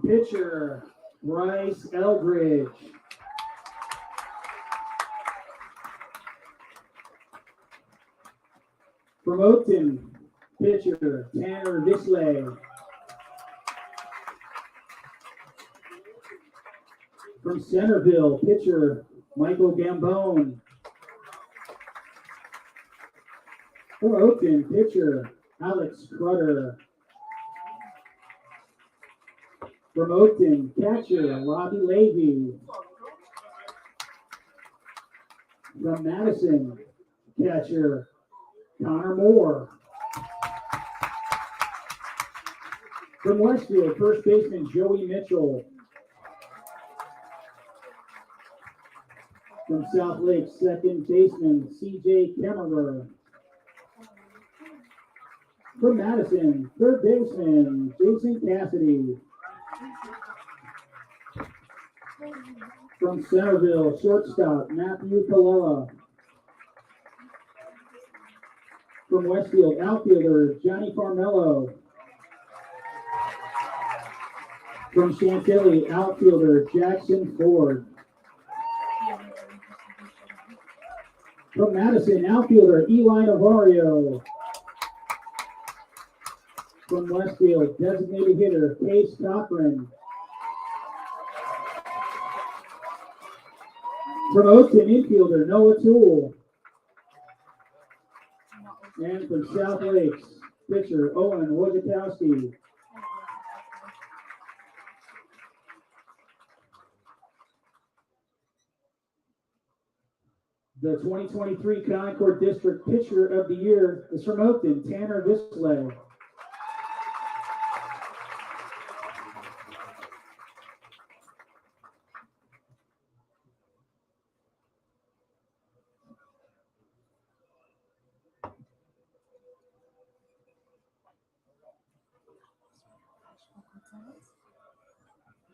pitcher, Bryce Eldridge. From Oakton, pitcher, Tanner Visley. From Centerville, pitcher, Michael Gambone. From Oakton, pitcher, Alex Crutter. From Oakton, catcher, Robbie Levy. From Madison, catcher, Connor Moore. From Westfield, first baseman, Joey Mitchell. From South Lake, second baseman, CJ Kemmerer. From Madison, third baseman, Jason Cassidy. From Centerville, shortstop, Matthew Colella. From Westfield, outfielder, Johnny Farmello. From Chantilly, outfielder, Jackson Ford. From Madison, outfielder, Eli Navarro. From Westfield, designated hitter, Case Cochran. From Oakton, infielder, Noah Toole. And from South Lakes, pitcher, Owen Wojciechowski. The 2023 Concorde District Pitcher of the Year is from Oakton, Tanner Visley.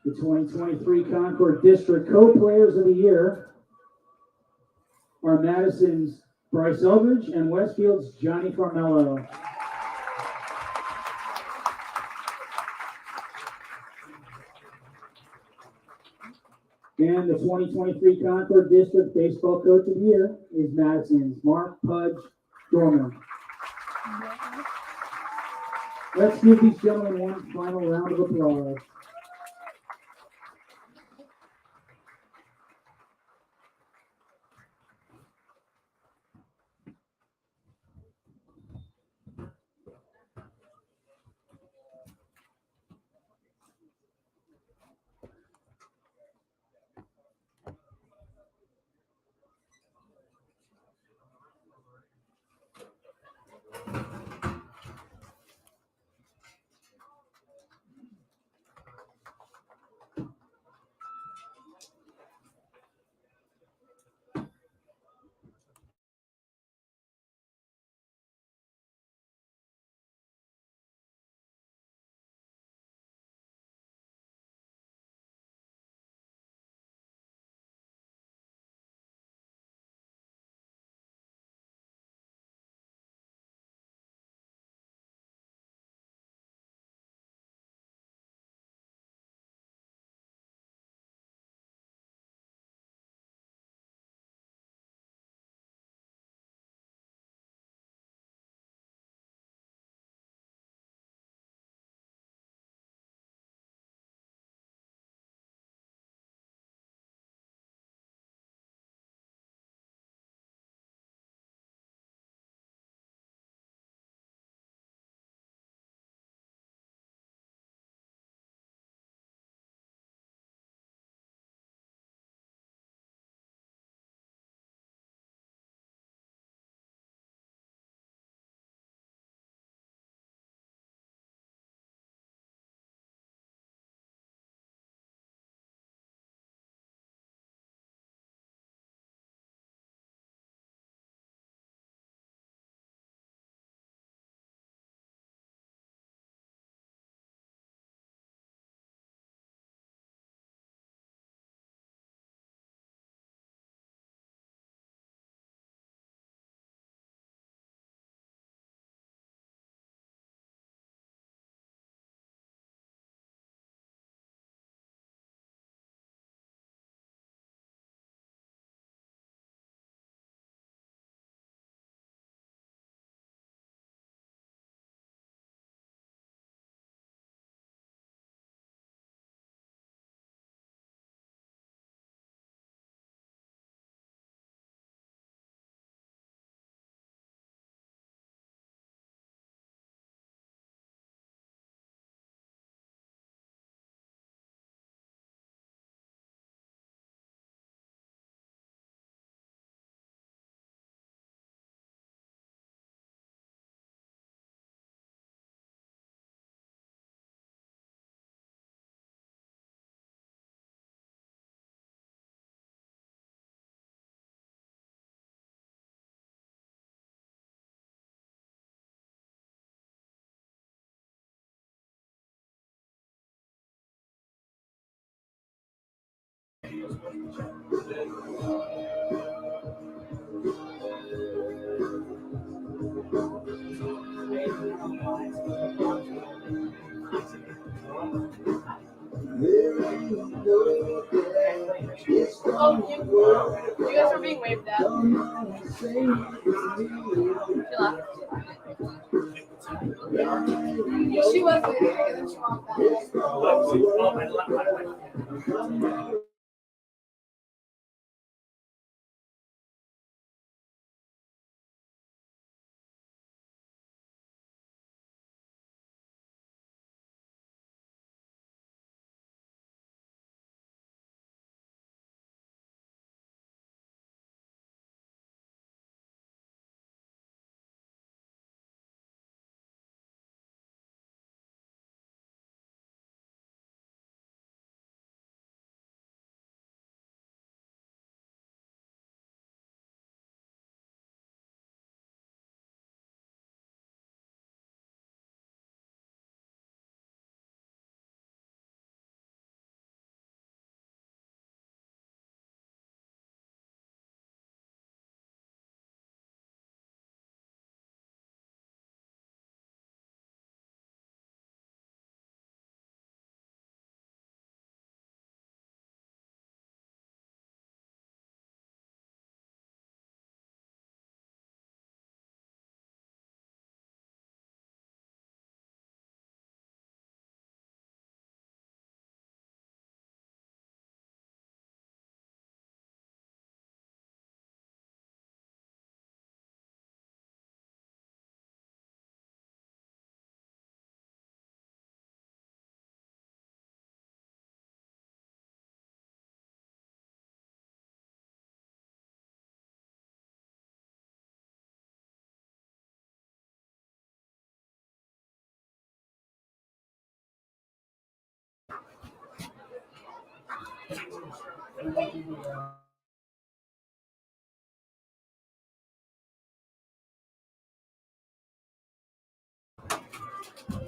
The 2023 Concorde District Co-Players of the Year are Madison's Bryce Eldridge and Westfield's Johnny Farmello. And the 2023 Concorde District Baseball Coach of the Year is Madison's Mark Pudge Dorman. Let's give these gentlemen one final round of applause. Oh, you guys are being waved at. She was waving and then she walked back.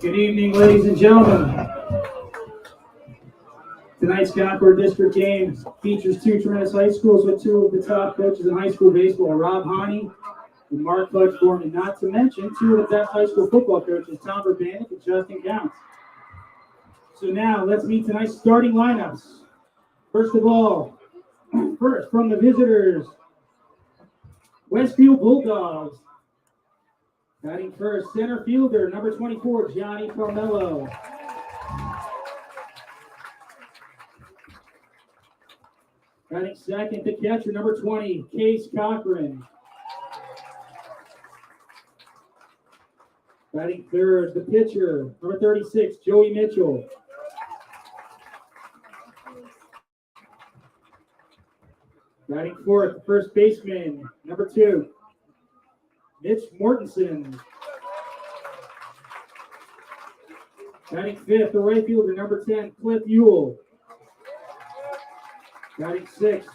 Good evening, ladies and gentlemen. Tonight's Concorde District game features two tremendous high schools with two of the top coaches in high school baseball, Rob Honey and Mark Fudge Gorman, not to mention two of the best high school football coaches, Tom Verbanek and Justin Counts. So now let's meet tonight's starting lineups. First from the visitors, Westfield Bulldogs. Batting first, center fielder, number 24, Johnny Carmelo. Batting second, the catcher, number 20, Case Cochran. Batting third, the pitcher, number 36, Joey Mitchell. Batting fourth, the first baseman, number 2, Mitch Mortensen. Batting fifth, the right fielder, number 10, Cliff Ewell. Batting sixth,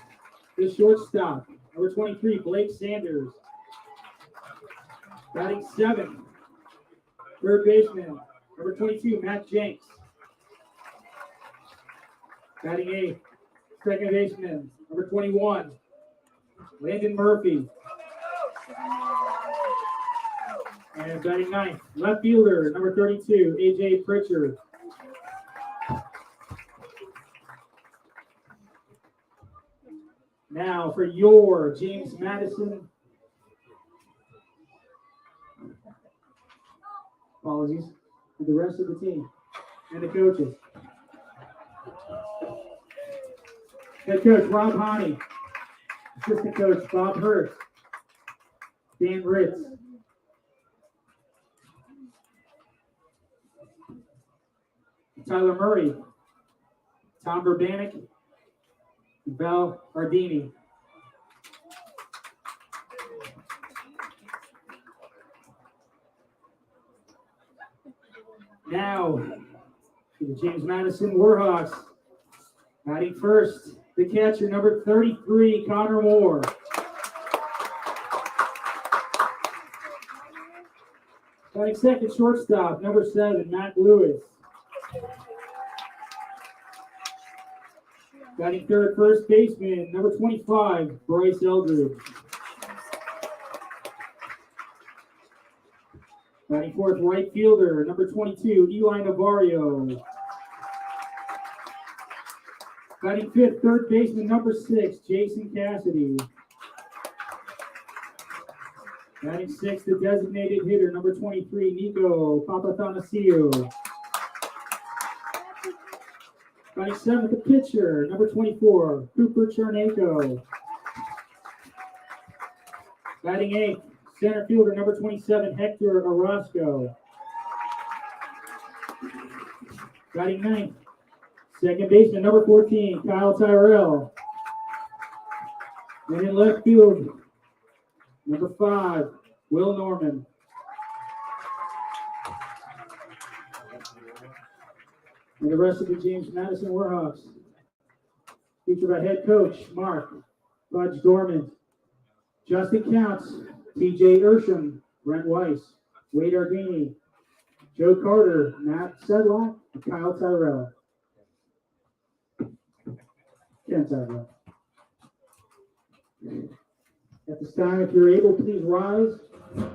the shortstop, number 23, Blake Sanders. Batting seventh, third baseman, number 22, Matt Jenks. Batting eighth, second baseman, number 21, Landon Murphy. And batting ninth, left fielder, number 32, AJ Pritchard. Now for your James Madison. Apologies to the rest of the team and the coaches. Head coach Rob Honey. Assistant coach Bob Hurst. Dan Ritz. Tyler Murray. Tom Verbanek. Val Ardini. Now, to the James Madison Warhawks. Batting first, the catcher, number 33, Connor Moore. Batting second, shortstop, number 7, Matt Lewis. Batting third, first baseman, number 25, Bryce Eldridge. Batting fourth, right fielder, number 22, Eli Navarro. Batting fifth, third baseman, number 6, Jason Cassidy. Batting sixth, the designated hitter, number 23, Nico Papathanassiou. Batting seventh, the pitcher, number 24, Cooper Charneko. Batting eighth, center fielder, number 27, Hector Orozco. Batting ninth, second baseman, number 14, Kyle Tyrell. And in left field, number 5, Will Norman. And the rest of the James Madison Warhawks, featured by head coach Mark Budge Dorman, Justin Counts, TJ Ersham, Brent Weiss, Wade Ardini, Joe Carter, Matt Sedlock, and Kyle Tyrell. Ken Tyrell. At this time, if you're able, please rise.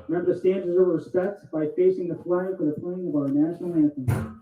Remember the stanzas of respect by facing the flag for the playing of our national anthem.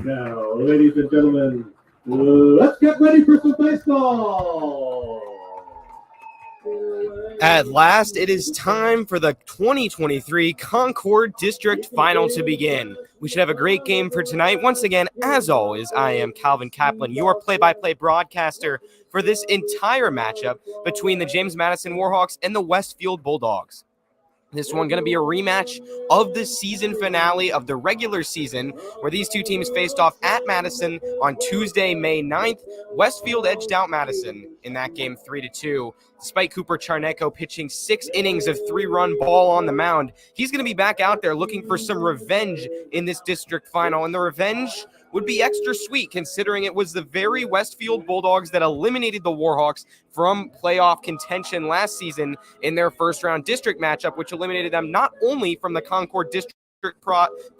Now, ladies and gentlemen, let's get ready for some baseball. At last, it is time for the 2023 Concorde District Final to begin. We should have a great game for tonight. Once again, as always, I am Calvin Kaplan, your play-by-play broadcaster for this entire matchup between the James Madison Warhawks and the Westfield Bulldogs. This one going to be a rematch of the season finale of the regular season, where these two teams faced off at Madison on Tuesday, May 9th. Westfield edged out Madison in that game 3-2. Despite Cooper Charneko pitching 6 innings of 3-run ball on the mound, he's going to be back out there looking for some revenge in this district final, and the revenge would be extra sweet considering it was the very Westfield Bulldogs that eliminated the Warhawks from playoff contention last season in their first-round district matchup, which eliminated them not only from the Concorde District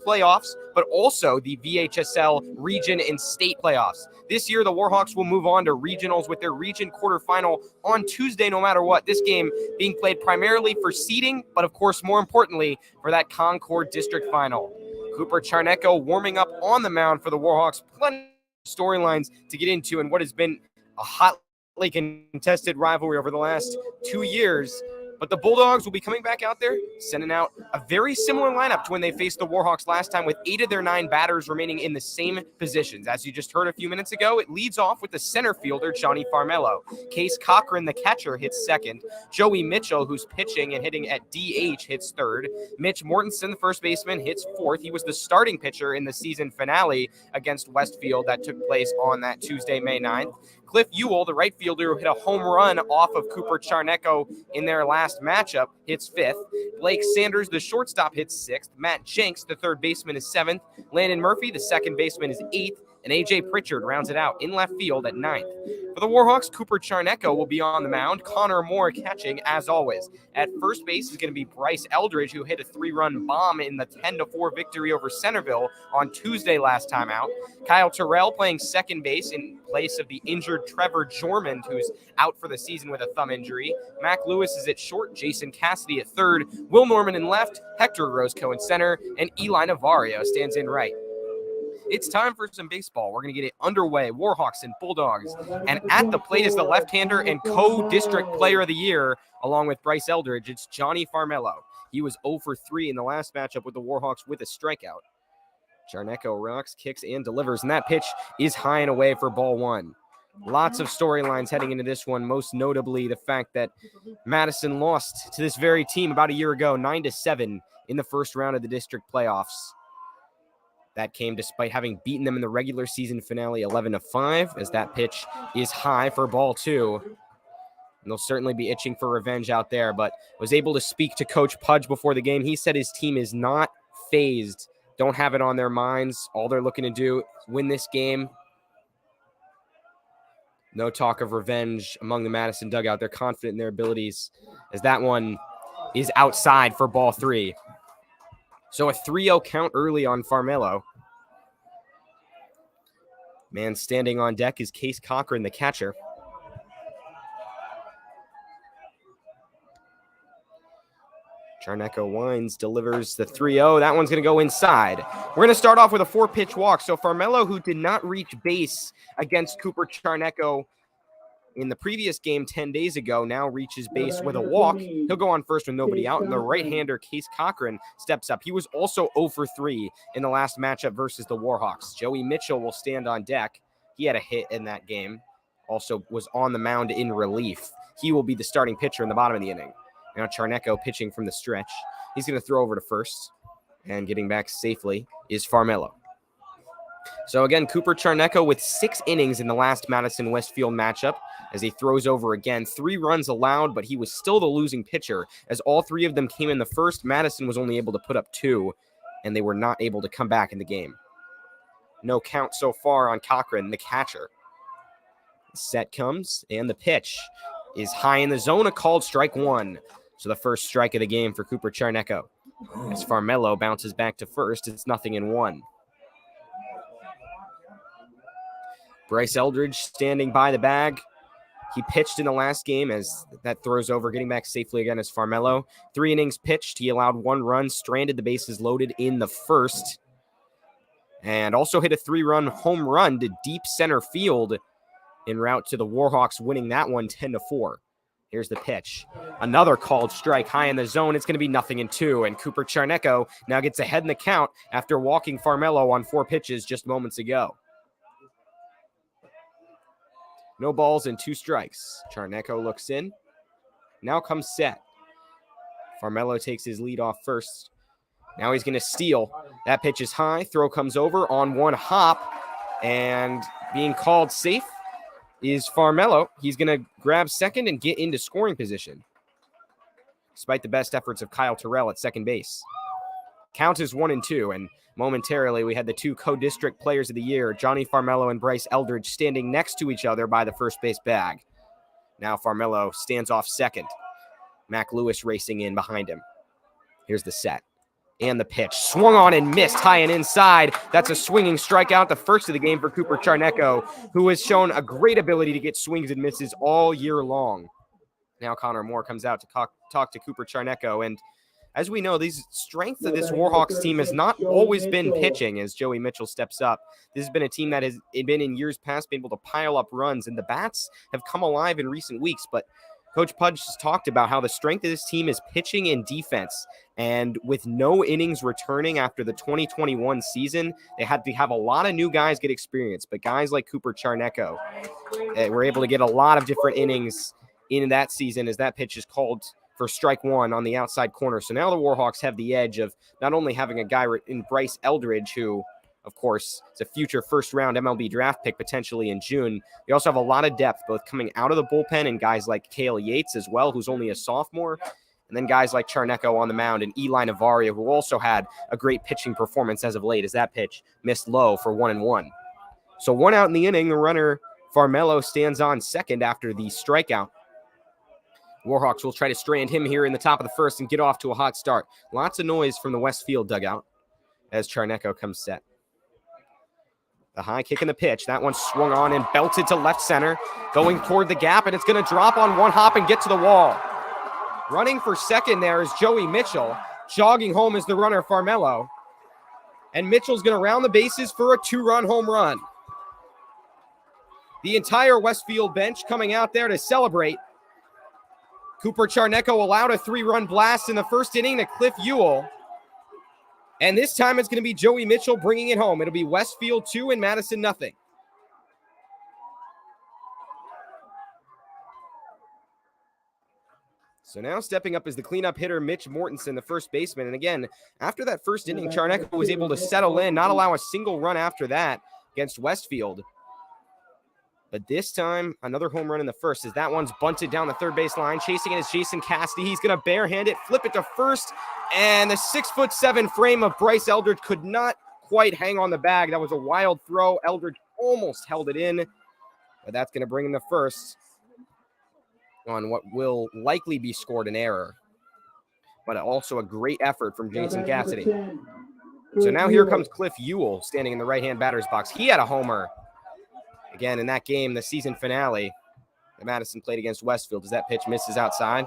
playoffs, but also the VHSL region and state playoffs. This year, the Warhawks will move on to regionals with their region quarterfinal on Tuesday, no matter what. This game being played primarily for seeding, but of course, more importantly, for that Concorde District final. Cooper Charneko warming up on the mound for the Warhawks. Plenty of storylines to get into in what has been a hotly contested rivalry over the last 2 years. But the Bulldogs will be coming back out there, sending out a very similar lineup to when they faced the Warhawks last time, with 8 of their 9 batters remaining in the same positions. As you just heard a few minutes ago, it leads off with the center fielder, Johnny Farmello. Case Cochran, the catcher, hits second. Joey Mitchell, who's pitching and hitting at DH, hits third. Mitch Mortensen, the first baseman, hits fourth. He was the starting pitcher in the season finale against Westfield that took place on that Tuesday, May 9th. Cliff Ewell, the right fielder who hit a home run off of Cooper Charneko in their last matchup, hits fifth. Blake Sanders, the shortstop, hits sixth. Matt Jenks, the third baseman, is seventh. Landon Murphy, the second baseman, is eighth. and A.J. Pritchard rounds it out in left field at 9th. For the Warhawks, Cooper Charnecko will be on the mound. Connor Moore catching, as always. At first base is going to be Bryce Eldridge, who hit a 3-run bomb in the 10-4 victory over Centerville on Tuesday last time out. Kyle Terrell playing second base in place of the injured Trevor Jormond, who's out for the season with a thumb injury. Mac Lewis is at short, Jason Cassidy at third, Will Norman in left, Hector Roscoe in center, and Eli Navarro stands in right. It's time for some baseball. We're going to get it underway. Warhawks and Bulldogs. And at the plate is the left-hander and co-district player of the year, along with Bryce Eldridge. It's Johnny Farmello. He was 0 for 3 in the last matchup with the Warhawks with a strikeout. Charnecko rocks, kicks, and delivers. And that pitch is high and away for ball 1. Lots of storylines heading into this one, most notably the fact that Madison lost to this very team about a year ago, 9-7 in the first round of the district playoffs. That came despite having beaten them in the regular season finale 11-5, as that pitch is high for ball 2. And they'll certainly be itching for revenge out there, but was able to speak to Coach Pudge before the game. He said his team is not phased, don't have it on their minds. All they're looking to do is win this game. No talk of revenge among the Madison dugout. They're confident in their abilities, as that one is outside for ball 3. So a 3-0 count early on Farmello. Man standing on deck is Case Cochran, the catcher. Charnecko winds, delivers the 3-0. That one's going to go inside. We're going to start off with a 4-pitch walk. So Farmello, who did not reach base against Cooper Charnecko in the previous game 10 days ago, now reaches base with a walk. He'll go on first with nobody out, and the right-hander Case Cochran steps up. He was also 0 for 3 in the last matchup versus the Warhawks. Joey Mitchell will stand on deck. He had a hit in that game. Also was on the mound in relief. He will be the starting pitcher in the bottom of the inning. Now Charnecko pitching from the stretch. He's going to throw over to first, and getting back safely is Farmello. So again, Cooper Charnecko with 6 innings in the last Madison Westfield matchup as he throws over again. 3 runs allowed, but he was still the losing pitcher as all 3 of them came in the first. Madison was only able to put up 2, and they were not able to come back in the game. No count so far on Cochran, the catcher. Set comes, and the pitch is high in the zone, a called strike 1. So the first strike of the game for Cooper Charnecko. As Farmello bounces back to first, it's 0-1. Bryce Eldridge standing by the bag. He pitched in the last game as that throws over, getting back safely again as Farmello. 3 innings pitched. He allowed 1 run, stranded the bases loaded in the first, and also hit a 3-run home run to deep center field en route to the Warhawks winning that one 10-4. Here's the pitch. Another called strike high in the zone. It's going to be 0-2, and Cooper Charnecko now gets ahead in the count after walking Farmello on 4 pitches just moments ago. No balls and 2 strikes. Charnecko looks in. Now comes set. Farmello takes his lead off first. Now he's going to steal. That pitch is high. Throw comes over on 1 hop. And being called safe is Farmello. He's going to grab second and get into scoring position, despite the best efforts of Kyle Terrell at second base. Count is 1-2, and momentarily we had the 2 co-district players of the year, Johnny Farmello and Bryce Eldridge, standing next to each other by the first base bag. Now Farmello stands off second. Mac Lewis racing in behind him. Here's the set. And the pitch. Swung on and missed high and inside. That's a swinging strikeout, the first of the game for Cooper Charnecko, who has shown a great ability to get swings and misses all year long. Now Connor Moore comes out to talk to Cooper Charnecko, and as we know, the strength of this Warhawks team has not always been pitching as Joey Mitchell steps up. This has been a team that has been in years past been able to pile up runs, and the bats have come alive in recent weeks. But Coach Pudge has talked about how the strength of this team is pitching and defense. And with no innings returning after the 2021 season, they had to have a lot of new guys get experience. But guys like Cooper Charnecko were able to get a lot of different innings in that season as that pitch is called for strike 1 on the outside corner. So now the Warhawks have the edge of not only having a guy in Bryce Eldridge, who, of course, is a future first-round MLB draft pick potentially in June. They also have a lot of depth, both coming out of the bullpen and guys like Cale Yates as well, who's only a sophomore, and then guys like Charnecko on the mound and Eli Navarro, who also had a great pitching performance as of late, as that pitch missed low for 1-1. So 1 out in the inning. The runner Farmello stands on second after the strikeout. Warhawks will try to strand him here in the top of the first and get off to a hot start. Lots of noise from the Westfield dugout as Charnecko comes set. The high kick in the pitch. That one swung on and belted to left center. Going toward the gap, and it's going to drop on one hop and get to the wall. Running for second there is Joey Mitchell. Jogging home is the runner Farmello. And Mitchell's going to round the bases for a 2-run home run. The entire Westfield bench coming out there to celebrate. Cooper Charnecko allowed a 3-run blast in the first inning to Cliff Ewell. And this time it's going to be Joey Mitchell bringing it home. It'll be Westfield 2 and Madison nothing. So now stepping up is the cleanup hitter, Mitch Mortensen, the first baseman. And again, after that first inning, Charnecko was able to settle in, not allow a single run after that against Westfield. But this time, another home run in the first as that one's bunted down the third base line. Chasing it is Jason Cassidy. He's going to barehand it, flip it to first. And the 6'7" frame of Bryce Eldridge could not quite hang on the bag. That was a wild throw. Eldridge almost held it in. But that's going to bring him to first on what will likely be scored an error. But also a great effort from Jason Cassidy. So now here comes Cliff Ewell standing in the right-hand batter's box. He had a homer. Again, in that game, the season finale, that Madison played against Westfield, as that pitch misses outside.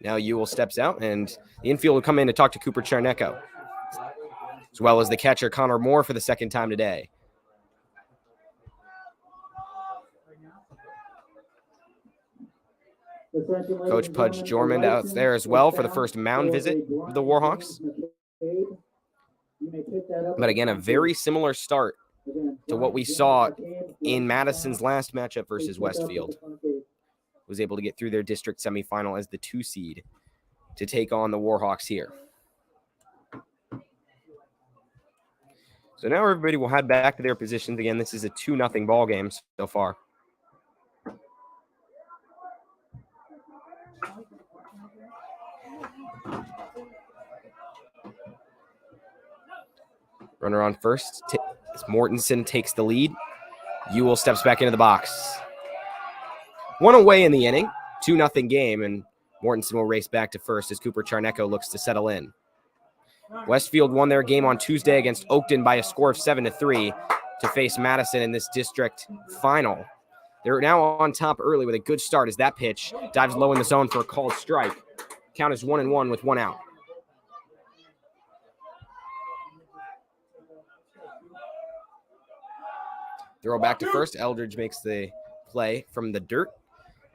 Now Ewell steps out, and the infield will come in to talk to Cooper Charnecko, as well as the catcher, Connor Moore, for the second time today. Coach Pudge Jormond out there as well for the first mound visit of the Warhawks. But again, a very similar start to what we saw in Madison's last matchup versus Westfield. Was able to get through their district semifinal as the 2 seed to take on the Warhawks here. So now everybody will head back to their positions. Again, this is a 2-0 ball game so far. Runner on first. Mortensen takes the lead. Ewell steps back into the box. 1 away in the inning. 2-0 game, and Mortensen will race back to first as Cooper Charnecko looks to settle in. Westfield won their game on Tuesday against Oakton by a score of 7-3 to face Madison in this district final. They're now on top early with a good start as that pitch dives low in the zone for a called strike. Count is 1-1 with 1 out. Throw back to first. Eldridge makes the play from the dirt,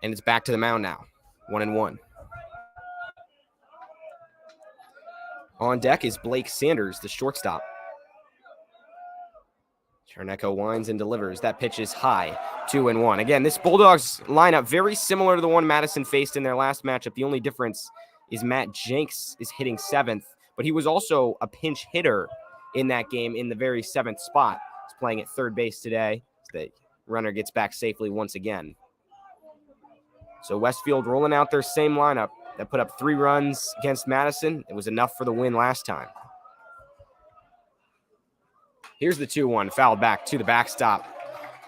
and it's back to the mound now. 1-1. On deck is Blake Sanders, the shortstop. Charnecko winds and delivers. That pitch is high. 2-1. Again, this Bulldogs lineup very similar to the one Madison faced in their last matchup. The only difference is Matt Jenks is hitting 7th, but he was also a pinch hitter in that game in the very 7th spot. He's playing at third base today. The runner gets back safely once again. So Westfield rolling out their same lineup that put up 3 runs against Madison. It was enough for the win last time. Here's the 2-1, fouled back to the backstop.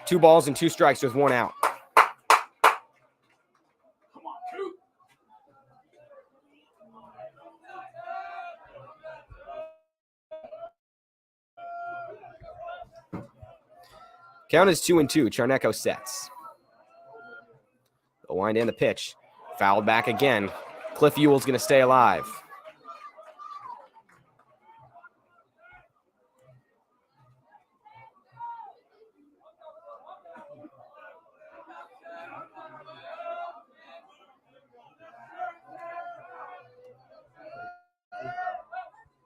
2 balls and 2 strikes with 1 out. Count is 2-2. Charnecko sets. The wind and the pitch. Fouled back again. Cliff Ewell's going to stay alive.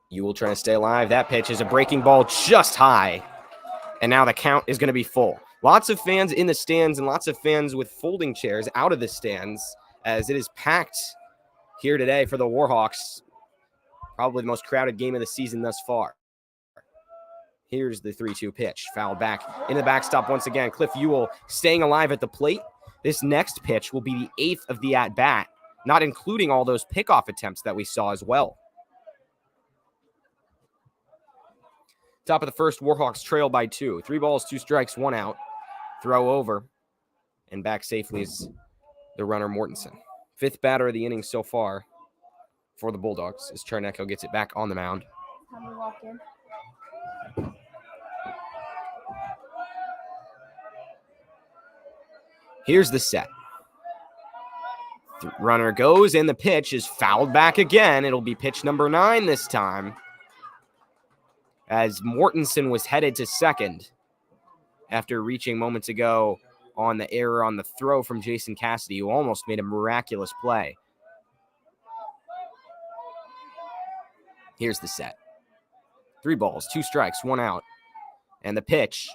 Ewell trying to stay alive. That pitch is a breaking ball just high. And now the count is going to be full. Lots of fans in the stands and lots of fans with folding chairs out of the stands as it is packed here today for the Warhawks. Probably the most crowded game of the season thus far. Here's the 3-2 pitch. Fouled back in the backstop once again. Cliff Ewell staying alive at the plate. This next pitch will be the 8th of the at-bat, not including all those pickoff attempts that we saw as well. Top of the first, Warhawks trail by 2. 3 balls, 2 strikes, 1 out. Throw over. And back safely is the runner, Mortensen. 5th batter of the inning so far for the Bulldogs as Charnecko gets it back on the mound. Time to walk in. Here's the set. The runner goes, and the pitch is fouled back again. It'll be pitch number 9 this time, as Mortensen was headed to second after reaching moments ago on the error on the throw from Jason Cassidy, who almost made a miraculous play. Here's the set. 3 balls, 2 strikes, 1 out. And the pitch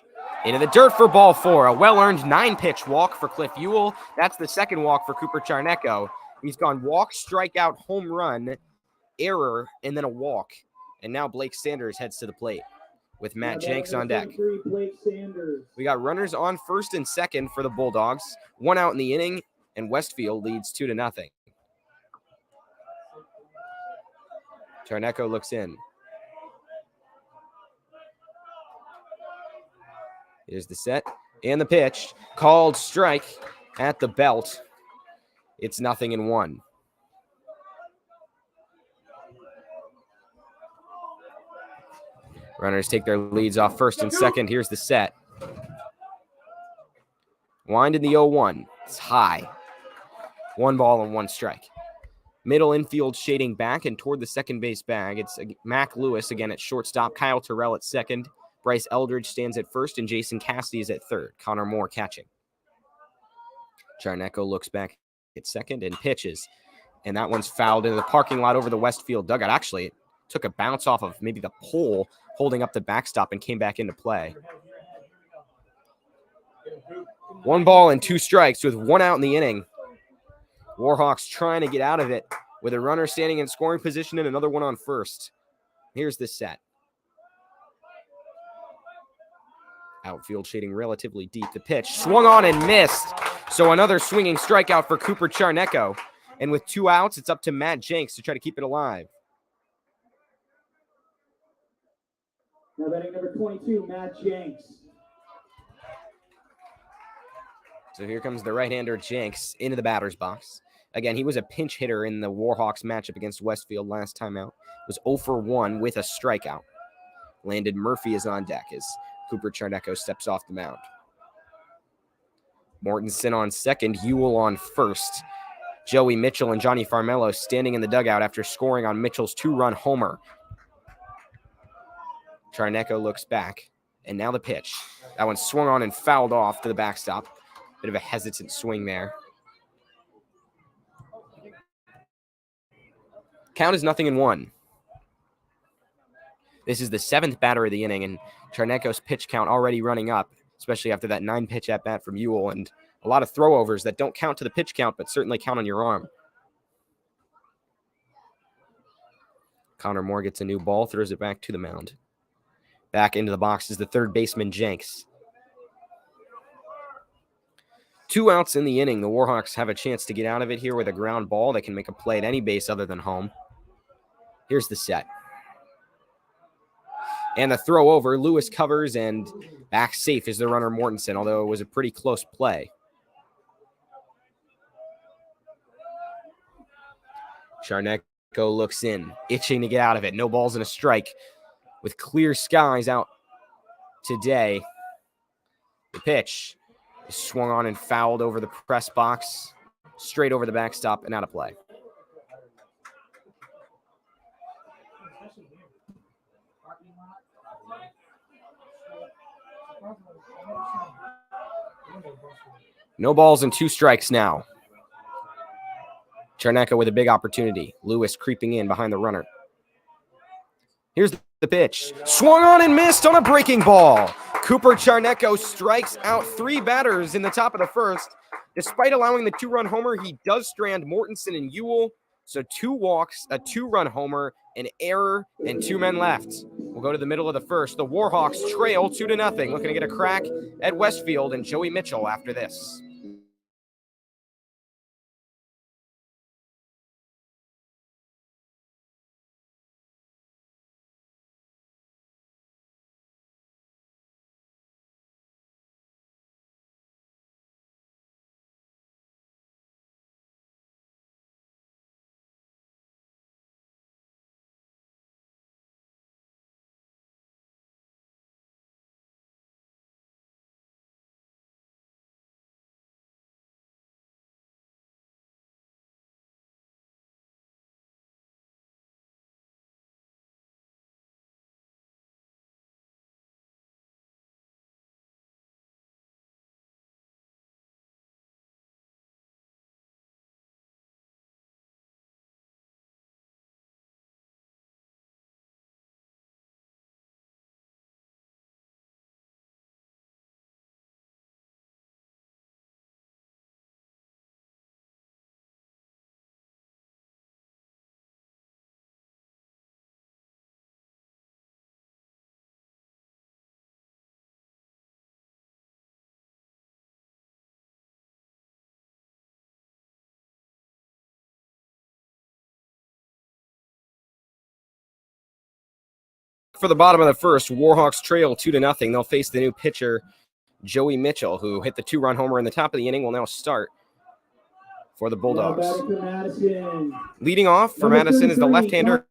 into the dirt for ball 4. A well-earned 9-pitch walk for Cliff Ewell. That's the second walk for Cooper Charnecko. He's gone walk, strikeout, home run, error, and then a walk. And now Blake Sanders heads to the plate with Matt Jenks on deck. We got runners on first and second for the Bulldogs. 1 out in the inning, and Westfield leads 2-0. Charnecko looks in. Here's the set and the pitch. Called strike at the belt. It's 0-1. Runners take their leads off first and second. Here's the set. Wind in the 0-1. It's high. 1 ball and 1 strike. Middle infield shading back and toward the second base bag. It's Mac Lewis again at shortstop. Kyle Terrell at second. Bryce Eldridge stands at first, and Jason Cassidy is at third. Connor Moore catching. Charnecko looks back at second and pitches. And that one's fouled into the parking lot over the Westfield dugout. Actually, it took a bounce off of maybe the pole holding up the backstop and came back into play. 1 ball and 2 strikes with 1 out in the inning. Warhawks trying to get out of it with a runner standing in scoring position and another one on first. Here's the set. Outfield shading relatively deep. The pitch swung on and missed. So another swinging strikeout for Cooper Charnecko. And with 2 outs, it's up to Matt Jenks to try to keep it alive. Now batting number 22, Matt Jenks. So here comes the right-hander Jenks into the batter's box. Again, he was a pinch hitter in the Warhawks matchup against Westfield last time out. Was 0 for 1 with a strikeout. Landon Murphy is on deck as Cooper Charnecko steps off the mound. Mortensen on second, Ewell on first. Joey Mitchell and Johnny Farmello standing in the dugout after scoring on Mitchell's 2-run homer. Charnecko looks back, and now the pitch. That one swung on and fouled off to the backstop. Bit of a hesitant swing there. Count is 0-1. This is the 7th batter of the inning, and Charnecko's pitch count already running up, especially after that 9-pitch at-bat from Ewell, and a lot of throwovers that don't count to the pitch count, but certainly count on your arm. Connor Moore gets a new ball, throws it back to the mound. Back into the box is the third baseman, Jenks. 2 outs in the inning. The Warhawks have a chance to get out of it here with a ground ball. They can make a play at any base other than home. Here's the set. And the throw over. Lewis covers, and back safe is the runner, Mortensen, although it was a pretty close play. Charnecko looks in, itching to get out of it. No balls and a strike with clear skies out today. The pitch is swung on and fouled over the press box, straight over the backstop and out of play. No balls and 2 strikes now. Charnecko with a big opportunity. Lewis creeping in behind the runner. Here's the pitch. Swung on and missed on a breaking ball. Cooper Charnecko strikes out 3 batters in the top of the first. Despite allowing the 2-run homer, he does strand Mortensen and Ewell. So 2 walks, a 2-run homer, an error, and 2 men left. We'll go to the middle of the first. The Warhawks trail 2-0. Looking to get a crack at Westfield and Joey Mitchell after this. for the bottom of the first. Warhawks trail 2-0. They'll face the new pitcher, Joey Mitchell, who hit the 2-run homer in the top of the inning, will now start for the Bulldogs. Leading off for Madison is the left-hander,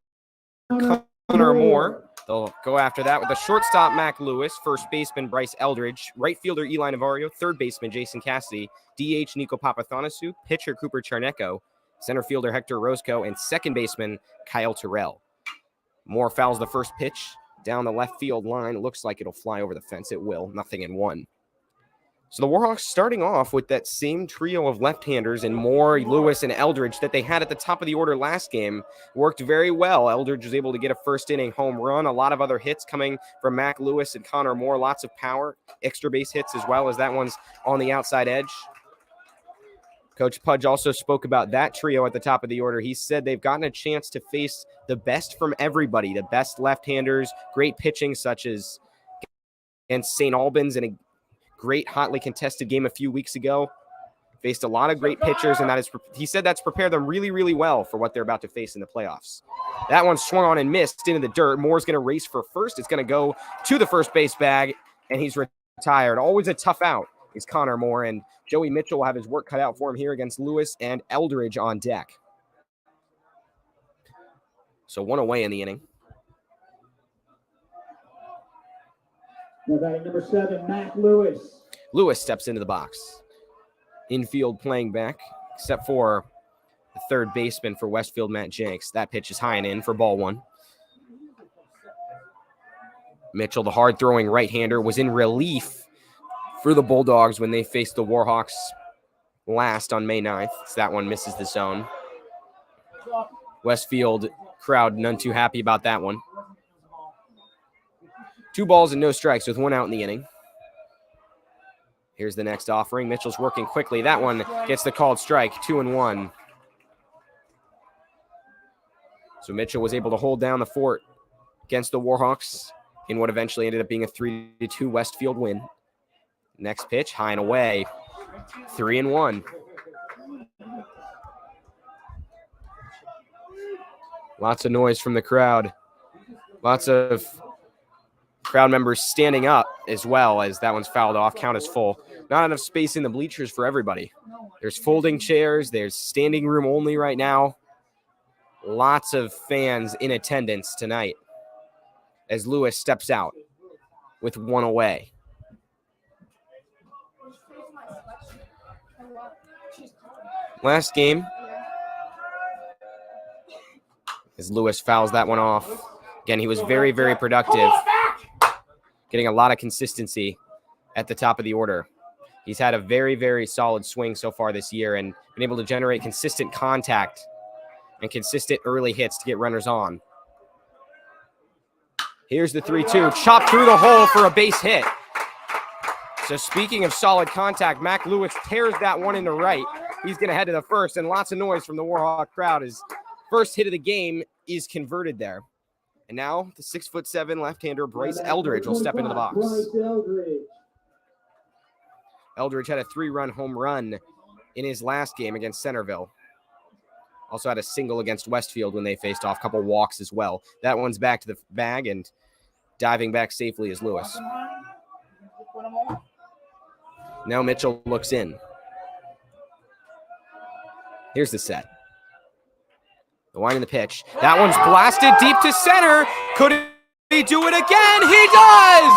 Connor Moore. They'll go after that with the shortstop, Mac Lewis, first baseman, Bryce Eldridge, right fielder, Eli Navarro, third baseman, Jason Cassidy, DH, Nico Papathanasu, pitcher, Cooper Charnecko, center fielder, Hector Roscoe, and second baseman, Kyle Terrell. Moore fouls the first pitch down the left field line. It looks like it'll fly over the fence. It will. 0-1. So the Warhawks starting off with that same trio of left-handers in Moore, Lewis, and Eldridge that they had at the top of the order last game. Worked very well. Eldridge was able to get a first-inning home run. A lot of other hits coming from Mac Lewis and Connor Moore. Lots of power, extra base hits as well, as that one's on the outside edge. Coach Pudge also spoke about that trio at the top of the order. He said they've gotten a chance to face the best from everybody, the best left-handers, great pitching such as against St. Albans in a great hotly contested game a few weeks ago. Faced a lot of great pitchers, and he said that's prepared them really, really well for what they're about to face in the playoffs. That one swung on and missed into the dirt. Moore's going to race for first. It's going to go to the first base bag, and he's retired. Always a tough out is Connor Moore, and Joey Mitchell will have his work cut out for him here against Lewis and Eldridge on deck. So one away in the inning. Number 7, Mac Lewis. Lewis steps into the box. Infield playing back, except for the third baseman for Westfield, Matt Jenks. That pitch is high and in for ball 1. Mitchell, the hard-throwing right-hander, was in relief for the Bulldogs when they faced the Warhawks last on May 9th. So that one misses the zone. Westfield crowd none too happy about that one. 2 balls and no strikes with 1 out in the inning. Here's the next offering. Mitchell's working quickly. That one gets the called strike, 2-1. So Mitchell was able to hold down the fort against the Warhawks in what eventually ended up being a 3-2 Westfield win. Next pitch, high and away, 3-1. Lots of noise from the crowd. Lots of crowd members standing up as well, as that one's fouled off. Count is full. Not enough space in the bleachers for everybody. There's folding chairs. There's standing room only right now. Lots of fans in attendance tonight as Lewis steps out with 1 away. Last game, as Lewis fouls that one off. Again, he was very, very productive, getting a lot of consistency at the top of the order. He's had a very, very solid swing so far this year and been able to generate consistent contact and consistent early hits to get runners on. Here's the 3-2, chopped through the hole for a base hit. So speaking of solid contact, Mac Lewis tears that one into right. He's going to head to the first, and lots of noise from the Warhawk crowd. His first hit of the game is converted there. And now the 6'7" left-hander Bryce Eldridge will step into the box. Eldridge had a 3-run home run in his last game against Centerville. Also had a single against Westfield when they faced off, a couple walks as well. That one's back to the bag, and diving back safely is Lewis. Now Mitchell looks in. Here's the set. The line in the pitch. That one's blasted deep to center. Could he do it again? He does!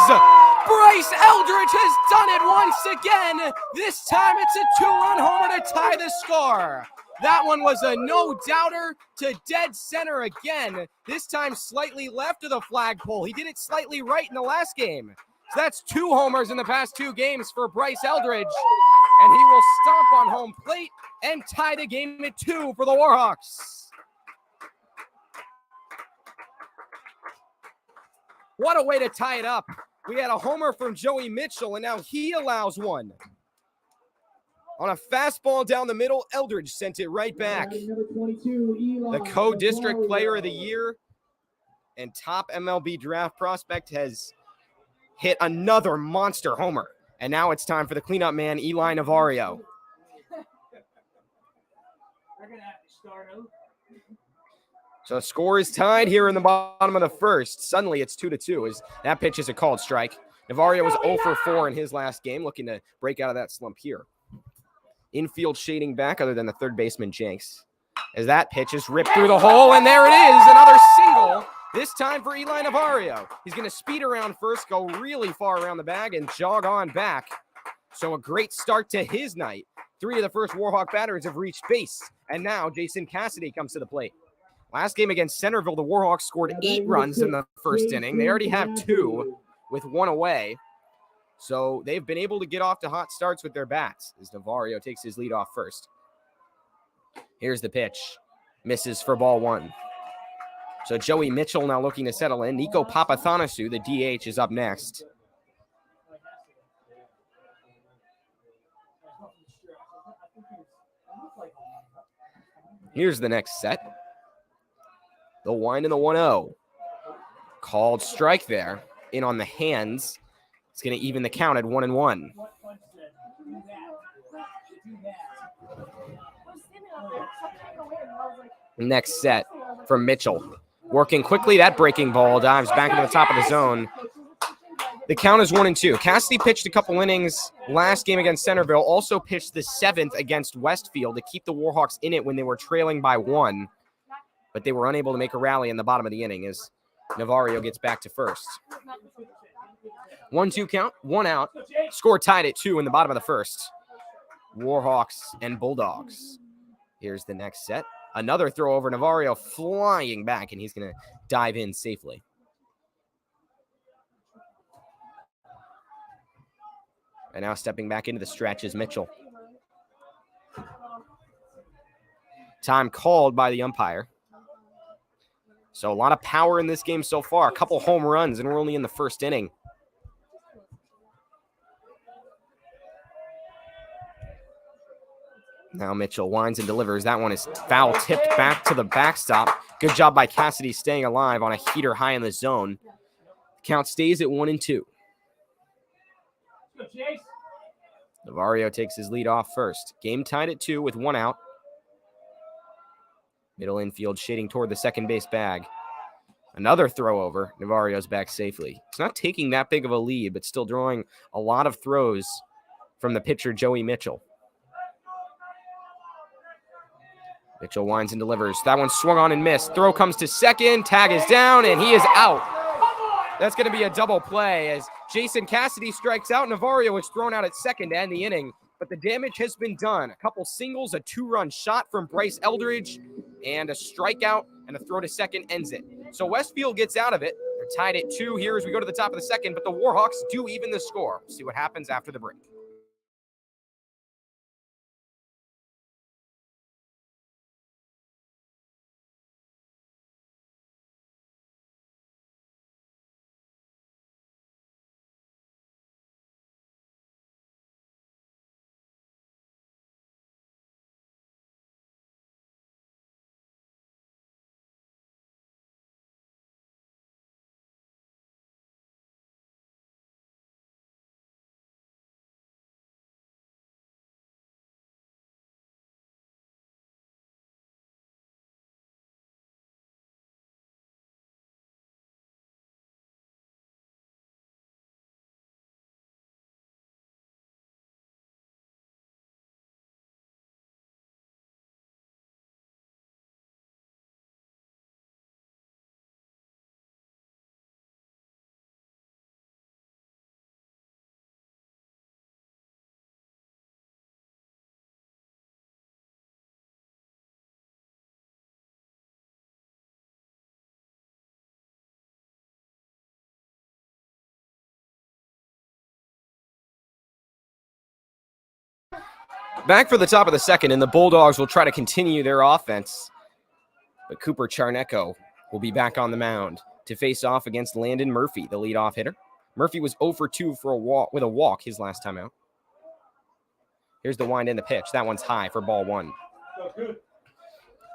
Bryce Eldridge has done it once again. This time it's a 2-run homer to tie the score. That one was a no-doubter to dead center again. This time slightly left of the flagpole. He did it slightly right in the last game. So that's 2 homers in the past 2 games for Bryce Eldridge. And he will stomp on home plate and tie the game at 2 for the Warhawks. What a way to tie it up. We had a homer from Joey Mitchell, and now he allows one. On a fastball down the middle, Eldridge sent it right back. The co-district player of the year and top MLB draft prospect has hit another monster homer. And now it's time for the cleanup man, Eli Navarro. So the score is tied here in the bottom of the first. Suddenly it's 2-2 as that pitch is a called strike. Navario was 0 for 4 in his last game, looking to break out of that slump here. Infield shading back other than the third baseman Jenks. As that pitch is ripped through the hole, and there it is, another single, this time for Eli Navario. He's going to speed around first, go really far around the bag, and jog on back. So a great start to his night. 3 of the first Warhawk batters have reached base, and now Jason Cassidy comes to the plate. Last game against Centerville, the Warhawks scored 8 runs in the first inning. They already have 2 with 1 away. So they've been able to get off to hot starts with their bats as Navario takes his lead off first. Here's the pitch. Misses for ball 1. So Joey Mitchell now looking to settle in. Nico Papathanasu, the DH, is up next. Here's the next set. The wind and the 1-0. Called strike there. In on the hands. It's going to even the count at 1-1. Next set from Mitchell. Working quickly, that breaking ball dives back into the top of the zone. The count is 1-2. Cassidy pitched a couple innings last game against Centerville. Also pitched the 7th against Westfield to keep the Warhawks in it when they were trailing by 1. But they were unable to make a rally in the bottom of the inning as Navario gets back to first. 1-2 count, 1 out. Score tied at 2 in the bottom of the first. Warhawks and Bulldogs. Here's the next set. Another throw over Navario flying back, and he's going to dive in safely. And now stepping back into the stretch is Mitchell. Time called by the umpire. So a lot of power in this game so far. A couple home runs, and we're only in the first inning. Now Mitchell winds and delivers. That one is foul tipped back to the backstop. Good job by Cassidy staying alive on a heater high in the zone. Count stays at 1-2. Navario takes his lead off first. Game tied at 2 with 1 out. Middle infield shading toward the second base bag. Another throw over. Navario's back safely. It's not taking that big of a lead, but still drawing a lot of throws from the pitcher, Joey Mitchell. Mitchell winds and delivers. That one swung on and missed. Throw comes to second. Tag is down, and he is out. That's going to be a double play as Jason Cassidy strikes out. Navario is thrown out at second to end the inning, but the damage has been done. A couple singles, a 2-run shot from Bryce Eldridge, and a strikeout and a throw to second ends it. So Westfield gets out of it. They're tied at 2 here as we go to the top of the second, but the Warhawks do even the score. We'll see what happens after the break. Back for the top of the second, and the Bulldogs will try to continue their offense. But Cooper Charnecko will be back on the mound to face off against Landon Murphy, the leadoff hitter. Murphy was 0 for 2 for a walk his last time out. Here's the wind and the pitch. That one's high for ball 1.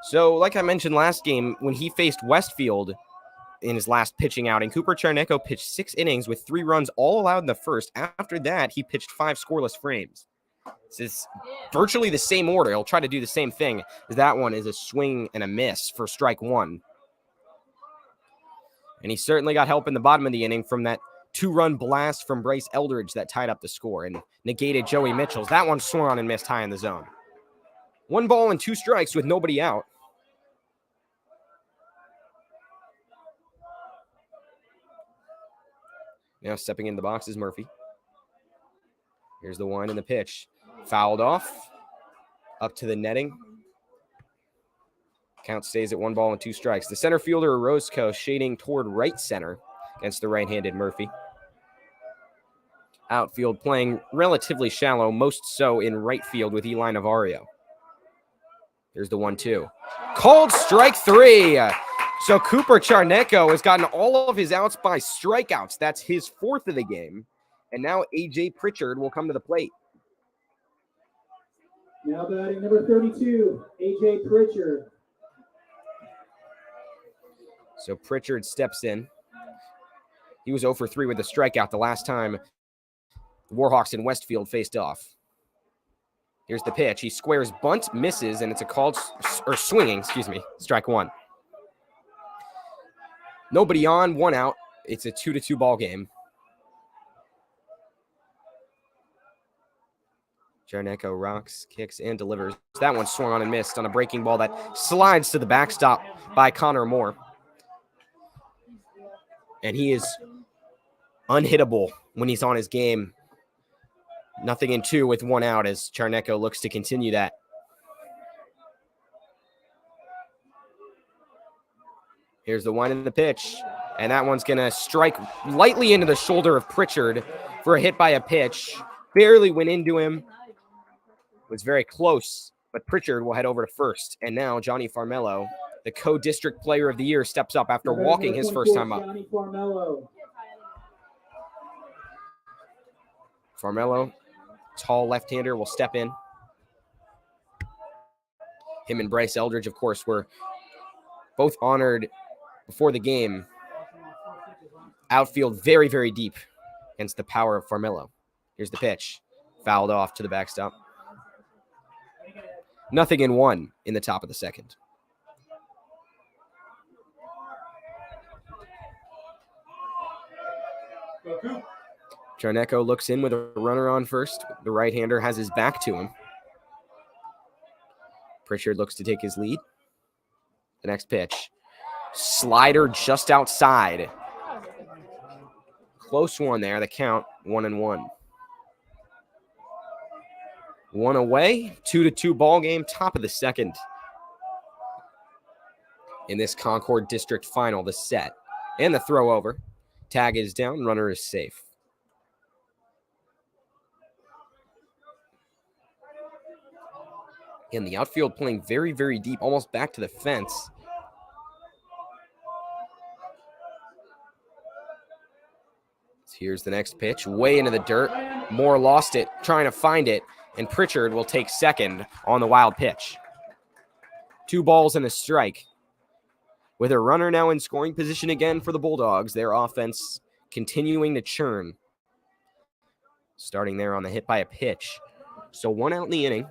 So, like I mentioned last game, when he faced Westfield in his last pitching outing, Cooper Charnecko pitched 6 innings with 3 runs all allowed in the first. After that, he pitched 5 scoreless frames. This is virtually the same order. He'll try to do the same thing. That one is a swing and a miss for strike 1. And he certainly got help in the bottom of the inning from that 2-run blast from Bryce Eldridge that tied up the score and negated Joey Mitchell's. That one swung on and missed high in the zone. 1 ball and 2 strikes with nobody out. Now stepping in the box is Murphy. Here's the 1 and the pitch. Fouled off. Up to the netting. Count stays at 1 ball and 2 strikes. The center fielder, Orozco, shading toward right center against the right-handed Murphy. Outfield playing relatively shallow, most so in right field with Eli Navarro. Here's the 1-2. Called strike 3. So Cooper Charneco has gotten all of his outs by strikeouts. That's his 4th of the game. And now A.J. Pritchard will come to the plate. Now batting number 32, A.J. Pritchard. So Pritchard steps in. He was 0 for 3 with a strikeout the last time the Warhawks in Westfield faced off. Here's the pitch. He squares bunt, misses, and it's a called, or swinging, strike 1. Nobody on, 1 out. It's a 2-2 ball game. Charneco rocks, kicks, and delivers. That one swung on and missed on a breaking ball that slides to the backstop by Connor Moore. And he is unhittable when he's on his game. 0-2 with 1 out as Charneco looks to continue that. Here's the 1 and the pitch. And that one's going to strike lightly into the shoulder of Pritchard for a hit by a pitch. Barely went into him. Was very close, but Pritchard will head over to first. And now Johnny Farmello, the co-district player of the year, steps up after walking his first time up. Johnny Farmello. Farmello, tall left-hander, will step in. Him and Bryce Eldridge, of course, were both honored before the game. Outfield very, very deep against the power of Farmello. Here's the pitch. Fouled off to the backstop. 0-1 in the top of the second. Charneco looks in with a runner on first. The right-hander has his back to him. Pritchard looks to take his lead. The next pitch. Slider just outside. Close one there. The count, 1-1. 1 away, 2-2 ball game, top of the second. In this Concorde District final, the set. And the throw over. Tag is down, runner is safe. And the outfield playing very, very deep, almost back to the fence. Here's the next pitch, way into the dirt. Moore lost it, trying to find it, and Pritchard will take second on the wild pitch. 2 balls and a strike. With a runner now in scoring position again for the Bulldogs, their offense continuing to churn. Starting there on the hit by a pitch. So 1 out in the inning.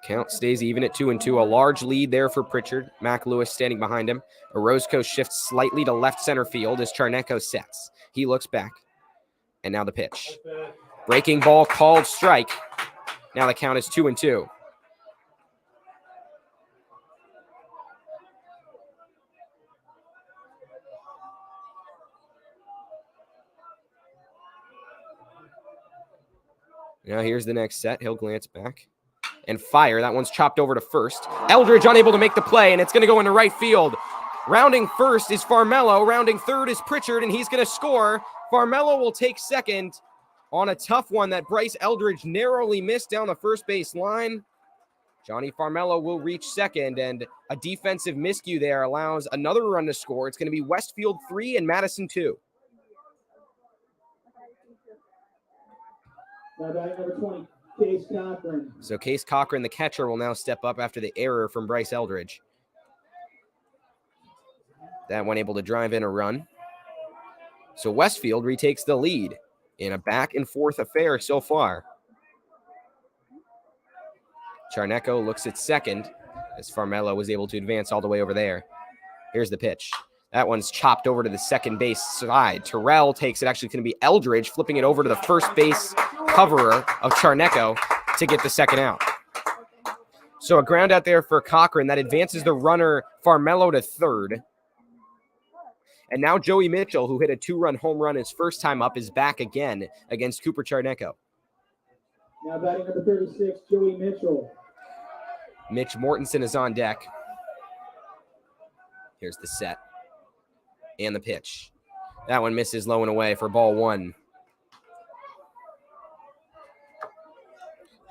Count stays even at 2-2. A large lead there for Pritchard. Mac Lewis standing behind him. Orozco shifts slightly to left center field as Charneco sets. He looks back. And now the pitch. Breaking ball called strike. Now the count is 2-2. Now here's the next set. He'll glance back and fire. That one's chopped over to first. Eldridge unable to make the play, and it's going to go into right field. Rounding first is Farmello. Rounding third is Pritchard, and he's going to score. Farmello will take second on a tough one that Bryce Eldridge narrowly missed down the first base line. Johnny Farmello will reach second, and a defensive miscue there allows another run to score. It's going to be Westfield 3 and Madison 2. Number 20, Case Cochran. So Case Cochran, the catcher, will now step up after the error from Bryce Eldridge. That one able to drive in a run. So Westfield retakes the lead in a back-and-forth affair so far. Charneco looks at second. as Farmello was able to advance all the way over there. Here's the pitch. That one's chopped over to the second base side. Terrell takes it. Actually, it's going to be Eldridge flipping it over to the first base coverer of Charneco to get the second out. So a ground out there for Cochran that advances the runner Farmello to third. And now Joey Mitchell, who hit a 2-run home run his first time up, is back again against Cooper Charneco. Now batting number 36, Joey Mitchell. Mitch Mortensen is on deck. Here's the set. And the pitch. That one misses low and away for ball 1.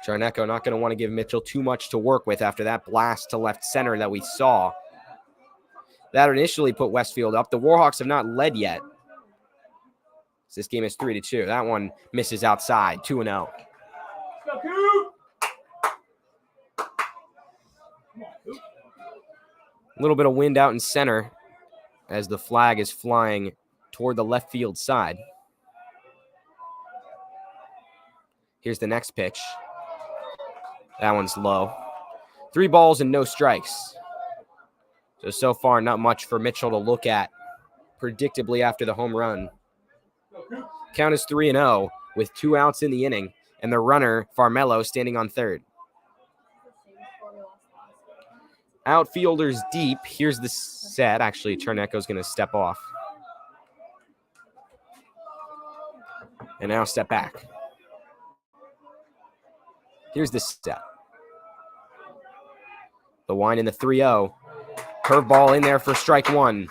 Charneco not going to want to give Mitchell too much to work with after that blast to left center that we saw. That initially put Westfield up. The Warhawks have not led yet. This game is 3-2. That one misses outside, 2-0. A little bit of wind out in center as the flag is flying toward the left field side. Here's the next pitch. That one's low. 3 balls and no strikes. So far, not much for Mitchell to look at, predictably after the home run. Count is 3-0 with 2 outs in the inning, and the runner, Farmello, standing on third. Outfielders deep. Here's the set. Actually, Charneco's going to step off. And now step back. Here's the set. The wind in the 3-0. Curveball in there for strike 1.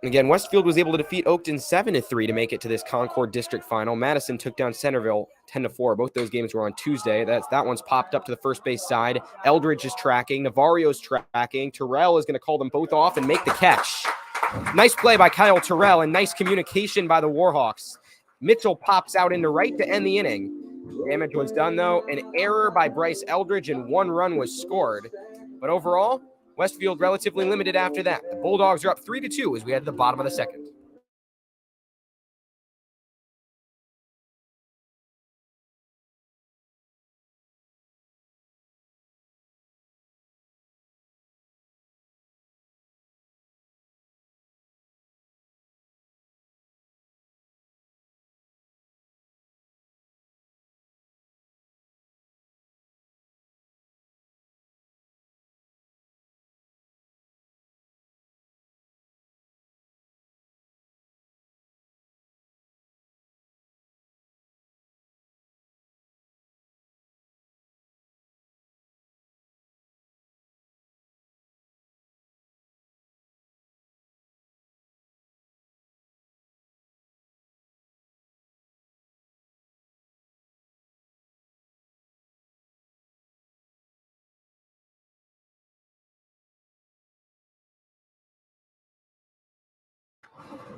Again, Westfield was able to defeat Oakton 7-3 to make it to this Concorde District Final. Madison took down Centerville 10-4. Both those games were on Tuesday. That one's popped up to the first base side. Eldridge is tracking. Navario's tracking. Terrell is going to call them both off and make the catch. Nice play by Kyle Terrell and nice communication by the Warhawks. Mitchell pops out into right to end the inning. Damage was done, though. An error by Bryce Eldridge, and 1 run was scored. But overall, Westfield relatively limited after that. The Bulldogs are up 3-2 as we head to the bottom of the second.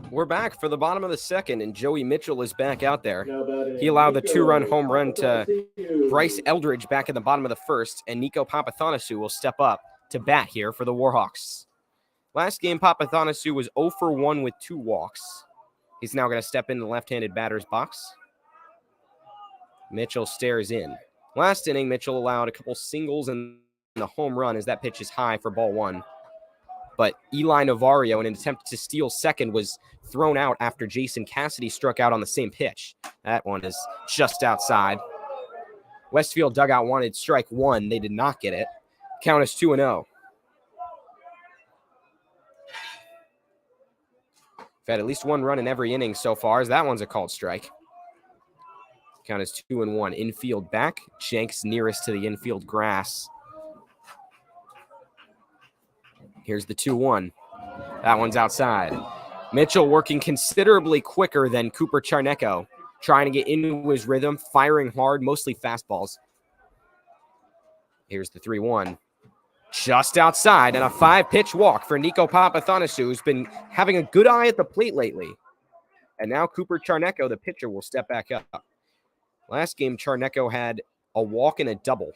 We're back for the bottom of the second, and Joey Mitchell is back out there. He allowed the 2-run home run to Bryce Eldridge back in the bottom of the first, and Nico Papathanasu will step up to bat here for the Warhawks. Last game, Papathanasu was 0 for 1 with 2 walks. He's now going to step in the left-handed batter's box. Mitchell stares in. Last inning, Mitchell allowed a couple singles and the home run as that pitch is high for ball 1. But Eli Navarro, in an attempt to steal second, was thrown out after Jason Cassidy struck out on the same pitch. That one is just outside. Westfield dugout wanted strike 1. They did not get it. Count is 2-0. We've had at least 1 run in every inning so far, as that one's a called strike. Count is 2-1. Infield back. Jenks nearest to the infield grass. Here's the 2-1. That one's outside. Mitchell working considerably quicker than Cooper Charneco, trying to get into his rhythm, firing hard, mostly fastballs. Here's the 3-1. Just outside, and a 5-pitch walk for Nico Papathanasu, who's been having a good eye at the plate lately. And now Cooper Charneco, the pitcher, will step back up. Last game, Charneco had a walk and a double.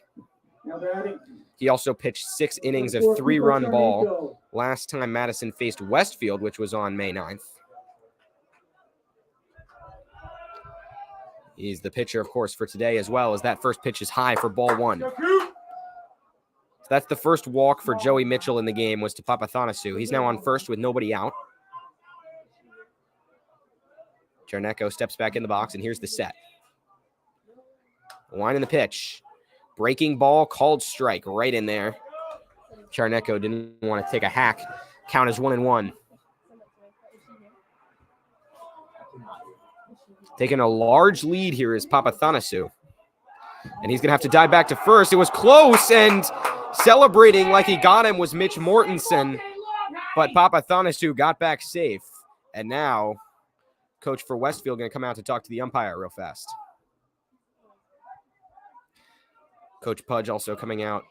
He also pitched 6 innings of 3-run ball last time Madison faced Westfield, which was on May 9th. He's the pitcher, of course, for today as well, as that first pitch is high for ball one. So that's the first walk for Joey Mitchell in the game, was to Papathanassiou. He's now on first with nobody out. Charnecko steps back in the box, and here's the set. Line in the pitch. Breaking ball, called strike right in there. Charnecko didn't want to take a hack. Count is 1-1. Taking a large lead here is Papathanassiou. And he's going to have to dive back to first. It was close, and celebrating like he got him was Mitch Mortensen. But Papathanassiou got back safe. And now, coach for Westfield going to come out to talk to the umpire real fast. Coach Pudge also coming out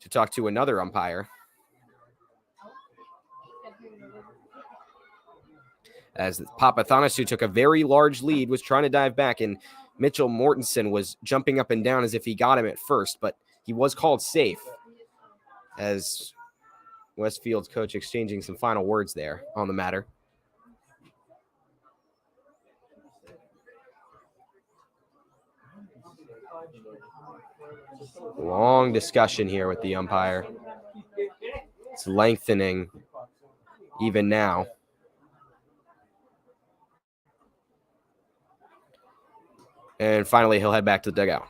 to talk to another umpire. As Papathanassiou took a very large lead, was trying to dive back, and Mitchell Mortensen was jumping up and down as if he got him at first, but he was called safe. As Westfield's coach exchanging some final words there on the matter. Long discussion here with the umpire. It's lengthening even now. And finally, he'll head back to the dugout.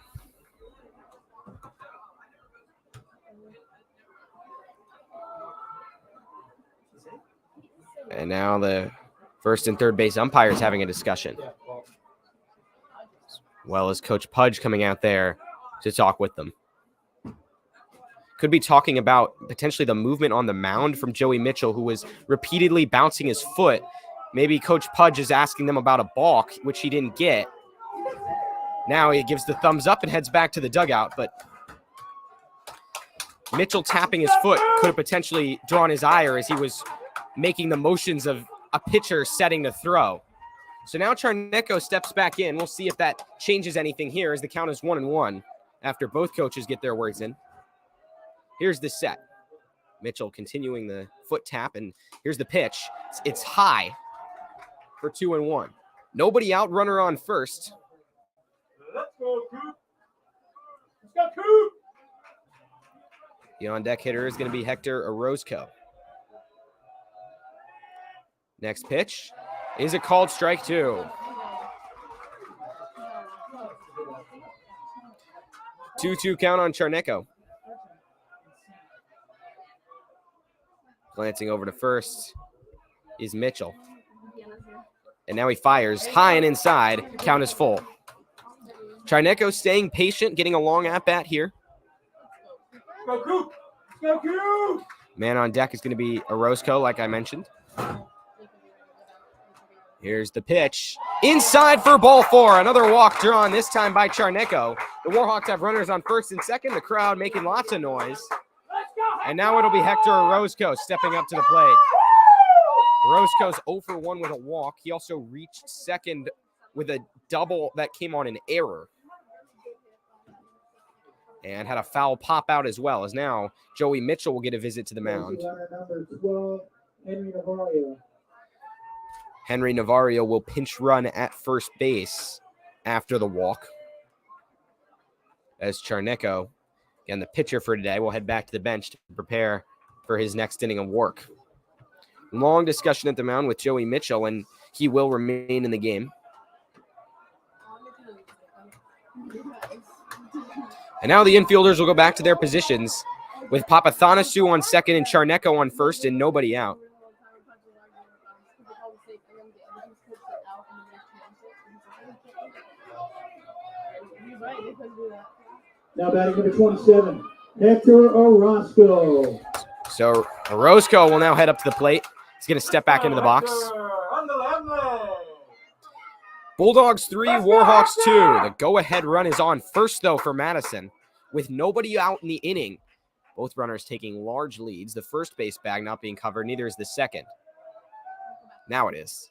And now the first and third base umpires having a discussion. As well as Coach Pudge coming out there to talk with them. Could be talking about potentially the movement on the mound from Joey Mitchell, who was repeatedly bouncing his foot. Maybe Coach Pudge is asking them about a balk, which he didn't get. Now he gives the thumbs up and heads back to the dugout, but Mitchell tapping his foot could have potentially drawn his ire as he was making the motions of a pitcher setting the throw. So now Charnecko steps back in. We'll see if that changes anything here, as the count is 1-1 after both coaches get their words in. Here's the set. Mitchell continuing the foot tap, and here's the pitch. It's high for 2-1. Nobody out, runner on first. Let's go, Coop. Let's go, Coop. The on-deck hitter is going to be Hector Orozco. Next pitch is a called strike two. 2-2 count on Charnecko. Glancing over to first is Mitchell. And now he fires high and inside. Count is full. Charnecko staying patient, getting a long at-bat here. Go, Coop. Go, Coop. Man on deck is going to be Orozco, like I mentioned. Here's the pitch. Inside for ball four. Another walk drawn, this time by Charnecko. The Warhawks have runners on first and second. The crowd making lots of noise. And now it'll be Hector Orozco stepping up to the plate. Orozco's 0 for 1 with a walk. He also reached second with a double that came on an error. And had a foul pop out as well, as now Joey Mitchell will get a visit to the mound. Number 12, Henry Navarro. Henry Navarro will pinch run at first base after the walk. As Charnecko, again, the pitcher for today, will head back to the bench to prepare for his next inning of work. Long discussion at the mound with Joey Mitchell, and he will remain in the game. And now the infielders will go back to their positions with Papathanassiou on second and Charnecko on first and nobody out. Now batting number 27, Hector Orozco. So Orozco will now head up to the plate. He's going to step back into the box. Bulldogs 3, Warhawks 2. The go-ahead run is on first, though, for Madison. With nobody out in the inning, both runners taking large leads. The first base bag not being covered, neither is the second. Now it is.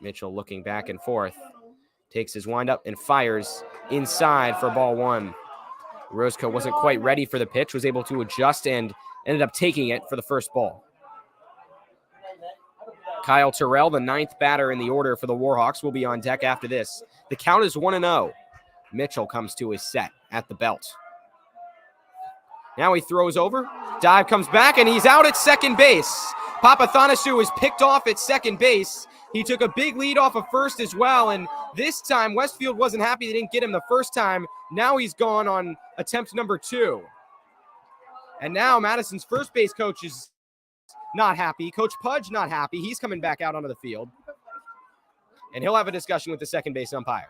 Mitchell looking back and forth. Takes his windup and fires inside for ball one. Orozco wasn't quite ready for the pitch, was able to adjust and ended up taking it for the first ball. Kyle Terrell, the 9th batter in the order for the Warhawks, will be on deck after this. The count is 1-0. Mitchell comes to his set at the belt. Now he throws over. Dive comes back, and he's out at second base. Papathanassiou is picked off at second base. He took a big lead off of first as well, and this time Westfield wasn't happy they didn't get him the first time. Now he's gone on attempt number 2. And now Madison's first base coach is not happy. Coach Pudge not happy. He's coming back out onto the field. And he'll have a discussion with the second base umpire.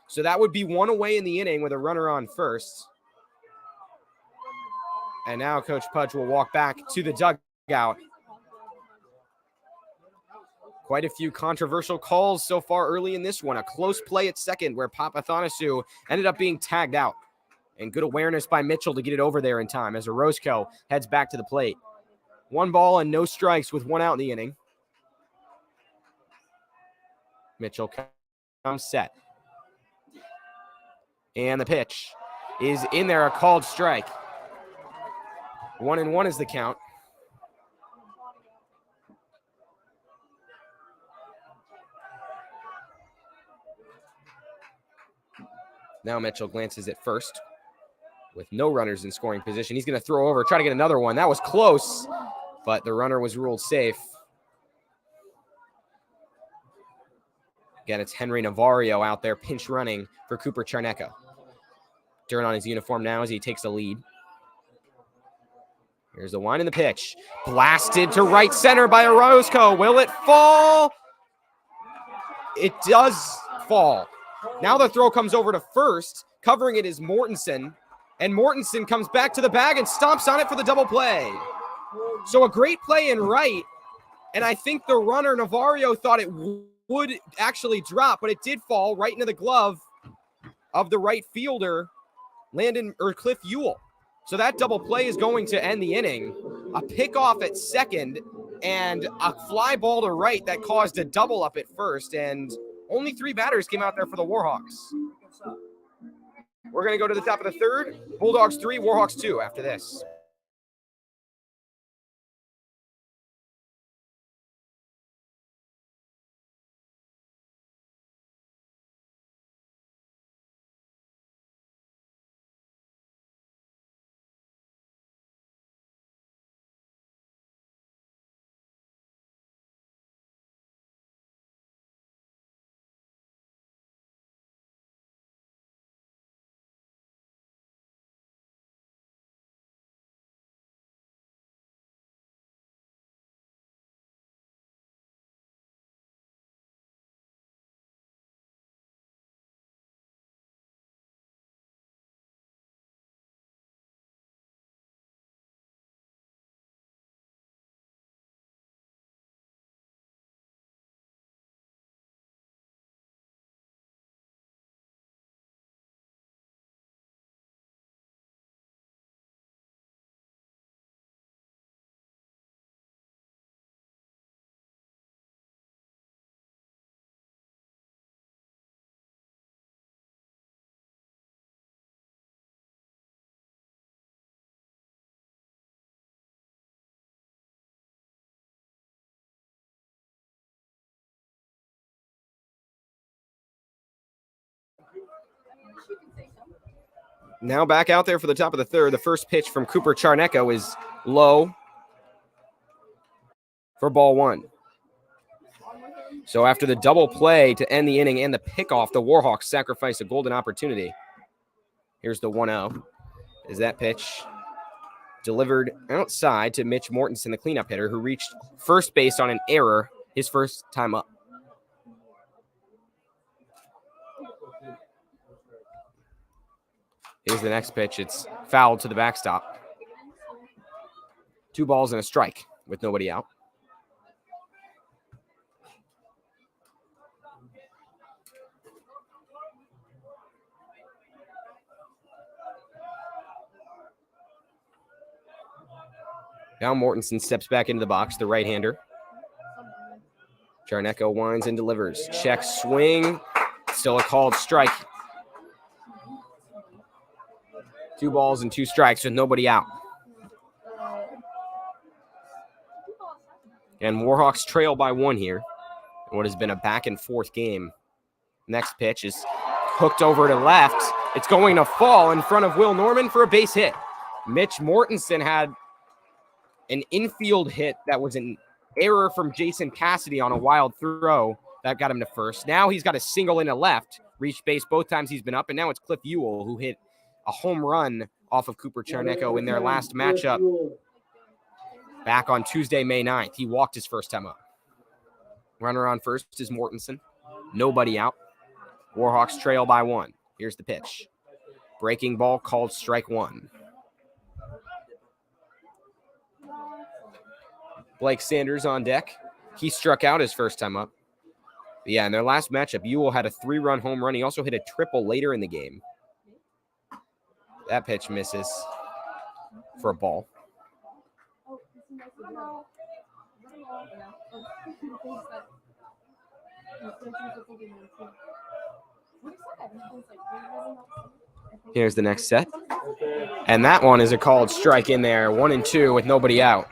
So that would be 1 away in the inning with a runner on first. And now Coach Pudge will walk back to the dugout. Quite a few controversial calls so far early in this one. A close play at second where Papathanassiou ended up being tagged out. And good awareness by Mitchell to get it over there in time as Orozco heads back to the plate. 1 ball and no strikes with 1 out in the inning. Mitchell comes set. And the pitch is in there, a called strike. 1-1 is the count. Now Mitchell glances at first with no runners in scoring position. He's going to throw over, try to get another one. That was close, but the runner was ruled safe. Again, it's Henry Navarro out there pinch running for Cooper Charnecka. Dirt on his uniform now as he takes the lead. Here's the wind and the pitch. Blasted to right center by Orozco. Will it fall? It does fall. Now the throw comes over to first. Covering it is Mortensen. And Mortensen comes back to the bag and stomps on it for the double play. So a great play in right. And I think the runner, Navarro, thought it would actually drop, but it did fall right into the glove of the right fielder, Cliff Ewell. So that double play is going to end the inning. A pickoff at second and a fly ball to right that caused a double up at first. And only 3 batters came out there for the Warhawks. We're going to go to the top of the third. Bulldogs 3, Warhawks 2 after this. Now back out there for the top of the third. The first pitch from Cooper Charnecka is low for ball 1. So after the double play to end the inning and the pickoff, the Warhawks sacrifice a golden opportunity. Here's the 1-0. Is that pitch delivered outside to Mitch Mortensen, the cleanup hitter, who reached first base on an error his first time up. Here's the next pitch. It's fouled to the backstop. 2 balls and a strike with nobody out. Now Mortensen steps back into the box, the right-hander. Charnecka winds and delivers. Check swing. Still a called strike. 2 balls and 2 strikes with nobody out. And Warhawks trail by 1 here. What has been a back-and-forth game. Next pitch is hooked over to left. It's going to fall in front of Will Norman for a base hit. Mitch Mortensen had an infield hit that was an error from Jason Cassidy on a wild throw that got him to first. Now he's got a single in to left, reached base both times he's been up, and now it's Cliff Ewell who hit a home run off of Cooper Charnecko in their last matchup back on Tuesday, May 9th. He walked his first time up. Runner on first is Mortensen. Nobody out. Warhawks trail by 1. Here's the pitch. Breaking ball called strike 1. Blake Sanders on deck. He struck out his first time up. But yeah, in their last matchup, Ewell had a 3-run home run. He also hit a triple later in the game. That pitch misses for a ball. Here's the next set. And that one is a called strike in there. 1-2 with nobody out.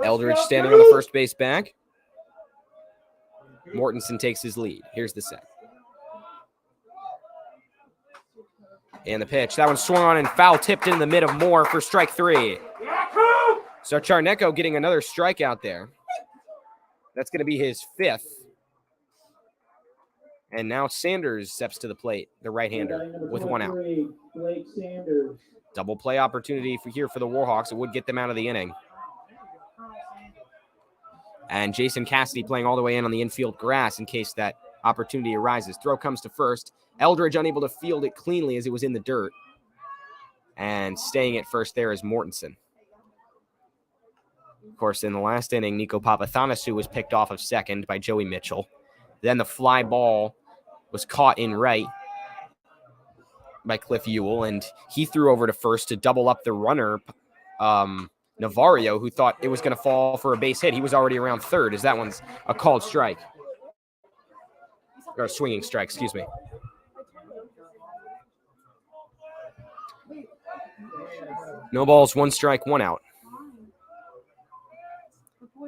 Eldridge standing on the first base bag. Mortensen takes his lead. Here's the set. And the pitch. That one swung on and foul tipped in the mid of Moore for strike 3. So Charnecko getting another strikeout there. That's going to be his 5th. And now Sanders steps to the plate, the right-hander, with 1 out. Blake Sanders. Double play opportunity here for the Warhawks. It would get them out of the inning. And Jason Cassidy playing all the way in on the infield grass in case that opportunity arises. Throw comes to first. Eldridge unable to field it cleanly as it was in the dirt. And staying at first there is Mortensen. Of course, in the last inning, Nico Papathanasu was picked off of second by Joey Mitchell. Then the fly ball was caught in right by Cliff Ewell, and he threw over to first to double up the runner, Navarro, who thought it was going to fall for a base hit. He was already around third, as that one's a called strike. Or a swinging strike, excuse me. No balls, 1 strike, 1 out.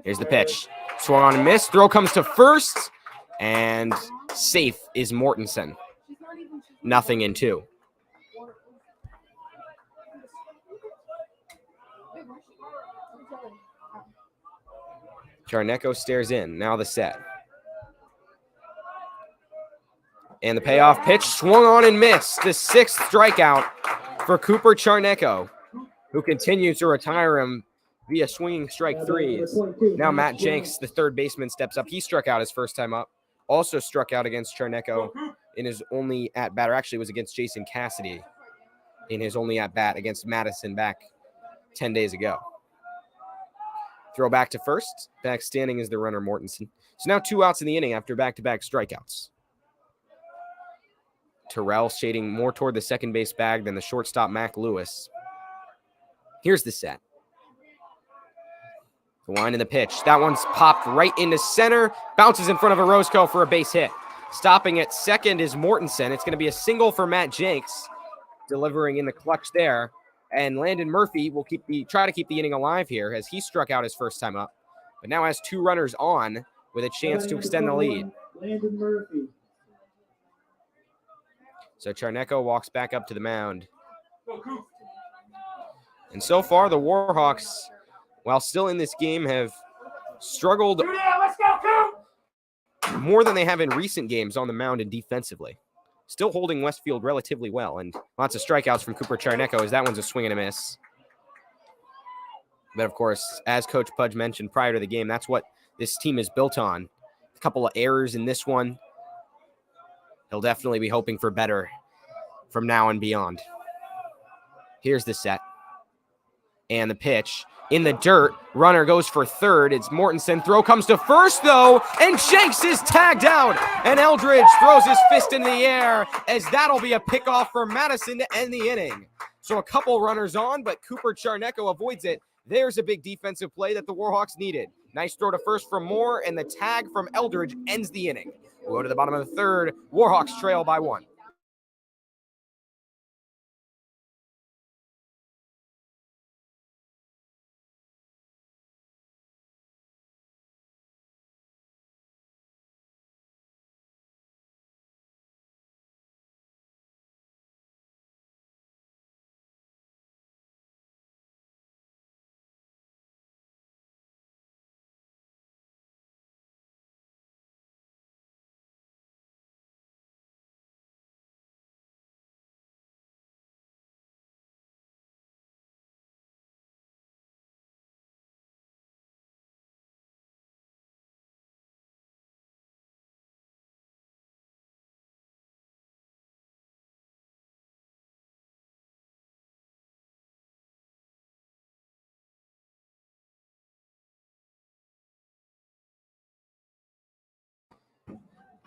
Here's the pitch. Swung on and missed. Throw comes to first. And safe is Mortensen. 0-2. Charnecko stares in. Now the set. And the payoff pitch swung on and missed. The 6th strikeout for Cooper Charnecko, who continues to retire him via swinging strike 3. Now Matt Jenks, the third baseman, steps up. He struck out his first time up. Also struck out against Charnecko in his only at-bat, or actually it was against Jason Cassidy in his only at-bat against Madison back 10 days ago. Throw back to first. Back standing is the runner, Mortensen. So now 2 outs in the inning after back-to-back strikeouts. Terrell shading more toward the second base bag than the shortstop, Mac Lewis. Here's the set. The line in the pitch. That one's popped right into center. Bounces in front of Orozco for a base hit. Stopping at second is Mortensen. It's going to be a single for Matt Jenks, delivering in the clutch there. And Landon Murphy will try to keep the inning alive here as he struck out his first time up, but now has 2 runners on with a chance to extend the lead. Landon Murphy. So Charnecko walks back up to the mound. And so far, the Warhawks, while still in this game, have struggled more than they have in recent games on the mound and defensively. Still holding Westfield relatively well, and lots of strikeouts from Cooper Charnecko as that one's a swing and a miss. But of course, as Coach Pudge mentioned prior to the game, that's what this team is built on. A couple of errors in this one. He'll definitely be hoping for better from now and beyond. Here's the set. And the pitch. In the dirt, runner goes for third. It's Mortensen. Throw comes to first, though, and Jenks is tagged out. And Eldridge throws his fist in the air as that'll be a pickoff for Madison to end the inning. So a couple runners on, but Cooper Charnecko avoids it. There's a big defensive play that the Warhawks needed. Nice throw to first from Moore, and the tag from Eldridge ends the inning. We'll go to the bottom of the third. Warhawks trail by 1.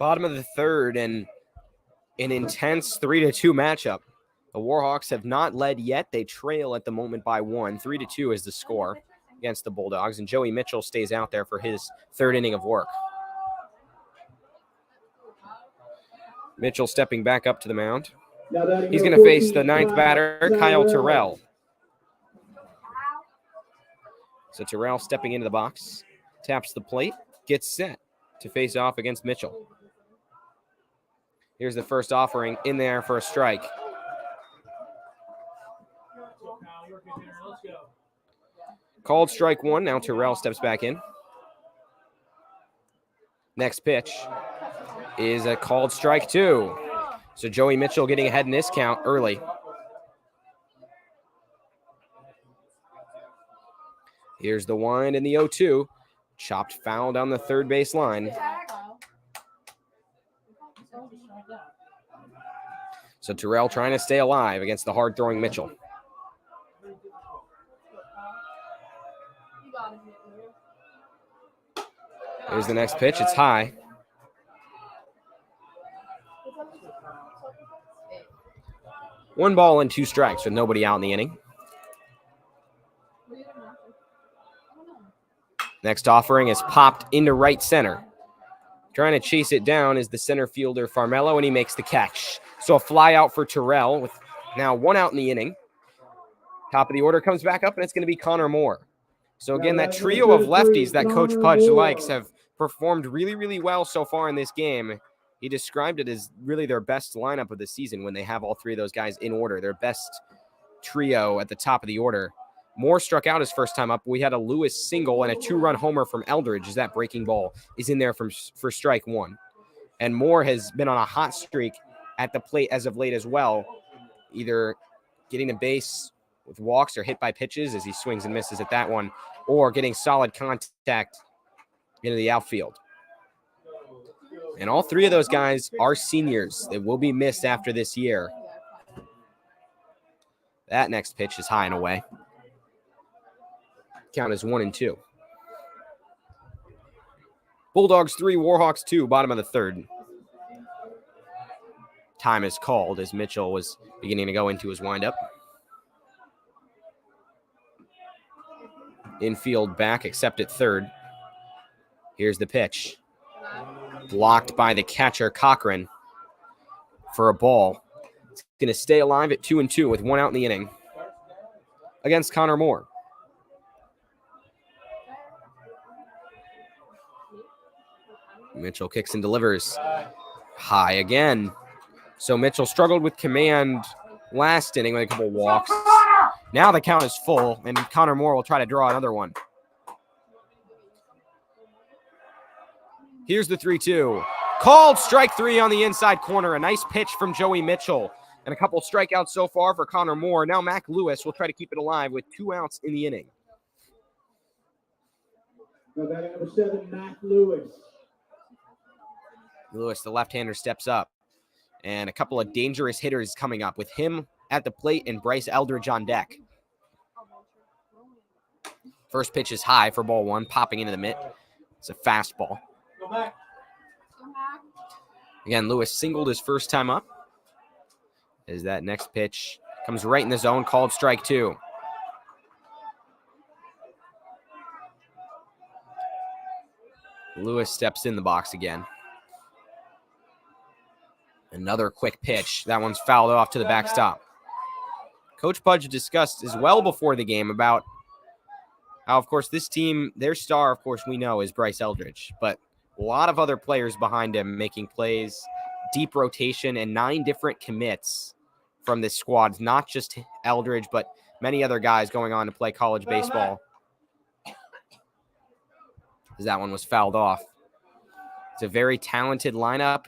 Bottom of the third and an intense 3-2 matchup. The Warhawks have not led yet. They trail at the moment by 1. 3-2 is the score against the Bulldogs, and Joey Mitchell stays out there for his third inning of work. Mitchell stepping back up to the mound. He's going to face the ninth batter, Kyle Terrell. So Terrell stepping into the box, taps the plate, gets set to face off against Mitchell. Here's the first offering in there for a strike. Called strike 1. Now Terrell steps back in. Next pitch is a called strike 2. So Joey Mitchell getting ahead in this count early. Here's the 1 and the 0-2. Chopped foul down the third base line. So Terrell trying to stay alive against the hard-throwing Mitchell. Here's the next pitch. It's high. One ball and 2 strikes with nobody out in the inning. Next offering is popped into right center. Trying to chase it down is the center fielder Farmello, and he makes the catch. So a fly out for Terrell with now 1 out in the inning. Top of the order comes back up, and it's going to be Connor Moore. So again, that trio of lefties that Coach Pudge likes have performed really, really well so far in this game. He described it as really their best lineup of the season when they have all 3 of those guys in order, their best trio at the top of the order. Moore struck out his first time up. We had a Lewis single and a 2-run homer from Eldridge as that breaking ball is in there for strike 1. And Moore has been on a hot streak at the plate as of late as well, either getting the base with walks or hit by pitches as he swings and misses at that one, or getting solid contact into the outfield. And all 3 of those guys are seniors. They will be missed after this year. That next pitch is high and away. Count is 1-2. Bulldogs 3, Warhawks 2, bottom of the third. Time is called as Mitchell was beginning to go into his windup. Infield back, except at third. Here's the pitch. Blocked by the catcher, Cochran, for a ball. It's going to stay alive at 2-2 with 1 out in the inning against Connor Moore. Mitchell kicks and delivers. High again. So Mitchell struggled with command last inning with a couple walks. Now the count is full, and Connor Moore will try to draw another one. Here's the 3-2. Called strike 3 on the inside corner. A nice pitch from Joey Mitchell. And a couple strikeouts so far for Connor Moore. Now Mac Lewis will try to keep it alive with 2 outs in the inning. Number 7, Mac Lewis. Lewis, the left-hander, steps up. And a couple of dangerous hitters coming up with him at the plate and Bryce Eldridge on deck. First pitch is high for ball 1, popping into the mitt. It's a fastball. Go back. Again, Lewis singled his first time up. As that next pitch comes right in the zone, called strike 2. Lewis steps in the box again. Another quick pitch. That one's fouled off to the backstop. Coach Pudge discussed as well before the game about how, of course, this team, their star, of course, we know is Bryce Eldridge, but a lot of other players behind him making plays, deep rotation, and 9 different commits from this squad. Not just Eldridge, but many other guys going on to play college baseball. As that one was fouled off. It's a very talented lineup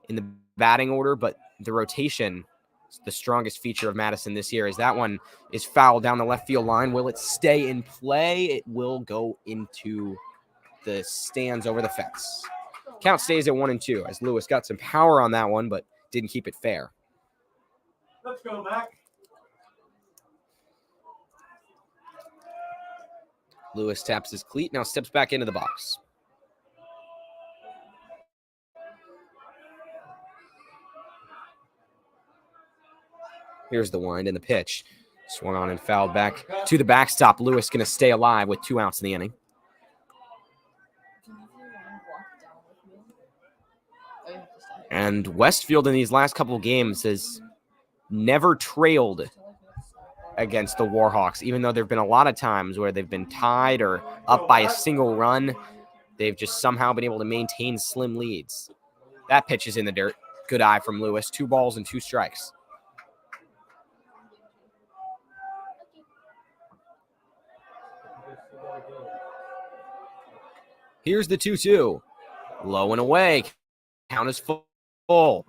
in the batting order, but the rotation is the strongest feature of Madison this year. As that one is fouled down the left field line. Will it stay in play? It will go into the stands over the fence. Count stays at 1-2 as Lewis got some power on that one, but didn't keep it fair. Let's go, Mac. Lewis taps his cleat, now steps back into the box. Here's the wind and the pitch. Swung on and fouled back to the backstop. Lewis going to stay alive with 2 outs in the inning. And Westfield in these last couple of games has never trailed against the Warhawks, even though there have been a lot of times where they've been tied or up by a single run. They've just somehow been able to maintain slim leads. That pitch is in the dirt. Good eye from Lewis. 2 balls and 2 strikes. Here's the 2-2. Low and away. Count is full.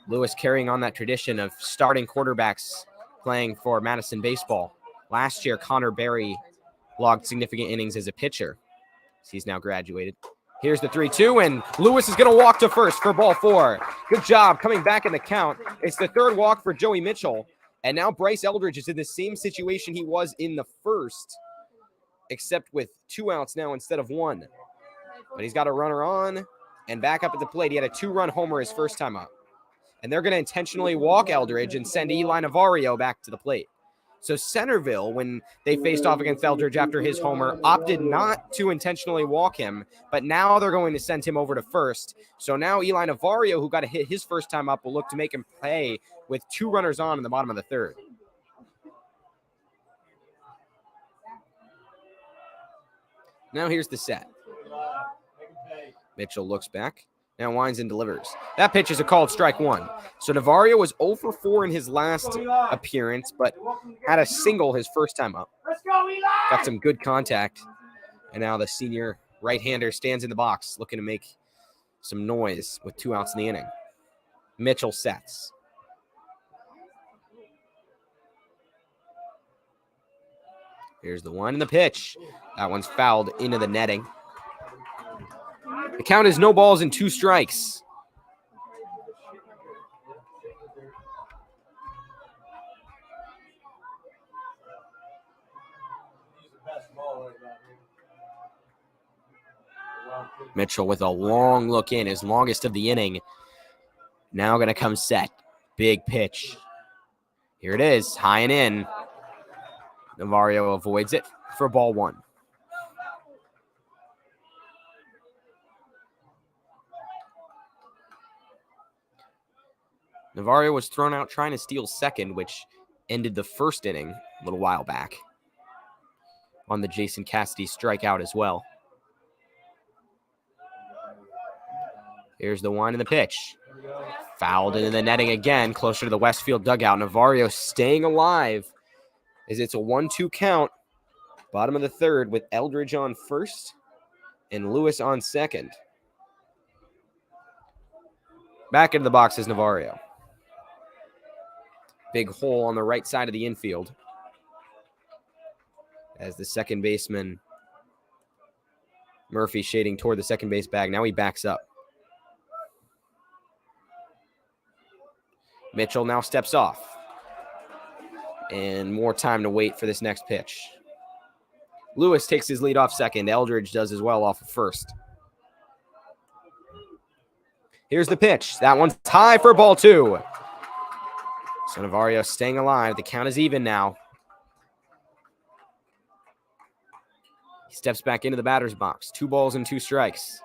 Lewis carrying on that tradition of starting quarterbacks playing for Madison baseball. Last year, Connor Berry logged significant innings as a pitcher. He's now graduated. Here's the 3-2, and Lewis is going to walk to first for ball 4. Good job coming back in the count. It's the 3rd walk for Joey Mitchell, and now Bryce Eldridge is in the same situation he was in the first, except with 2 outs now instead of 1. But he's got a runner on and back up at the plate. He had a 2-run homer his first time up. And they're going to intentionally walk Eldridge and send Eli Navarro back to the plate. So Centerville, when they faced off against Eldridge after his homer, opted not to intentionally walk him, but now they're going to send him over to first. So now Eli Navarro, who got a hit his first time up, will look to make him play with 2 runners on in the bottom of the 3rd. Now here's the set. Mitchell looks back. Now winds and delivers. That pitch is a called strike 1. So Navarro was 0 for 4 in his last appearance, but had a single his first time up. Got some good contact. And now the senior right-hander stands in the box looking to make some noise with 2 outs in the inning. Mitchell sets. Here's the one and the pitch. That one's fouled into the netting. The count is no balls and 2 strikes. Mitchell with a long look in, his longest of the inning. Now going to come set. Big pitch. Here it is, high and in. Navarro avoids it for ball 1. Navarro was thrown out trying to steal second, which ended the first inning a little while back on the Jason Cassidy strikeout as well. Here's the one and the pitch. Fouled into the netting again, closer to the Westfield dugout. Navarro staying alive as it's a 1-2 count. Bottom of the 3rd with Eldridge on first and Lewis on second. Back into the box is Navarro. Big hole on the right side of the infield as the second baseman, Murphy, shading toward the second base bag. Now he backs up. Mitchell now steps off. And more time to wait for this next pitch. Lewis takes his lead off second. Eldridge does as well off of first. Here's the pitch. That one's high for ball 2. So Navarro staying alive. The count is even now. He steps back into the batter's box. 2 balls and 2 strikes.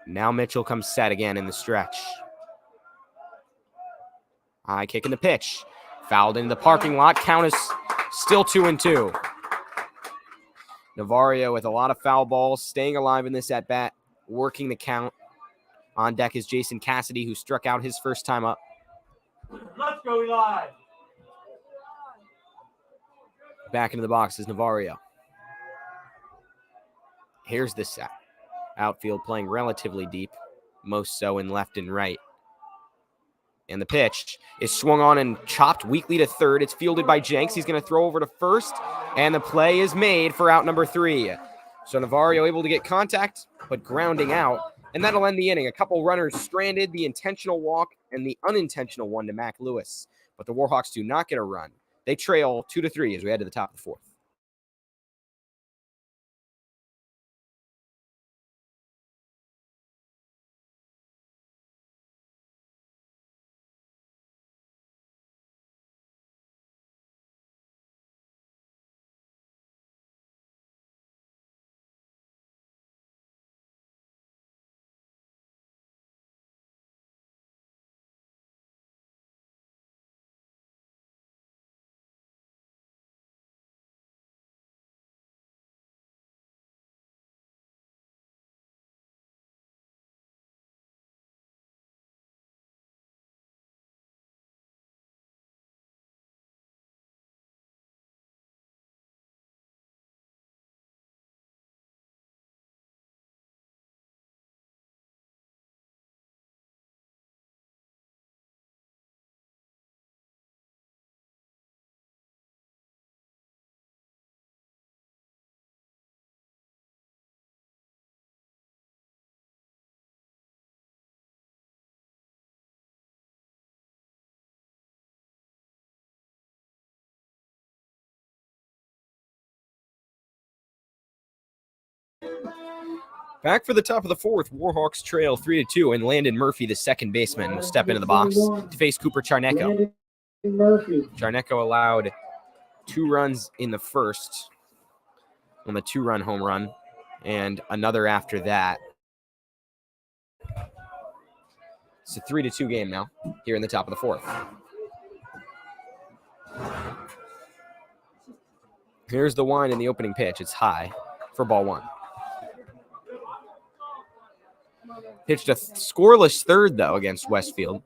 Now Mitchell comes set again in the stretch. High kick in the pitch. Fouled into the parking lot. Count is still 2-2. Navarro with a lot of foul balls, staying alive in this at-bat, working the count. On deck is Jason Cassidy, who struck out his first time up. Let's go, Eli. Back into the box is Navarro. Here's the set. Outfield playing relatively deep, most so in left and right. And the pitch is swung on and chopped weakly to third. It's fielded by Jenks. He's going to throw over to first, and the play is made for out number 3. So Navarro able to get contact, but grounding out, and that'll end the inning. A couple runners stranded, the intentional walk and the unintentional one to Mac Lewis. But the Warhawks do not get a run. They trail 2-3 as we head to the top of the 4th. Back for the top of the fourth, Warhawks trail 3-2, and Landon Murphy, the second baseman, will step into the box to face Cooper Charnecko. Charnecko allowed 2 runs in the first on the 2-run home run, and another after that. It's a 3-2 game now here in the top of the fourth. Here's the wind in the opening pitch. It's high for ball 1. Pitched a scoreless third, though, against Westfield,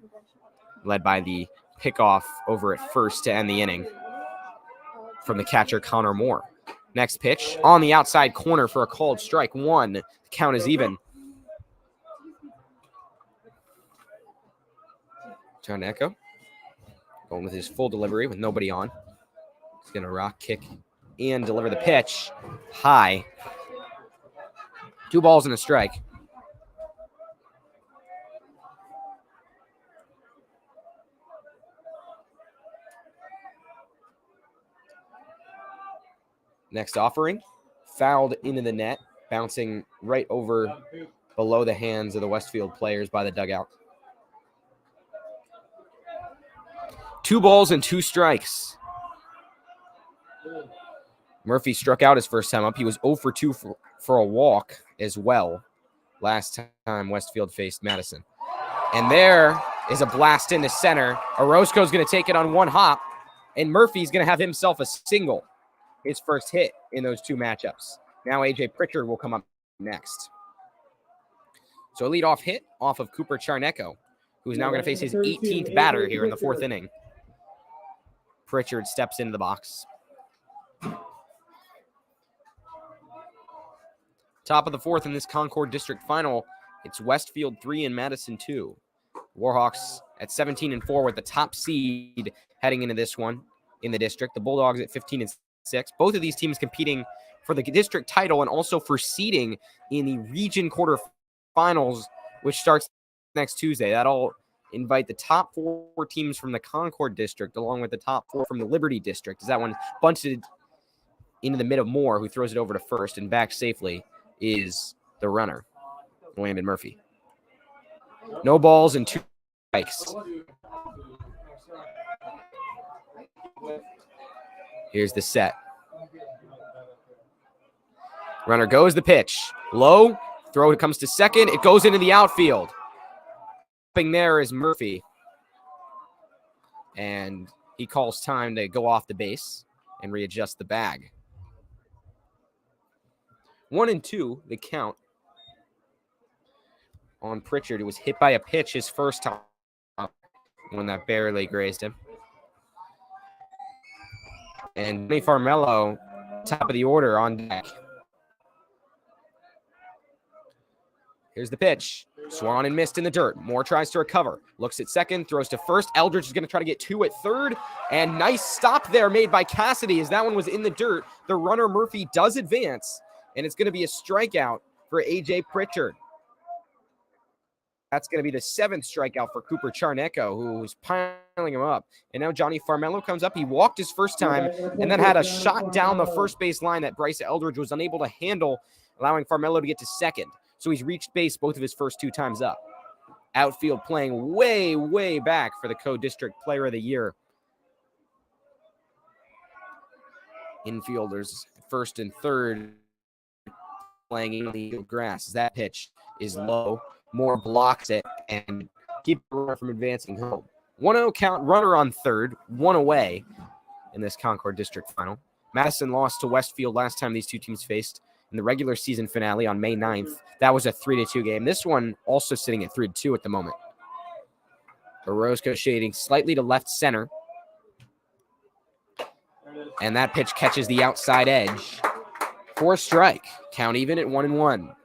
led by the pickoff over at first to end the inning from the catcher Connor Moore. Next pitch on the outside corner for a called strike 1. The count is even. Charnecko going with his full delivery with nobody on. He's going to rock, kick, and deliver the pitch high. 2 balls and a strike. Next offering, fouled into the net, bouncing right over below the hands of the Westfield players by the dugout. 2 balls and 2 strikes. Murphy struck out his first time up. He was 0 for 2 for a walk as well last time Westfield faced Madison. And there is a blast into center. Orozco's going to take it on 1 hop, and Murphy's going to have himself a single. His first hit in those 2 matchups. Now A.J. Pritchard will come up next. So a leadoff hit off of Cooper Charnecko, who is now going to face his 18th batter here in the 4th inning. Pritchard steps into the box. Top of the 4th in this Concorde District Final. It's Westfield 3 and Madison 2. Warhawks at 17-4 with the top seed heading into this one in the district. The Bulldogs at 15-6. Both of these teams competing for the district title and also for seeding in the region quarterfinals, which starts next Tuesday. That'll invite the top 4 teams from the Concorde district along with the top 4 from the Liberty district. As that one bunted into the mid of Moore, who throws it over to first, and back safely is the runner, Landon Murphy. No balls and 2 strikes. Here's the set. Runner goes, the pitch. Low, throw comes to second. It goes into the outfield. There is Murphy. And he calls time to go off the base and readjust the bag. 1-2, the count on Pritchard, who was hit by a pitch his first time, one that barely grazed him. And Johnny Farmello, top of the order on deck. Here's the pitch. Swung and missed in the dirt. Moore tries to recover. Looks at second, throws to first. Eldridge is going to try to get 2 at third. And nice stop there made by Cassidy as that one was in the dirt. The runner Murphy does advance, and it's going to be a strikeout for A.J. Pritchard. That's going to be the 7th strikeout for Cooper Charnecko, who's piling him up. And now Johnny Farmello comes up. He walked his first time and then had a shot down the first base line that Bryce Eldridge was unable to handle, allowing Farmello to get to second. So he's reached base both of his first 2 times up. Outfield playing way, way back for the Co-District Player of the Year. Infielders first and third playing in the grass. That pitch is low. Moore blocks it and keeps the runner from advancing home. 1-0 count, runner on third, 1 away in this Concorde District Final. Madison lost to Westfield last time these 2 teams faced in the regular season finale on May 9th. That was a 3-2 game. This one also sitting at 3-2 at the moment. Orozco shading slightly to left center. And that pitch catches the outside edge for a strike. Count even at 1-1.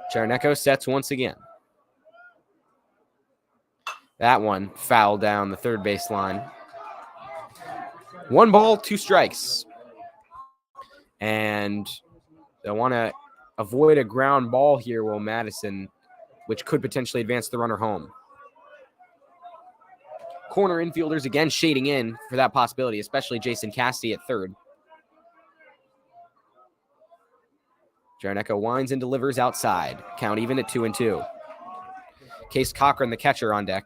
Charnecko sets once again. That one fouled down the third base line. 1 ball, 2 strikes. And they want to avoid a ground ball here, Will Madison, which could potentially advance the runner home. corner infielders again shading in for that possibility, especially Jason Cassidy at third. Jarneco winds and delivers outside. Count even at 2-2. Case Cochran, the catcher, on deck.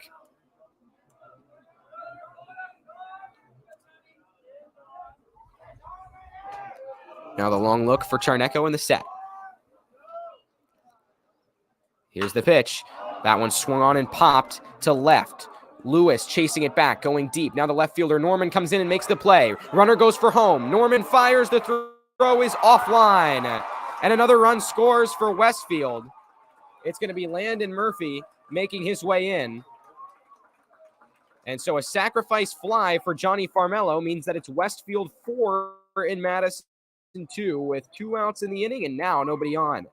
Now the long look for Jarneco in the set. Here's the pitch. That one swung on and popped to left. Lewis chasing it back, going deep. Now the left fielder, Norman, comes in and makes the play. Runner goes for home. Norman fires. The throw is offline. And another run scores for Westfield. It's going to be Landon Murphy making his way in. And so a sacrifice fly for Johnny Farmello means that it's Westfield 4 in Madison 2 with 2 outs in the inning and now nobody on.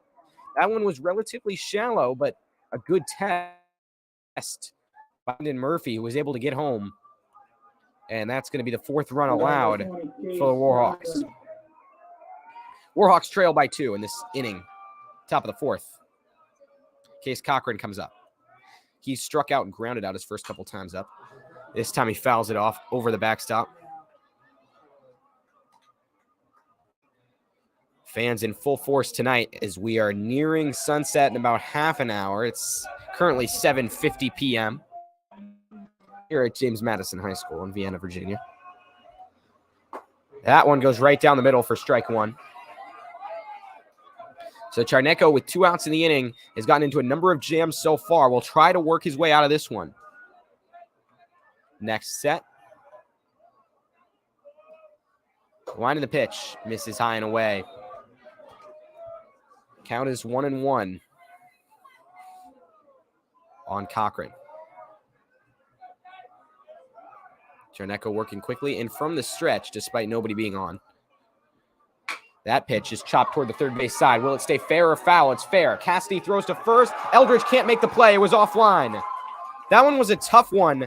That one was relatively shallow, but a good test. Landon Murphy was able to get home. And that's going to be the 4th run allowed for the Warhawks. Warhawks trail by 2 in this inning. Top of the 4th. Case Cochran comes up. He struck out and grounded out his first couple times up. This time he fouls it off over the backstop. Fans in full force tonight as we are nearing sunset in about half an hour. It's currently 7:50 p.m. here at James Madison High School in Vienna, Virginia. That one goes right down the middle for strike 1. So Jarneco, with 2 outs in the inning, has gotten into a number of jams so far. Will try to work his way out of this one. Next set. Winding the pitch. Misses high and away. Count is 1-1 on Cochran. Jarneco working quickly and from the stretch despite nobody being on. That pitch is chopped toward the third base side. Will it stay fair or foul? It's fair. Cassidy throws to first. Eldridge can't make the play. It was offline. That one was a tough one.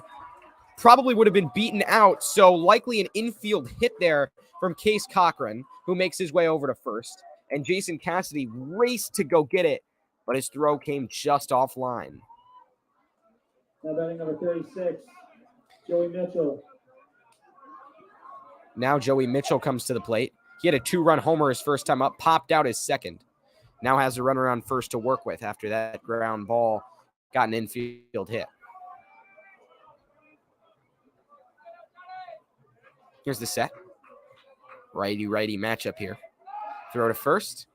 Probably would have been beaten out, so likely an infield hit there from Case Cochran, who makes his way over to first. And Jason Cassidy raced to go get it, but his throw came just offline. Now batting number 36, Joey Mitchell. Now Joey Mitchell comes to the plate. He had a 2-run homer his first time up, popped out his second. Now has a runner on first to work with after that ground ball got an infield hit. Here's the set. Righty-righty matchup here. Throw to first.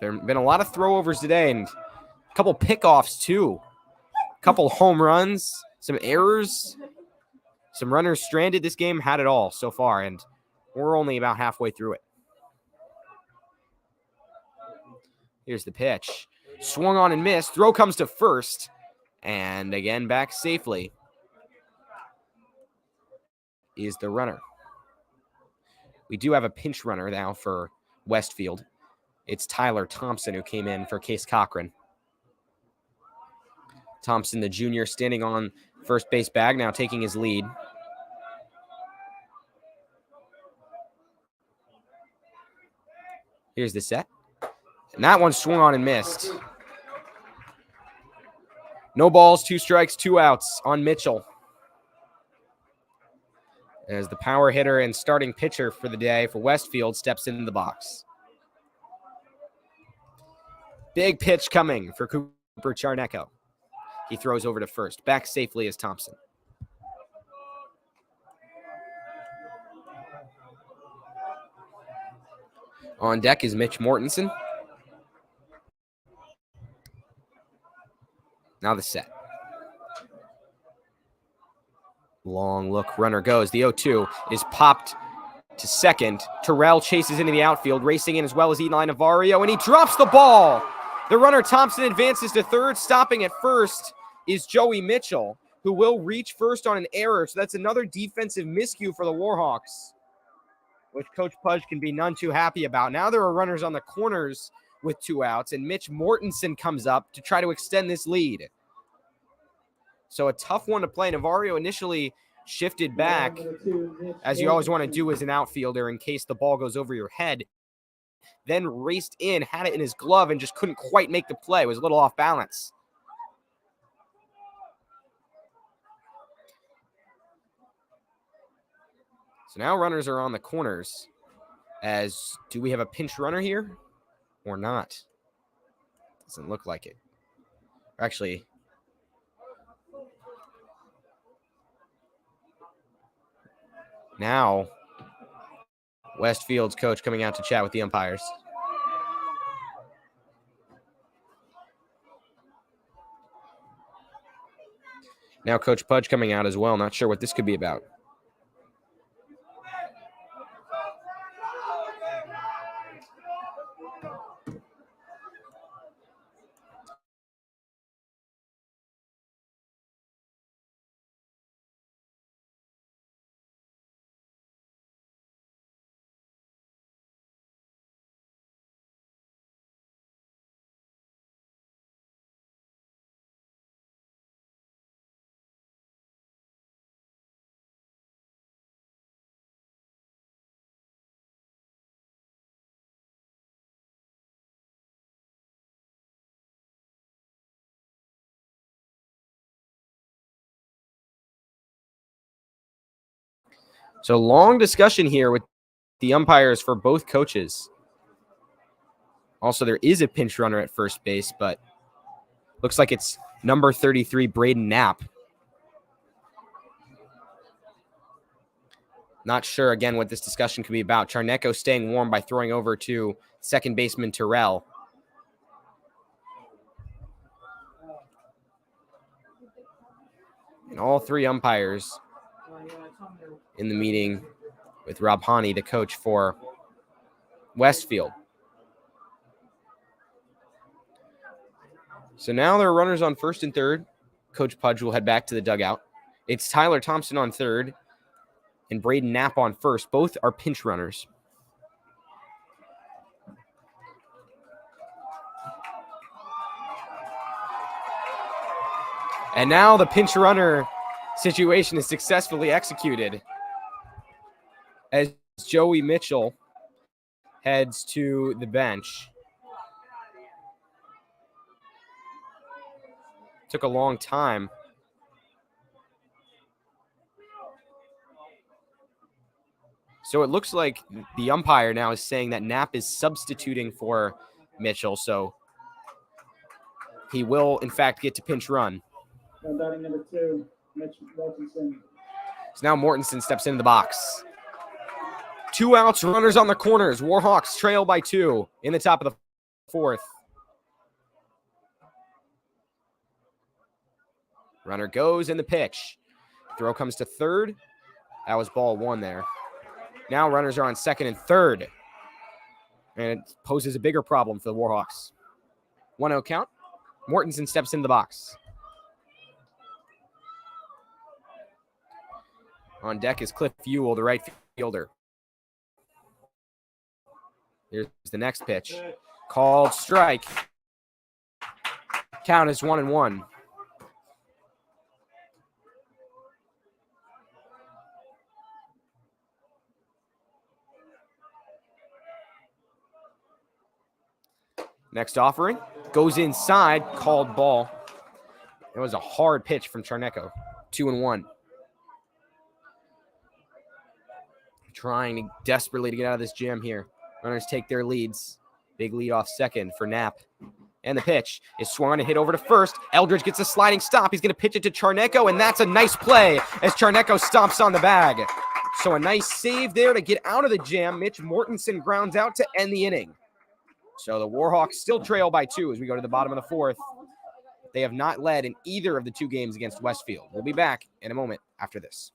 There have been a lot of throwovers today and a couple pickoffs too. A couple home runs, some errors, some runners stranded. This game had it all so far, and we're only about halfway through it. Here's the pitch. Swung on and missed. Throw comes to first. And again, back safely is the runner. We do have a pinch runner now for Westfield. It's Tyler Thompson who came in for Case Cochran. Thompson, the junior, standing on first base bag, now taking his lead. Here's the set. And that one swung on and missed. No balls, 2 strikes, 2 outs on Mitchell. As the power hitter and starting pitcher for the day for Westfield steps into the box. Big pitch coming for Cooper Jarneco. He throws over to first. Back safely is Thompson. On deck is Mitch Mortensen. Now the set. Long look, runner goes. The 0-2 is popped to second. Terrell chases into the outfield, racing in as well as Eli Navarro, and he drops the ball. The runner Thompson advances to third. Stopping at first is Joey Mitchell, who will reach first on an error. So that's another defensive miscue for the Warhawks, which Coach Pudge can be none too happy about. Now there are runners on the corners with 2 outs, and Mitch Mortensen comes up to try to extend this lead. So a tough one to play. Navarro initially shifted back, as you always want to do as an outfielder in case the ball goes over your head. Then raced in, had it in his glove, and just couldn't quite make the play. It was a little off balance. So now runners are on the corners. As do we have a pinch runner here or not? Doesn't look like it. Actually, now Westfield's coach coming out to chat with the umpires. Now Coach Pudge coming out as well. Not sure what this could be about. So long discussion here with the umpires for both coaches. Also, there is a pinch runner at first base, but looks like it's number 33, Braden Knapp. Not sure, again, what this discussion could be about. Charnecko staying warm by throwing over to second baseman Terrell. And all three umpires in the meeting with Rob Hani, the coach for Westfield. So now there are runners on first and third. Coach Pudge will head back to the dugout. It's Tyler Thompson on third and Braden Knapp on first. Both are pinch runners. And now the pinch runner situation is successfully executed as Joey Mitchell heads to the bench. Took a long time. So it looks like the umpire now is saying that Knapp is substituting for Mitchell. So he will, in fact, get to pinch run. Batting number 2, Mitch Wilkinson. So now Mortensen steps into the box. 2 outs, runners on the corners. Warhawks trail by 2 in the top of the fourth. Runner goes in the pitch. Throw comes to third. That was ball 1 there. Now runners are on second and third. And it poses a bigger problem for the Warhawks. 1-0 count. Mortensen steps into the box. On deck is Cliff Ewell, the right fielder. Here's the next pitch. Called strike. Count is 1-1. Next offering. Goes inside. Called ball. It was a hard pitch from Charnecko. 2-1. Trying desperately to get out of this jam here. Runners take their leads. Big lead off second for Knapp. And the pitch is swung and hit over to first. Eldridge gets a sliding stop. He's going to pitch it to Charnecko, and that's a nice play as Charnecko stomps on the bag. So a nice save there to get out of the jam. Mitch Mortensen grounds out to end the inning. So the Warhawks still trail by 2 as we go to the bottom of the fourth. They have not led in either of the 2 games against Westfield. We'll be back in a moment after this.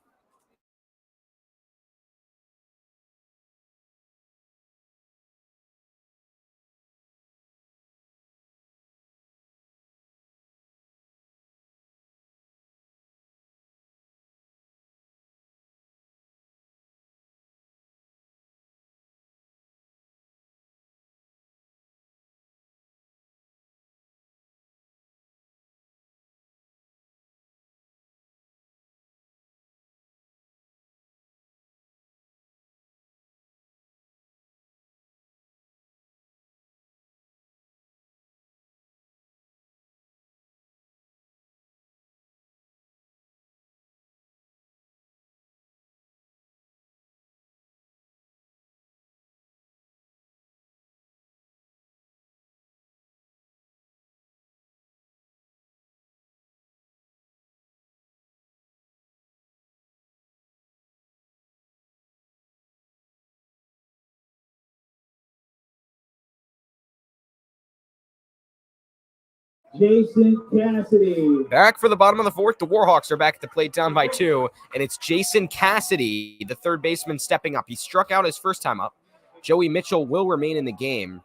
Jason Cassidy. Back for the bottom of the fourth. The Warhawks are back at the plate down by 2, and it's Jason Cassidy, the third baseman, stepping up. He struck out his first time up. Joey Mitchell will remain in the game.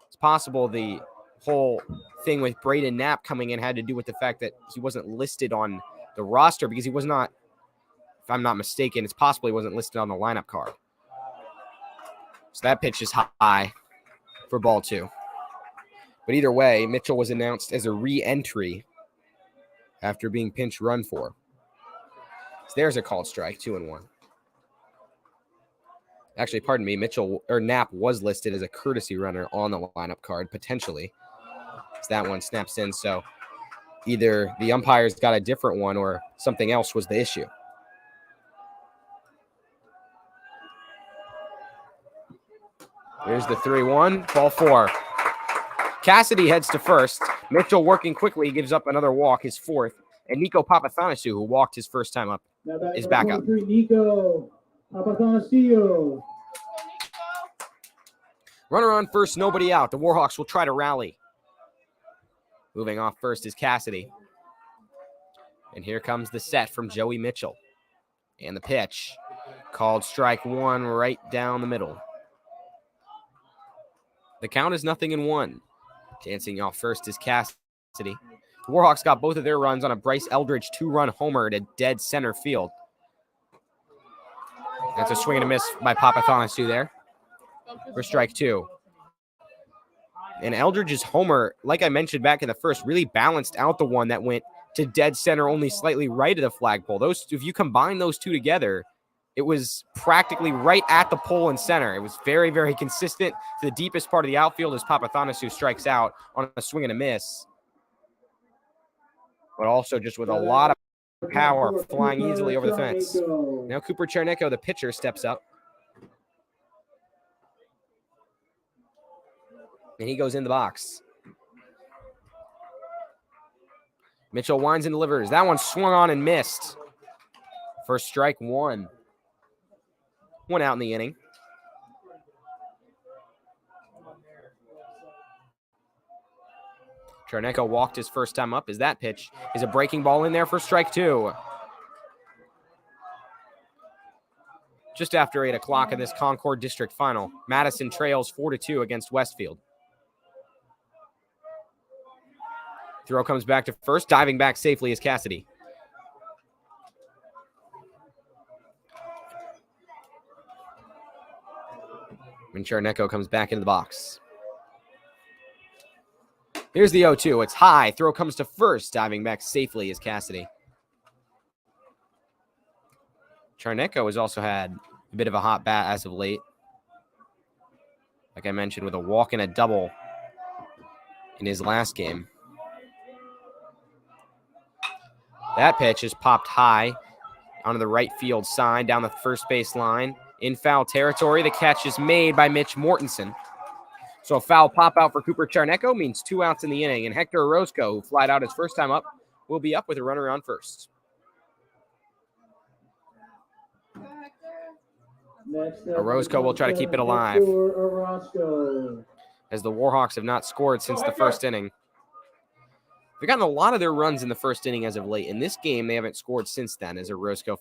It's possible the whole thing with Braden Knapp coming in had to do with the fact that he wasn't listed on the roster because he was not, if I'm not mistaken, it's possible he wasn't listed on the lineup card. So that pitch is high for ball 2. But either way, Mitchell was announced as a re-entry after being pinch run for. So there's a called strike, 2-1. Actually, pardon me, Knapp was listed as a courtesy runner on the lineup card, potentially. So that one snaps in. So either the umpires got a different one or something else was the issue. Here's the 3-1, ball 4. Cassidy heads to first. Mitchell working quickly, gives up another walk, his 4th. And Nico Papathanassiou, who walked his first time up, is back up. Nico Papathanassiou. Runner on first, nobody out. The Warhawks will try to rally. Moving off first is Cassidy. And here comes the set from Joey Mitchell. And the pitch. Called strike 1 right down the middle. The count is 0-1. Dancing off first is Cassidy. The Warhawks got both of their runs on a Bryce Eldridge 2-run homer to dead center field. That's a swing and a miss by Papathanassiou there for strike 2. And Eldridge's homer, like I mentioned back in the first, really balanced out the one that went to dead center only slightly right of the flagpole. Those, if you combine those two together, it was practically right at the pole and center. It was very, very consistent to the deepest part of the outfield as Papathanassiou strikes out on a swing and a miss. But also just with a lot of power flying easily over the fence. Now Cooper Chernecko, the pitcher, steps up. And he goes in the box. Mitchell winds and delivers. That one swung on and missed. For strike 1. 1 out in the inning. Chernecko walked his first time up as that pitch is a breaking ball in there for strike 2. Just after 8 o'clock in this Concorde District Final, Madison trails 4-2 against Westfield. Throw comes back to first, diving back safely is Cassidy. And Chernecko comes back into the box. Here's the 0-2. It's high. Throw comes to first. Diving back safely is Cassidy. Chernecko has also had a bit of a hot bat as of late. Like I mentioned, with a walk and a double in his last game. That pitch is popped high onto the right field side down the first base line. In foul territory, the catch is made by Mitch Mortensen. So a foul pop out for Cooper Chernecko means 2 outs in the inning. And Hector Orozco, who flied out his first time up, will be up with a runner on first. Orozco will try to keep it alive, as the Warhawks have not scored since the first inning. They've gotten a lot of their runs in the first inning as of late. In this game, they haven't scored since then, as Orozco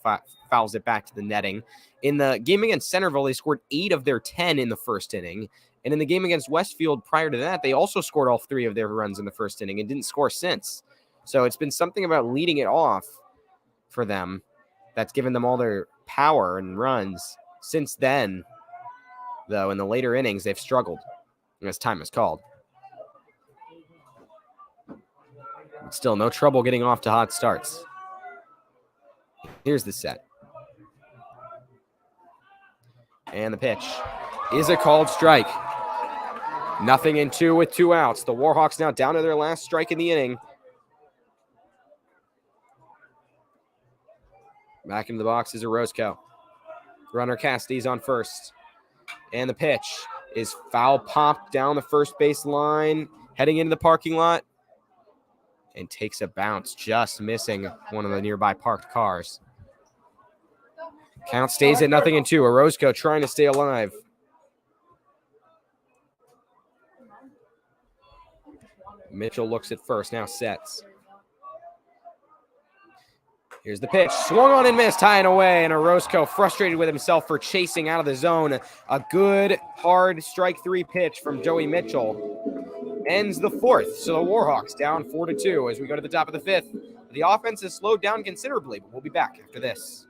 fouls it back to the netting. In the game against Centerville, they scored 8 of their 10 in the first inning. And in the game against Westfield prior to that, they also scored all 3 of their runs in the first inning and didn't score since. So it's been something about leading it off for them that's given them all their power and runs. Since then, though, in the later innings, they've struggled as time is called. But still, no trouble getting off to hot starts. Here's the set. And the pitch is a called strike. 0-2 with 2 outs. The Warhawks now down to their last strike in the inning. Back into the box is Orozco. Runner Cassidy's on first. And the pitch is foul popped down the first base line, heading into the parking lot, and takes a bounce, just missing one of the nearby parked cars. Count stays at 0-2. Orozco trying to stay alive. Mitchell looks at first, now sets. Here's the pitch. Swung on and missed, high and away. And Orozco frustrated with himself for chasing out of the zone. A good, hard strike three pitch from Joey Mitchell ends the fourth. So the Warhawks down 4-2 as we go to the top of the fifth. The offense has slowed down considerably, but we'll be back after this.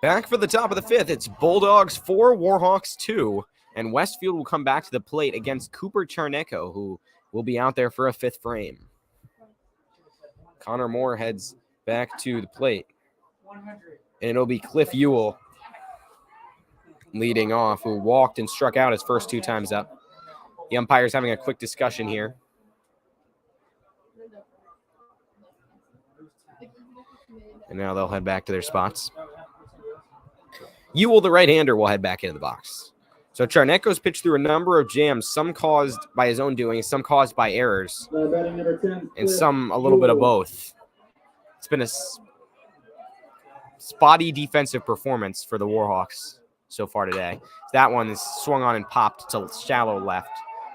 Back for the top of the fifth, it's Bulldogs 4, Warhawks 2, and Westfield will come back to the plate against Cooper Charnecko, who will be out there for a fifth frame. Connor Moore heads back to the plate, and it'll be Cliff Ewell leading off, who walked and struck out his first two times up. The umpire's having a quick discussion here. And now they'll head back to their spots. Ewell, the right-hander, will head back into the box. So Charnecko's pitched through a number of jams, some caused by his own doing, some caused by errors, and some a little bit of both. It's been a spotty defensive performance for the Warhawks so far today. That one is swung on and popped to shallow left.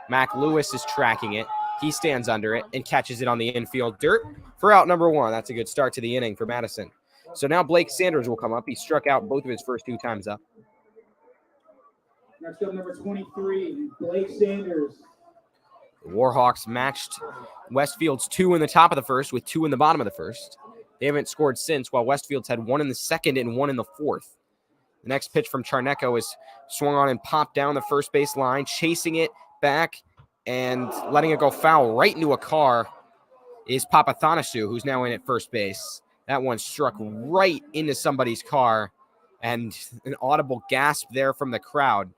Mac Lewis is tracking it. He stands under it and catches it on the infield dirt for out number one. That's a good start to the inning for Madison. So now Blake Sanders will come up. He struck out both of his first two times up. Next up, number 23, Blake Sanders. The Warhawks matched Westfield's 2 in the top of the first with 2 in the bottom of the first. They haven't scored since, while Westfield's had 1 in the second and 1 in the fourth. The next pitch from Charnecko is swung on and popped down the first base line, chasing it back and letting it go foul right into a car is Papathanassiou, who's now in at first base. That one struck right into somebody's car, and an audible gasp there from the crowd.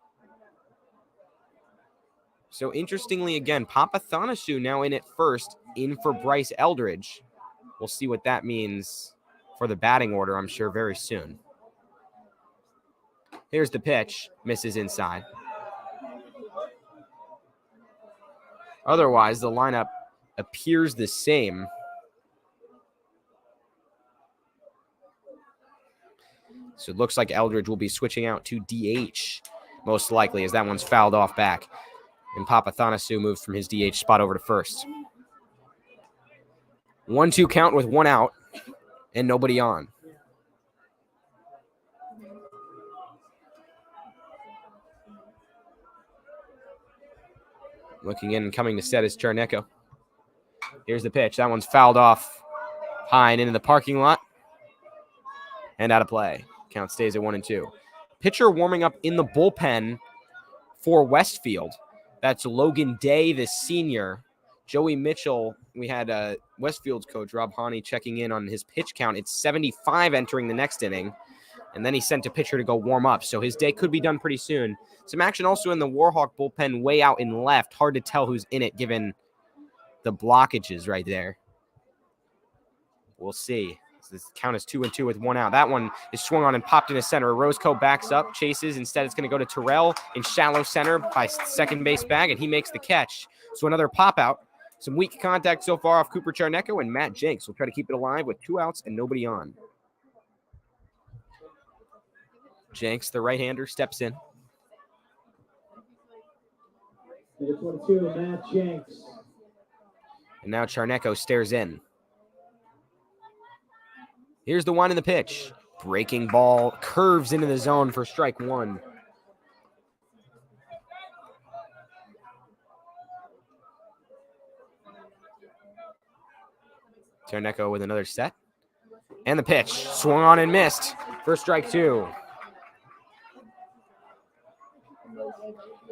So interestingly, again, Papathanassiou now in at first, in for Bryce Eldridge. We'll see what that means for the batting order, I'm sure, very soon. Here's the pitch. Misses inside. Otherwise, the lineup appears the same. So it looks like Eldridge will be switching out to DH, most likely, as that one's fouled off back. And Papathanassiou moves from his DH spot over to first. 1-2 count with 1 out and nobody on. Looking in and coming to set is Charnecko. Here's the pitch. That one's fouled off high and into the parking lot. And out of play. Count stays at 1-2. Pitcher warming up in the bullpen for Westfield. That's Logan Day, the senior. Joey Mitchell, we had Westfield's coach, Rob Haney, checking in on his pitch count. It's 75 entering the next inning. And then he sent a pitcher to go warm up. So his day could be done pretty soon. Some action also in the Warhawk bullpen way out in left. Hard to tell who's in it given the blockages right there. We'll see. This count is 2-2 with 1 out. That one is swung on and popped into center. Roscoe backs up, chases. Instead, it's going to go to Terrell in shallow center by second base bag, and he makes the catch. So another pop out. Some weak contact so far off Cooper Charnecko, and Matt Jenks will try to keep it alive with 2 outs and nobody on. Jenks, the right-hander, steps in. Number 22, Matt Jenks. And now Charnecko stares in. Here's the one in the pitch. Breaking ball, curves into the zone for strike one. Charnecko with another set. And the pitch, swung on and missed for strike two.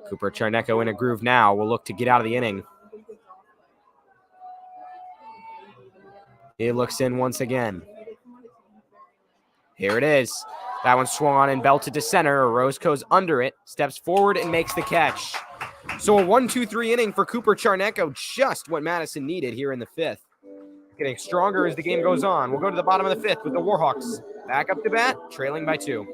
Cooper Charnecko in a groove now. Will look to get out of the inning. He looks in once again. Here it is. That one swung on and belted to center. Roscoe's under it, steps forward and makes the catch. So a 1-2-3 inning for Cooper Charnecko, just what Madison needed here in the fifth. Getting stronger as the game goes on. We'll go to the bottom of the fifth with the Warhawks back up to bat, trailing by 2.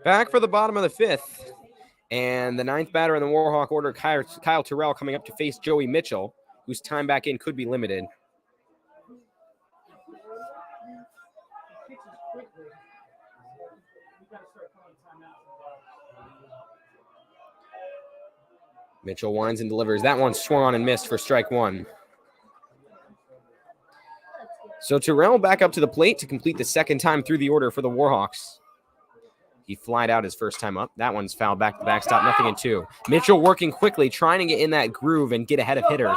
Back for the bottom of the fifth. And the ninth batter in the Warhawk order, Kyle Terrell, coming up to face Joey Mitchell, whose time back in could be limited. Mitchell winds and delivers. That one swung on and missed for strike one. So Terrell back up to the plate to complete the second time through the order for the Warhawks. He flied out his first time up. That one's fouled back to the backstop, 0-2. Mitchell working quickly, trying to get in that groove and get ahead of hitters.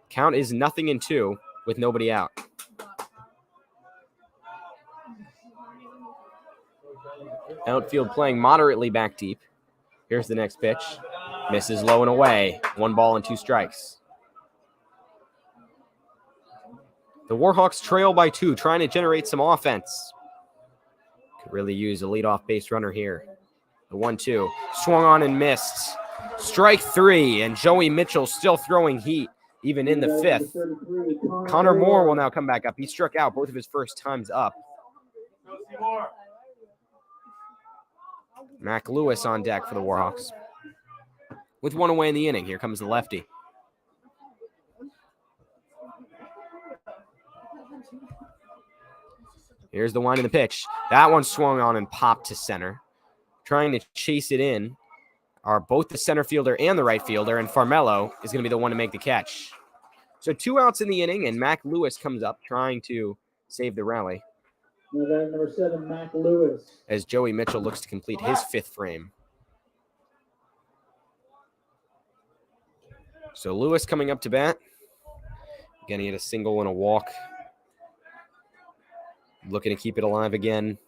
Count is 0-2 with nobody out. Outfield playing moderately back deep. Here's the next pitch. Misses low and away. 1 ball and 2 strikes. The Warhawks trail by 2, trying to generate some offense. Could really use a leadoff base runner here. The 1-2. Swung on and missed. Strike 3, and Joey Mitchell still throwing heat, even in the fifth. Connor Moore will now come back up. He struck out both of his first times up. Mac Lewis on deck for the Warhawks. With 1 away in the inning, here comes the lefty. Here's the wind in the pitch. That one swung on and popped to center. Trying to chase it in are both the center fielder and the right fielder, and Farmello is going to be the one to make the catch. So 2 outs in the inning, and Mac Lewis comes up trying to save the rally. Number 7, Mac Lewis. As Joey Mitchell looks to complete his 5th frame. So Lewis coming up to bat. Again, he had a single and a walk. Looking to keep it alive again.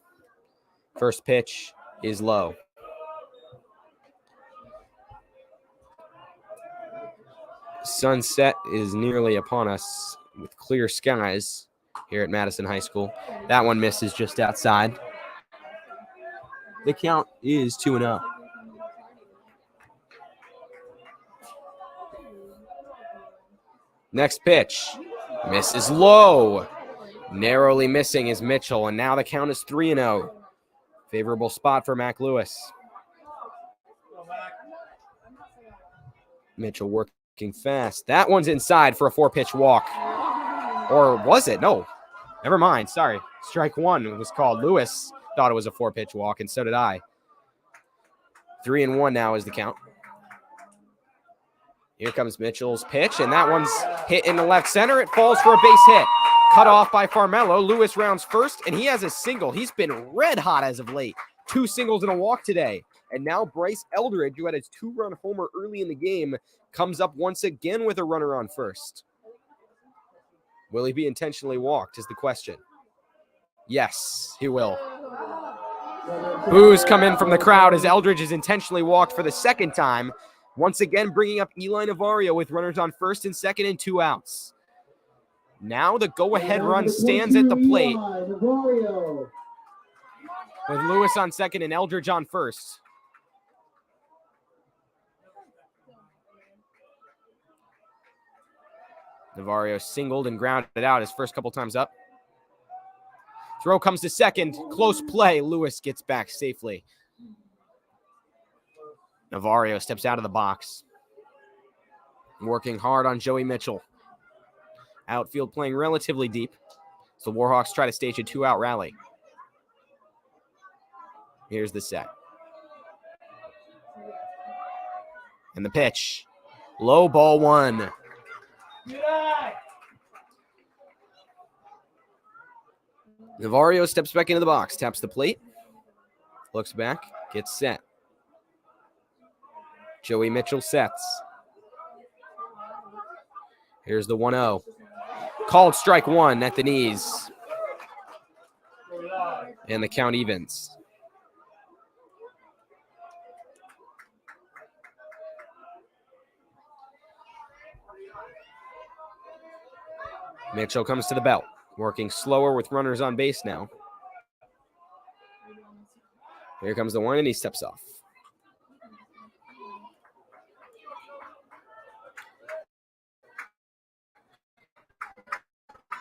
First pitch is low. Sunset is nearly upon us with clear skies here at Madison High School. That one misses just outside. The count is 2-0. Next pitch. Misses low. Narrowly missing is Mitchell, and now the count is 3-0. Favorable spot for Mac Lewis. Mitchell working fast. That one's inside for a 4-pitch walk. Or was it? No. Never mind. Sorry. Strike 1 was called. Lewis thought it was a 4-pitch walk, and so did I. 3-1 now is the count. Here comes Mitchell's pitch, and that one's hit in the left center. It falls for a base hit. Cut off by Farmello. Lewis rounds first, and he has a single. He's been red hot as of late. 2 singles and a walk today. And now Bryce Eldridge, who had his 2-run homer early in the game, comes up once again with a runner on first. Will he be intentionally walked is the question. Yes, he will. Boos come in from the crowd as Eldridge is intentionally walked for the second time. Once again, bringing up Eli Navarro with runners on first and second and 2 outs. Now the go-ahead run stands at the plate with Lewis on second and Eldridge on first. Navarro singled and grounded out his first couple times up. Throw comes to second. Close play. Lewis gets back safely. Navarro steps out of the box. Working hard on Joey Mitchell. Outfield playing relatively deep. So the Warhawks try to stage a 2-out rally. Here's the set. And the pitch. Low ball 1. Navarro steps back into the box, taps the plate, looks back, gets set. Joey Mitchell sets. Here's the 1-0. Called strike 1 at the knees. And the count evens. Mitchell comes to the belt, working slower with runners on base now. Here comes the 1, and he steps off.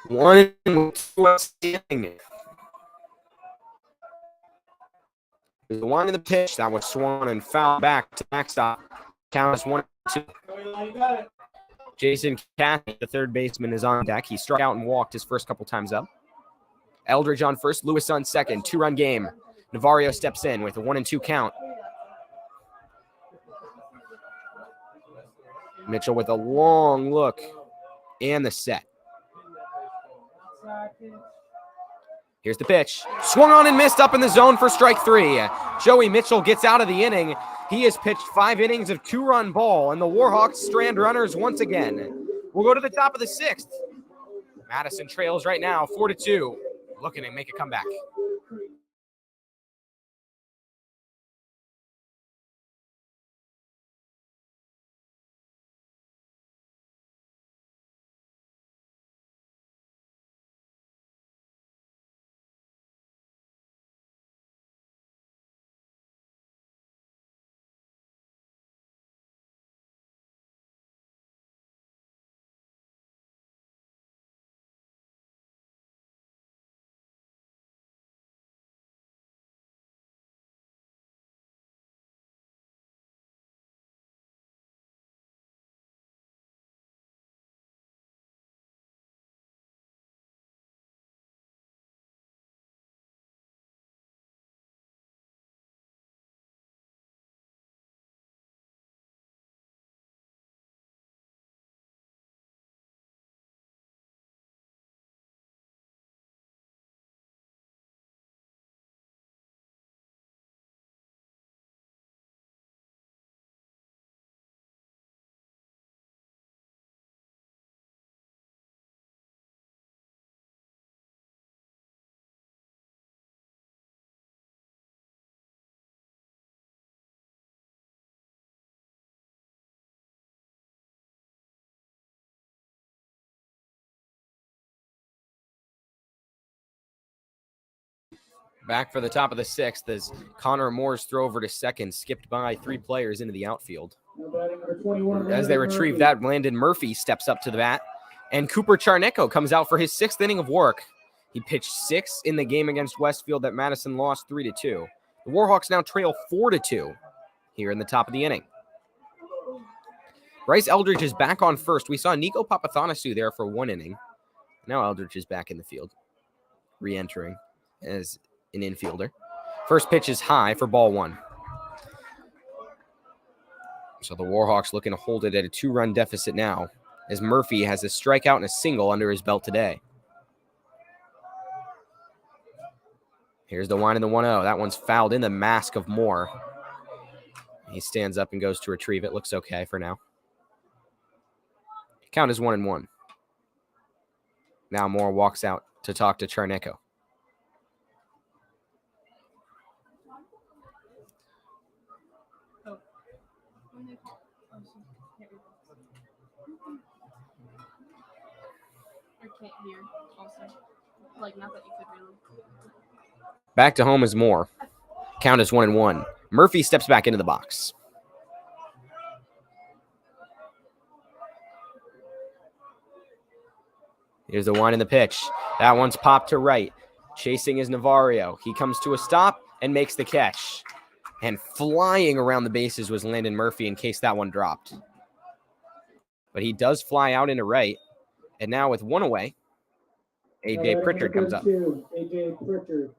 One and 2 outstanding. There's the 1 in the pitch that was swung and fouled back to backstop. Count is 1-2. Jason Cathy, the third baseman, is on deck. He struck out and walked his first couple times up. Eldridge on first, Lewis on second. 2-run game. Navarro steps in with a 1-2 count. Mitchell with a long look and the set. Here's the pitch. Swung on and missed up in the zone for strike 3. Joey Mitchell gets out of the inning. He has pitched 5 innings of 2-run ball, and the Warhawks strand runners once again. We'll go to the top of the 6th. Madison trails right now, 4-2, looking to make a comeback. Back for the top of the 6th as Connor Moore's throw over to second skipped by 3 players into the outfield. As they retrieve that, Landon Murphy steps up to the bat, and Cooper Charnicko comes out for his 6th inning of work. He pitched 6 in the game against Westfield that Madison lost 3-2. The Warhawks now trail 4-2 here in the top of the inning. Bryce Eldridge is back on first. We saw Nico Papathanasu there for 1 inning. Now Eldridge is back in the field, re-entering as an infielder. First pitch is high for ball 1. So the Warhawks looking to hold it at a 2-run deficit now, as Murphy has a strikeout and a single under his belt today. Here's the wind in the 1-0. That one's fouled in the mask of Moore. He stands up and goes to retrieve it. Looks okay for now. Count is 1-1. Now Moore walks out to talk to Charnecko. Can't hear also. Like, not that you could really. Back to home is Moore. Count is 1-1. Murphy steps back into the box. Here's the one in the pitch. That one's popped to right. Chasing is Navarro. He comes to a stop and makes the catch. And flying around the bases was Landon Murphy in case that one dropped. But he does fly out into right. And now with one away, A.J. Pritchard comes up. A.J. Pritchard.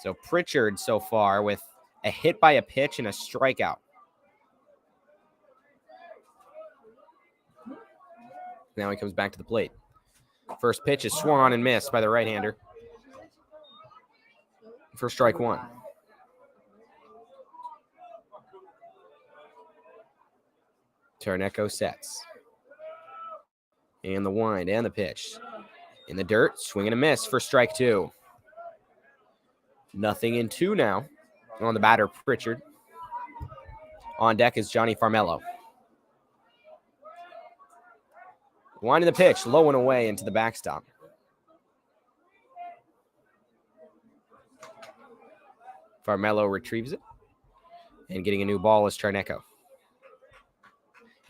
So Pritchard so far with a hit by a pitch and a strikeout. Now he comes back to the plate. First pitch is swung on and missed by the right-hander. For strike one. Charnecko sets. And the wind and the pitch. In the dirt, swing and a miss for strike two. 0-2 now. On the batter, Pritchard. On deck is Johnny Farmello. Winding the pitch, low and away into the backstop. Farmello retrieves it. And getting a new ball is Charnecko.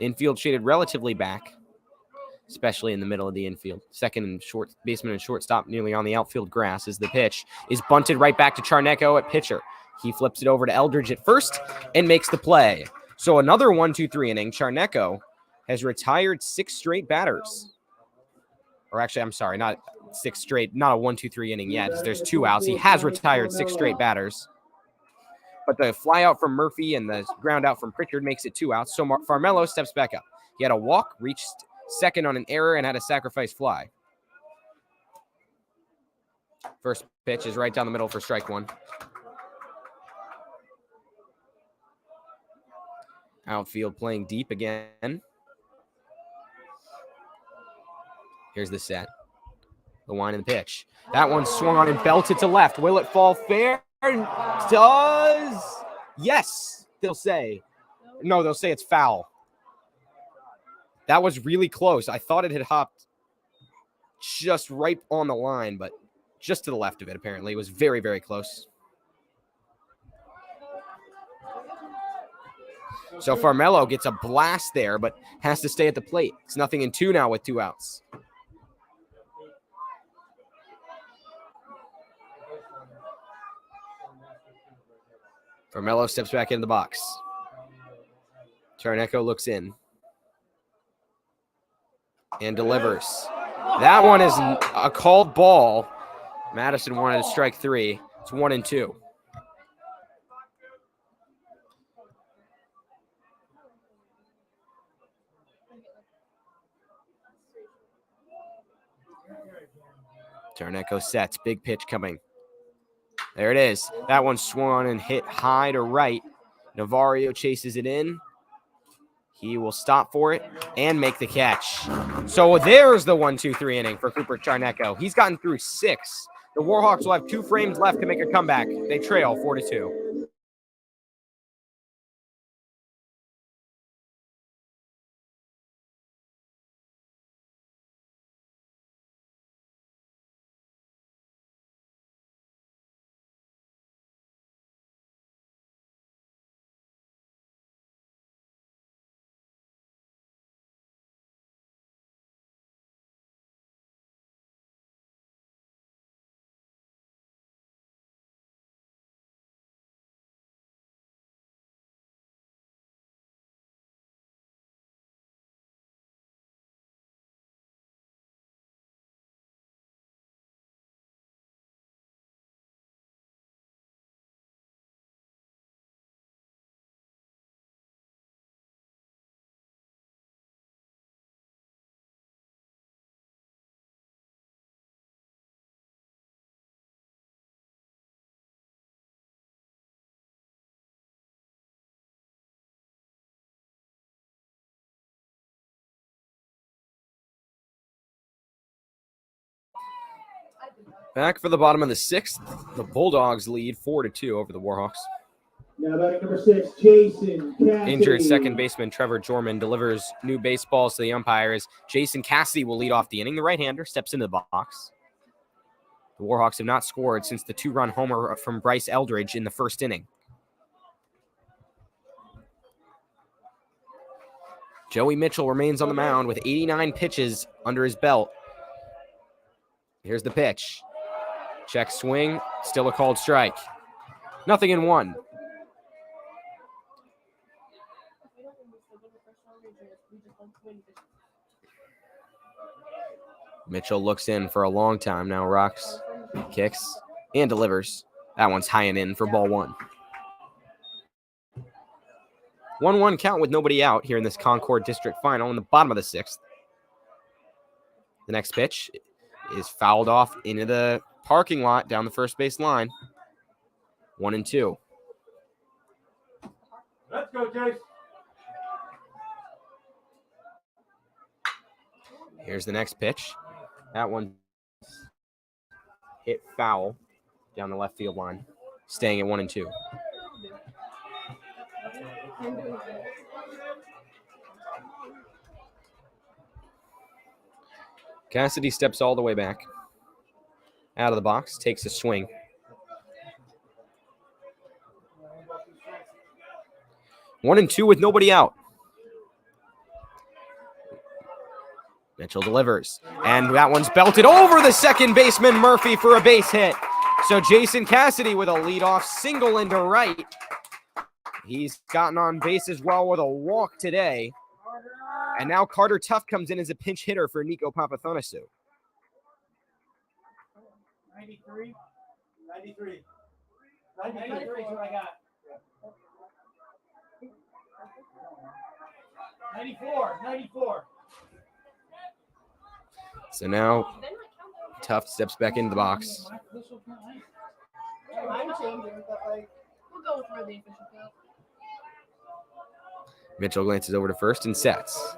Infield shaded relatively back, especially in the middle of the infield. Second and short baseman and shortstop nearly on the outfield grass as the pitch is bunted right back to Charnecko at pitcher. He flips it over to Eldridge at first and makes the play. So another 1-2-3 inning. Charnecko has retired 6 straight batters. Or actually, I'm sorry, not 6 straight, not a 1-2-3 inning yet. There's 2 outs. He has retired 6 straight batters. But the fly out from Murphy and the ground out from Pritchard makes it 2 outs. So Farmello steps back up. He had a walk, reached second on an error, and had a sacrifice fly. First pitch is right down the middle for strike one. Outfield playing deep again. Here's the set. The wind and the pitch. That one swung on and belted to left. Will it fall fair? Does. Yes, they'll say. No, they'll say it's foul. That was really close. I thought it had hopped just right on the line, but just to the left of it, apparently. It was very, very close. So Farmello gets a blast there, but has to stay at the plate. It's 0-2 now with 2 outs. Farmello steps back into the box. Charnecko looks in. And delivers. That one is a called ball. Madison wanted to strike 3. It's 1-2. Charnecko sets. Big pitch coming. There it is. That one swung on and hit high to right. Navarro chases it in. He will stop for it and make the catch. So there's the 1-2-3 inning for Cooper Charnecko. He's gotten through 6. The Warhawks will have 2 frames left to make a comeback. They trail 4-2. Back for the bottom of the 6th. The Bulldogs lead 4-2 over the Warhawks. Now batting number 6, Jason Cassidy. Injured second baseman Trevor Jorman delivers new baseballs to the umpires. Jason Cassidy will lead off the inning. The right-hander steps into the box. The Warhawks have not scored since the 2-run homer from Bryce Eldridge in the first inning. Joey Mitchell remains on the mound with 89 pitches under his belt. Here's the pitch. Check swing, still a called strike. 0-1. Mitchell looks in for a long time now, rocks, kicks, and delivers. That one's high and in for ball 1. 1-1 count with nobody out here in this Concorde District Final in the bottom of the 6th. The next pitch is fouled off into the parking lot down the first base line. 1-2. Let's go, Jace. Here's the next pitch. That one hit foul down the left field line, staying at 1-2. Cassidy steps all the way back. Out of the box, takes a swing. One and two with nobody out. Mitchell delivers, and that one's belted over the second baseman Murphy for a base hit. So Jason Cassidy with a leadoff single into right. He's gotten on base as well with a walk today. And now Carter Tuff comes in as a pinch hitter for Nico Papathanasu. 93. 93. 93 is what I got. 94. So now Tuff steps back into the box. I'm changing, but like, we'll go with where the official count. Mitchell glances over to first and sets.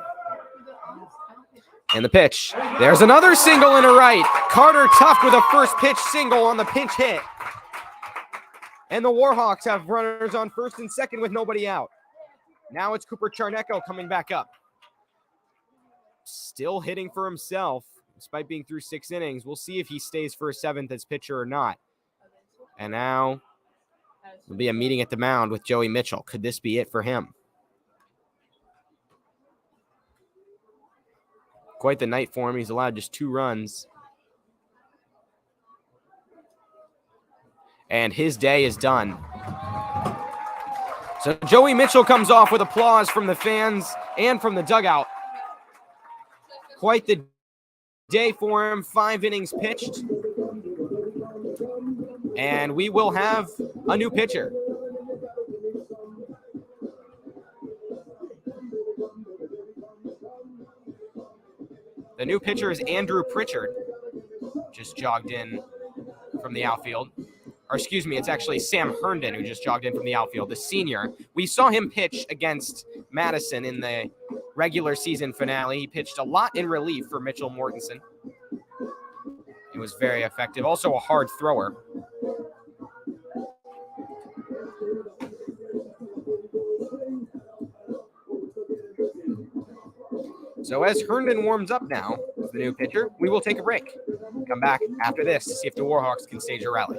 And the pitch. There's another single into right. Carter Tuff with a first pitch single on the pinch hit. And the Warhawks have runners on first and second with nobody out. Now it's Cooper Charnecko coming back up. Still hitting for himself, despite being through 6 innings. We'll see if he stays for a 7th as pitcher or not. And now there'll be a meeting at the mound with Joey Mitchell. Could this be it for him? Quite the night for him. He's allowed just 2 runs. And his day is done. So Joey Mitchell comes off with applause from the fans and from the dugout. Quite the day for him. 5 innings pitched. And we will have a new pitcher. The new pitcher is Andrew Pritchard. Just jogged in from the outfield. Or excuse me, it's actually Sam Herndon who just jogged in from the outfield, the senior. We saw him pitch against Madison in the regular season finale. He pitched a lot in relief for Mitchell Mortensen. He was very effective. Also a hard thrower. So as Herndon warms up now, as the new pitcher, we will take a break. Come back after this to see if the Warhawks can stage a rally.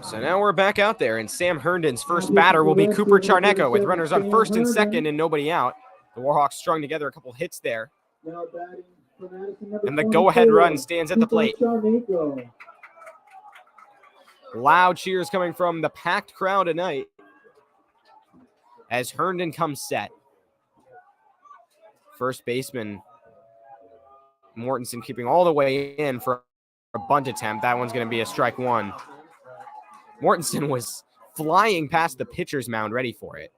So now we're back out there, and Sam Herndon's first batter will be Cooper Charnecko with runners on first and second and nobody out. The Warhawks strung together a couple hits there. And the go-ahead run stands at the plate. Loud cheers coming from the packed crowd tonight as Herndon comes set. First baseman Mortensen keeping all the way in for a bunt attempt. That one's going to be a strike one. Mortensen was flying past the pitcher's mound ready for it.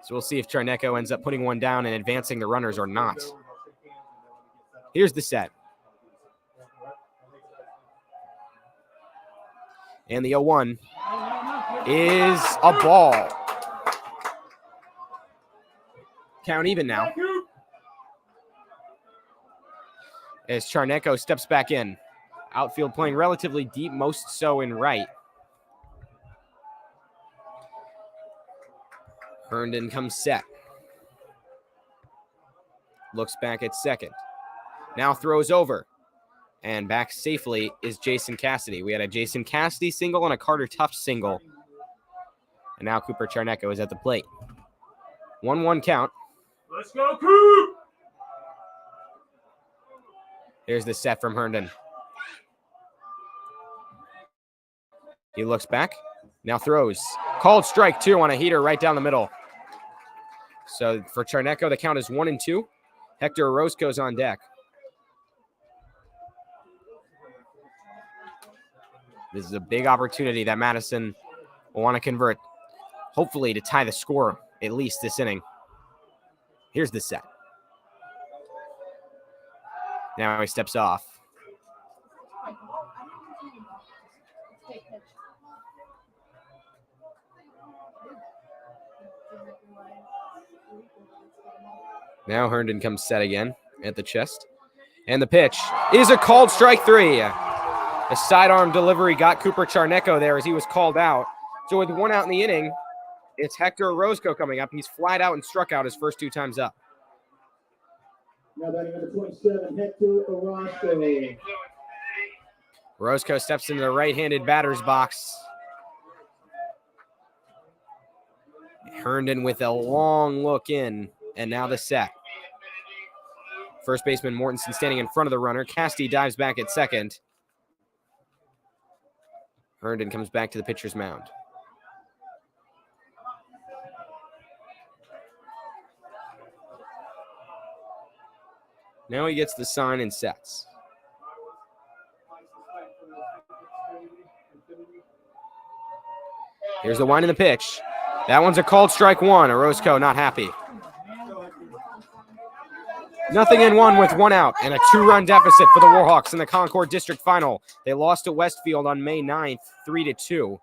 So we'll see if Charnecko ends up putting one down and advancing the runners or not. Here's the set. And the 0-1 is a ball. Count even now. As Charnecko steps back in. Outfield playing relatively deep, most so in right. Herndon comes set. Looks back at second. Now throws over. And back safely is Jason Cassidy. We had a Jason Cassidy single and a Carter Tufts single. And now Cooper Charnecko is at the plate. 1-1 count. Let's go, Coop! Here's the set from Herndon. He looks back, now throws. Called strike 2 on a heater right down the middle. So for Charnecko, the count is 1-2. Hector Orozco's on deck. This is a big opportunity that Madison will want to convert, hopefully to tie the score, at least this inning. Here's the set. Now he steps off. Now Herndon comes set again at the chest. And the pitch is a called strike 3. A sidearm delivery got Cooper Charnecko there as he was called out. So with one out in the inning, it's Hector Orozco coming up. He's flied out and struck out his first 2 times up. Now batting number 27, Hector Orozco. Orozco steps into the right-handed batter's box. Herndon with a long look in, and now the set. First baseman Mortensen standing in front of the runner. Cassidy dives back at second. Herndon comes back to the pitcher's mound. Now he gets the sign and sets. Here's the wind of the pitch. That one's a called strike 1. Orozco not happy. 0-1 with 1 out and a 2-run deficit for the Warhawks in the Concorde District Final. They lost to Westfield on May 9th, 3-2.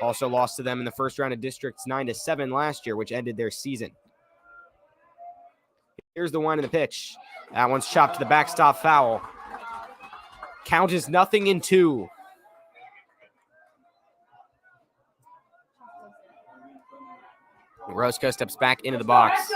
Also lost to them in the first round of Districts 9-7 last year, which ended their season. Here's the wind of the pitch. That one's chopped to the backstop foul. Count is 0-2. Orozco steps back into the box.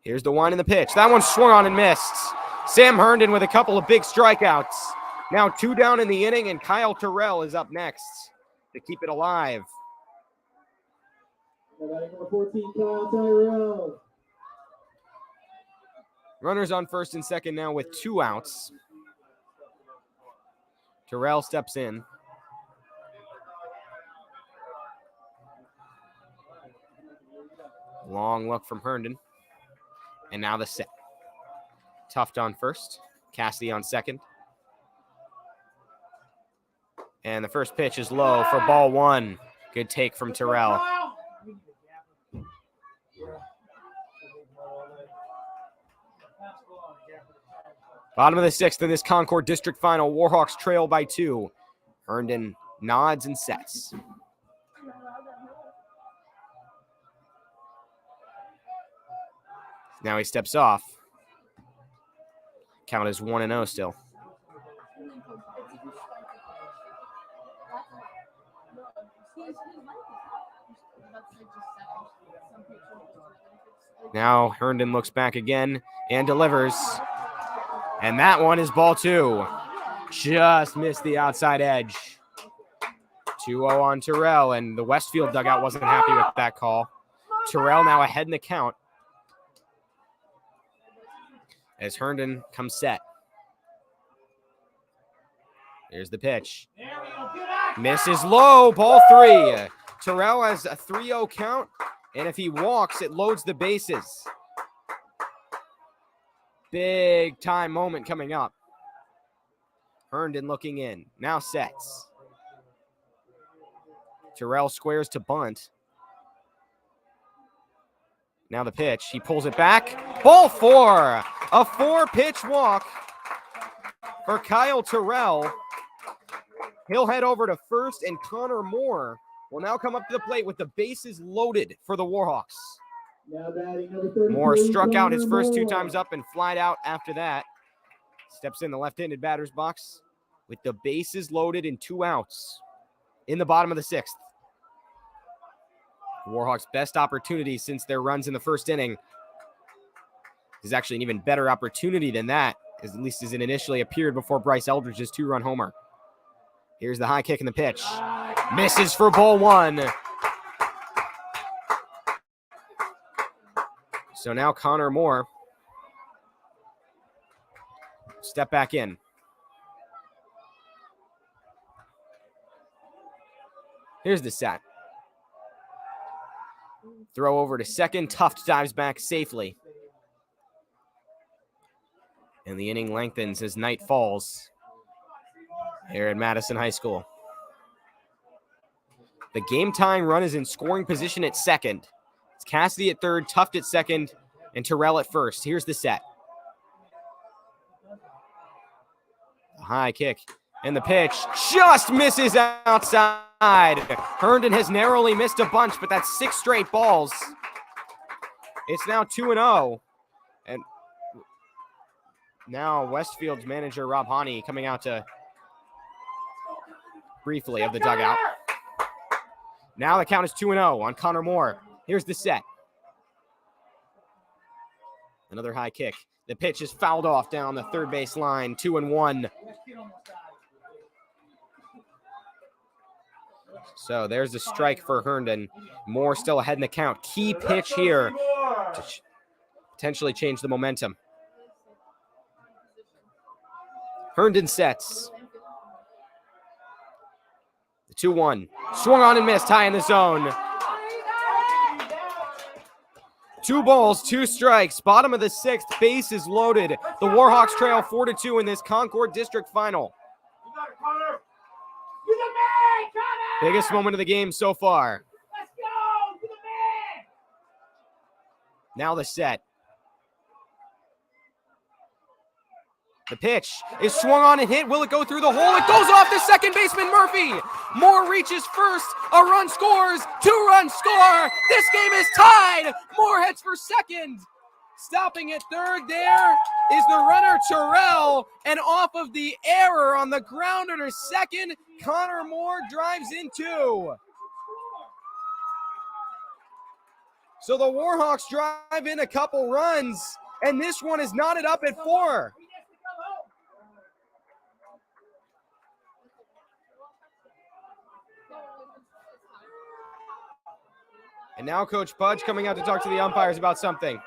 Here's the wind and the pitch. That one swung on and missed. Sam Herndon with a couple of big strikeouts. Now 2 down in the inning, and Kyle Terrell is up next to keep it alive. Number 14, Kyle Terrell. Runners on first and second now with 2 outs. Terrell steps in. Long look from Herndon. And now the set. Tuft on first. Cassidy on second. And the first pitch is low for ball 1. Good take from Terrell. Bottom of the 6th in this Concorde District Final. Warhawks trail by 2. Herndon nods and sets. Now he steps off. Count is 1-0 still. Now Herndon looks back again and delivers. And that one is ball 2. Just missed the outside edge. 2-0 on Terrell, and the Westfield dugout wasn't happy with that call. Terrell now ahead in the count as Herndon comes set. There's the pitch. Misses low, ball 3. Terrell has a 3-0 count, and if he walks, it loads the bases. Big time moment coming up. Herndon looking in, now sets. Terrell squares to bunt. Now the pitch, he pulls it back. Ball 4, a 4-pitch walk for Kyle Terrell. He'll head over to first, and Connor Moore will now come up to the plate with the bases loaded for the Warhawks. Moore struck out his first 2 times up and flied out after that. Steps in the left-handed batter's box with the bases loaded and 2 outs in the bottom of the 6th. Warhawks' best opportunity since their runs in the first inning. Is actually an even better opportunity than that, at least as it initially appeared before Bryce Eldridge's 2-run homer. Here's the high kick and the pitch. Misses for ball 1. So now Connor Moore step back in. Here's the set. Throw over to second. Tuft dives back safely. And the inning lengthens as night falls here at Madison High School. The game-tying run is in scoring position at second. It's Cassidy at third, Tuft at second, and Terrell at first. Here's the set. The high kick and the pitch just misses outside. Herndon has narrowly missed a bunch, but that's 6 straight balls. It's now 2-0. And now Westfield's manager, Rob Haney, coming out to briefly of the dugout. Now the count is 2-0 on Connor Moore. Here's the set. Another high kick. The pitch is fouled off down the third base line. 2-1. So there's a strike for Herndon. Moore still ahead in the count. Key pitch here to potentially change the momentum. Herndon sets. The 2-1. Swung on and missed, high in the zone. 2 balls, 2 strikes. Bottom of the 6th, base is loaded. The Warhawks trail 4-2 in this Concorde District Final. Biggest moment of the game so far. Now the set. The pitch is swung on and hit. Will it go through the hole? It goes off the second baseman, Murphy. Moore reaches first. A run scores. 2-run score. This game is tied. Moore heads for second. Stopping at third there is the runner, Terrell. And off of the error on the grounder to second, Connor Moore drives in 2. So the Warhawks drive in a couple runs, and this one is knotted up at 4. And now Coach Pudge coming out to talk to the umpires about something.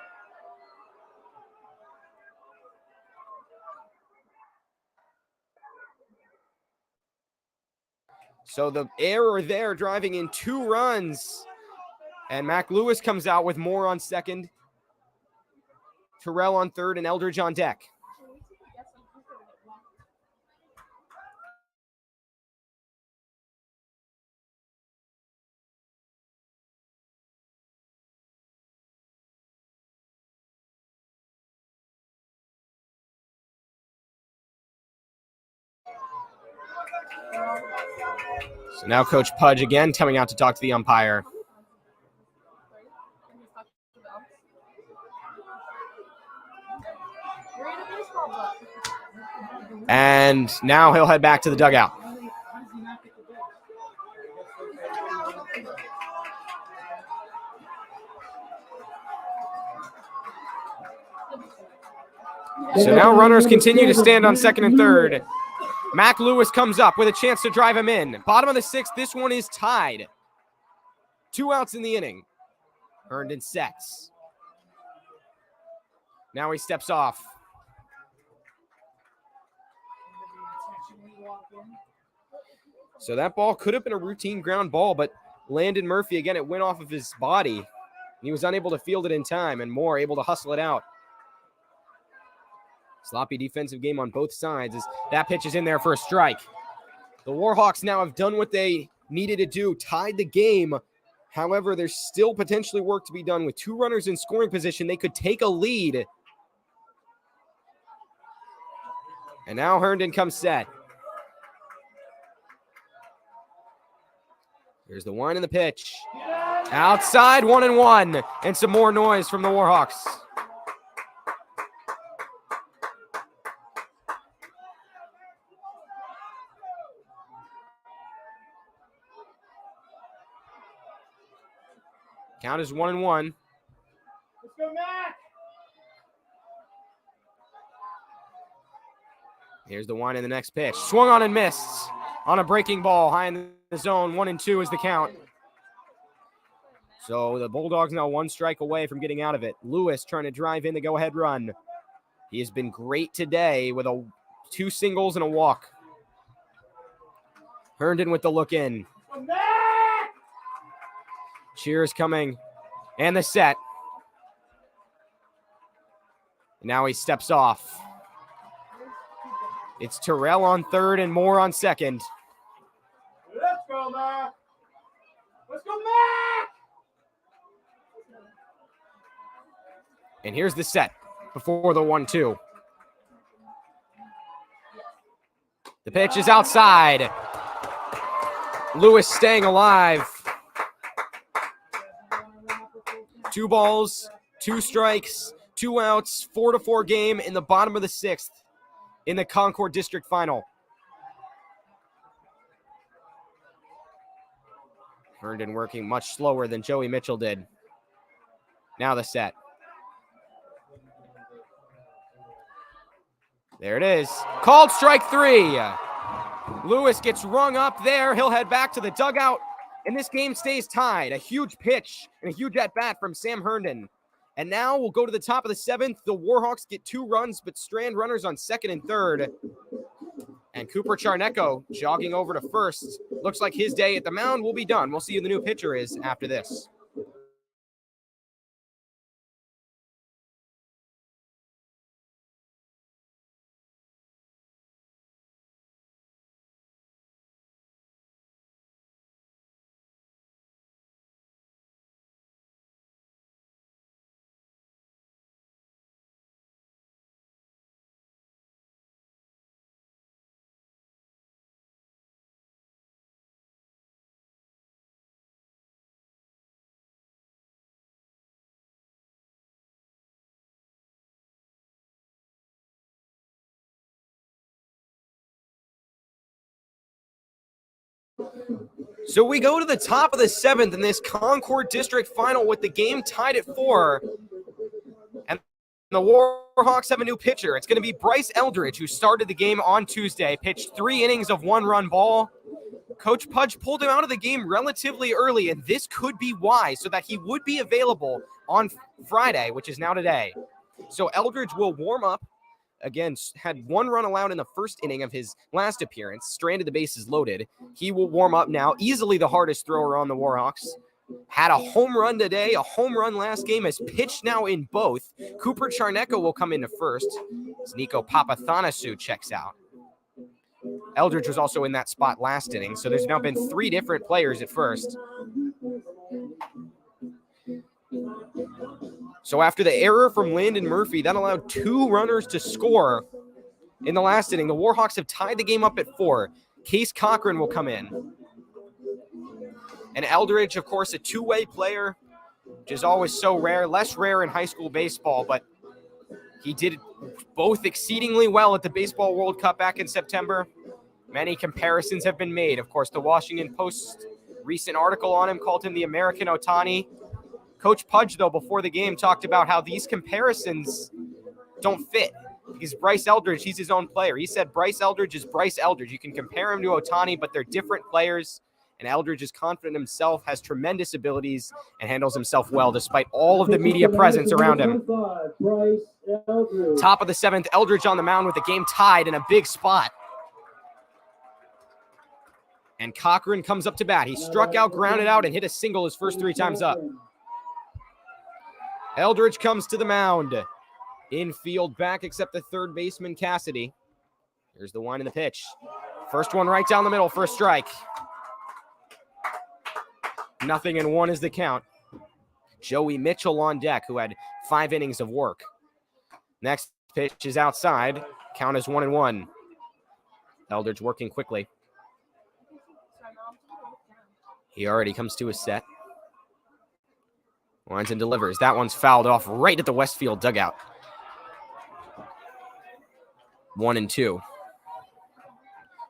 So the error there, driving in 2 runs. And Mac Lewis comes out with Moore on second, Terrell on third, and Eldridge on deck. So now Coach Pudge again coming out to talk to the umpire. And now he'll head back to the dugout. So now runners continue to stand on second and third. Mac Lewis comes up with a chance to drive him in. Bottom of the sixth, this one is tied. 2 outs in the inning. Herndon sets. Now he steps off. So that ball could have been a routine ground ball, but Landon Murphy, again, it went off of his body. He was unable to field it in time, and Moore able to hustle it out. Sloppy defensive game on both sides as that pitch is in there for a strike. The Warhawks now have done what they needed to do, tied the game. However, there's still potentially work to be done. With 2 runners in scoring position, they could take a lead. And now Herndon comes set. Here's the 1 and the pitch. Outside, 1-1, and some more noise from the Warhawks. Count is 1-1. Let's go, Mac. Here's the 1 in the next pitch. Swung on and missed on a breaking ball high in the zone. 1-2 is the count. So the Bulldogs now 1 strike away from getting out of it. Lewis trying to drive in the go-ahead run. He has been great today with 2 singles and a walk. Herndon with the look in. Cheers coming. And the set. Now he steps off. It's Terrell on third and Moore on second. Let's go, Mac. Let's go, Mac. And here's the set before the 1-2. The pitch is outside. Lewis staying alive. 2 balls, 2 strikes, 2 outs, 4-4 game in the bottom of the 6th in the Concorde District Final. Herndon working much slower than Joey Mitchell did. Now the set. There it is. Called strike 3. Lewis gets rung up there. He'll head back to the dugout. And this game stays tied. A huge pitch and a huge at-bat from Sam Herndon. And now we'll go to the top of the 7th. The Warhawks get 2 runs, but strand runners on second and third. And Cooper Charnecko jogging over to first. Looks like his day at the mound will be done. We'll see who the new pitcher is after this. So we go to the top of the 7th in this Concorde District Final with the game tied at 4. And the Warhawks have a new pitcher. It's going to be Bryce Eldridge, who started the game on Tuesday, pitched 3 innings of 1-run ball. Coach Pudge pulled him out of the game relatively early, and this could be why, so that he would be available on Friday, which is now today. So Eldridge will warm up. Again, had 1 run allowed in the first inning of his last appearance, stranded the bases loaded. He will warm up now, easily the hardest thrower on the Warhawks. Had a home run today, a home run last game, has pitched now in both. Cooper Charnecko will come into first as Nico Papathanasu checks out. Eldridge was also in that spot last inning, so there's now been 3 different players at first. So after the error from Landon Murphy, that allowed 2 runners to score in the last inning. The Warhawks have tied the game up at 4. Case Cochran will come in. And Eldridge, of course, a 2-way player, which is always so rare, less rare in high school baseball, but he did both exceedingly well at the Baseball World Cup back in September. Many comparisons have been made. Of course, the Washington Post's recent article on him called him the American Ohtani. Coach Pudge, though, before the game talked about how these comparisons don't fit. He's Bryce Eldridge. He's his own player. He said Bryce Eldridge is Bryce Eldridge. You can compare him to Ohtani, but they're different players. And Eldridge is confident in himself, has tremendous abilities, and handles himself well despite all of the media presence around him. Top of the 7th, Eldridge on the mound with the game tied in a big spot. And Cochran comes up to bat. He struck out, grounded out, and hit a single his first 3 times up. Eldridge comes to the mound. Infield back except the third baseman, Cassidy. Here's the 1 and the pitch. First one right down the middle for a strike. 0-1 is the count. Joey Mitchell on deck, who had 5 innings of work. Next pitch is outside. Count is 1-1. Eldridge working quickly. He already comes to his set. Winds and delivers. That one's fouled off right at the Westfield dugout. 1-2.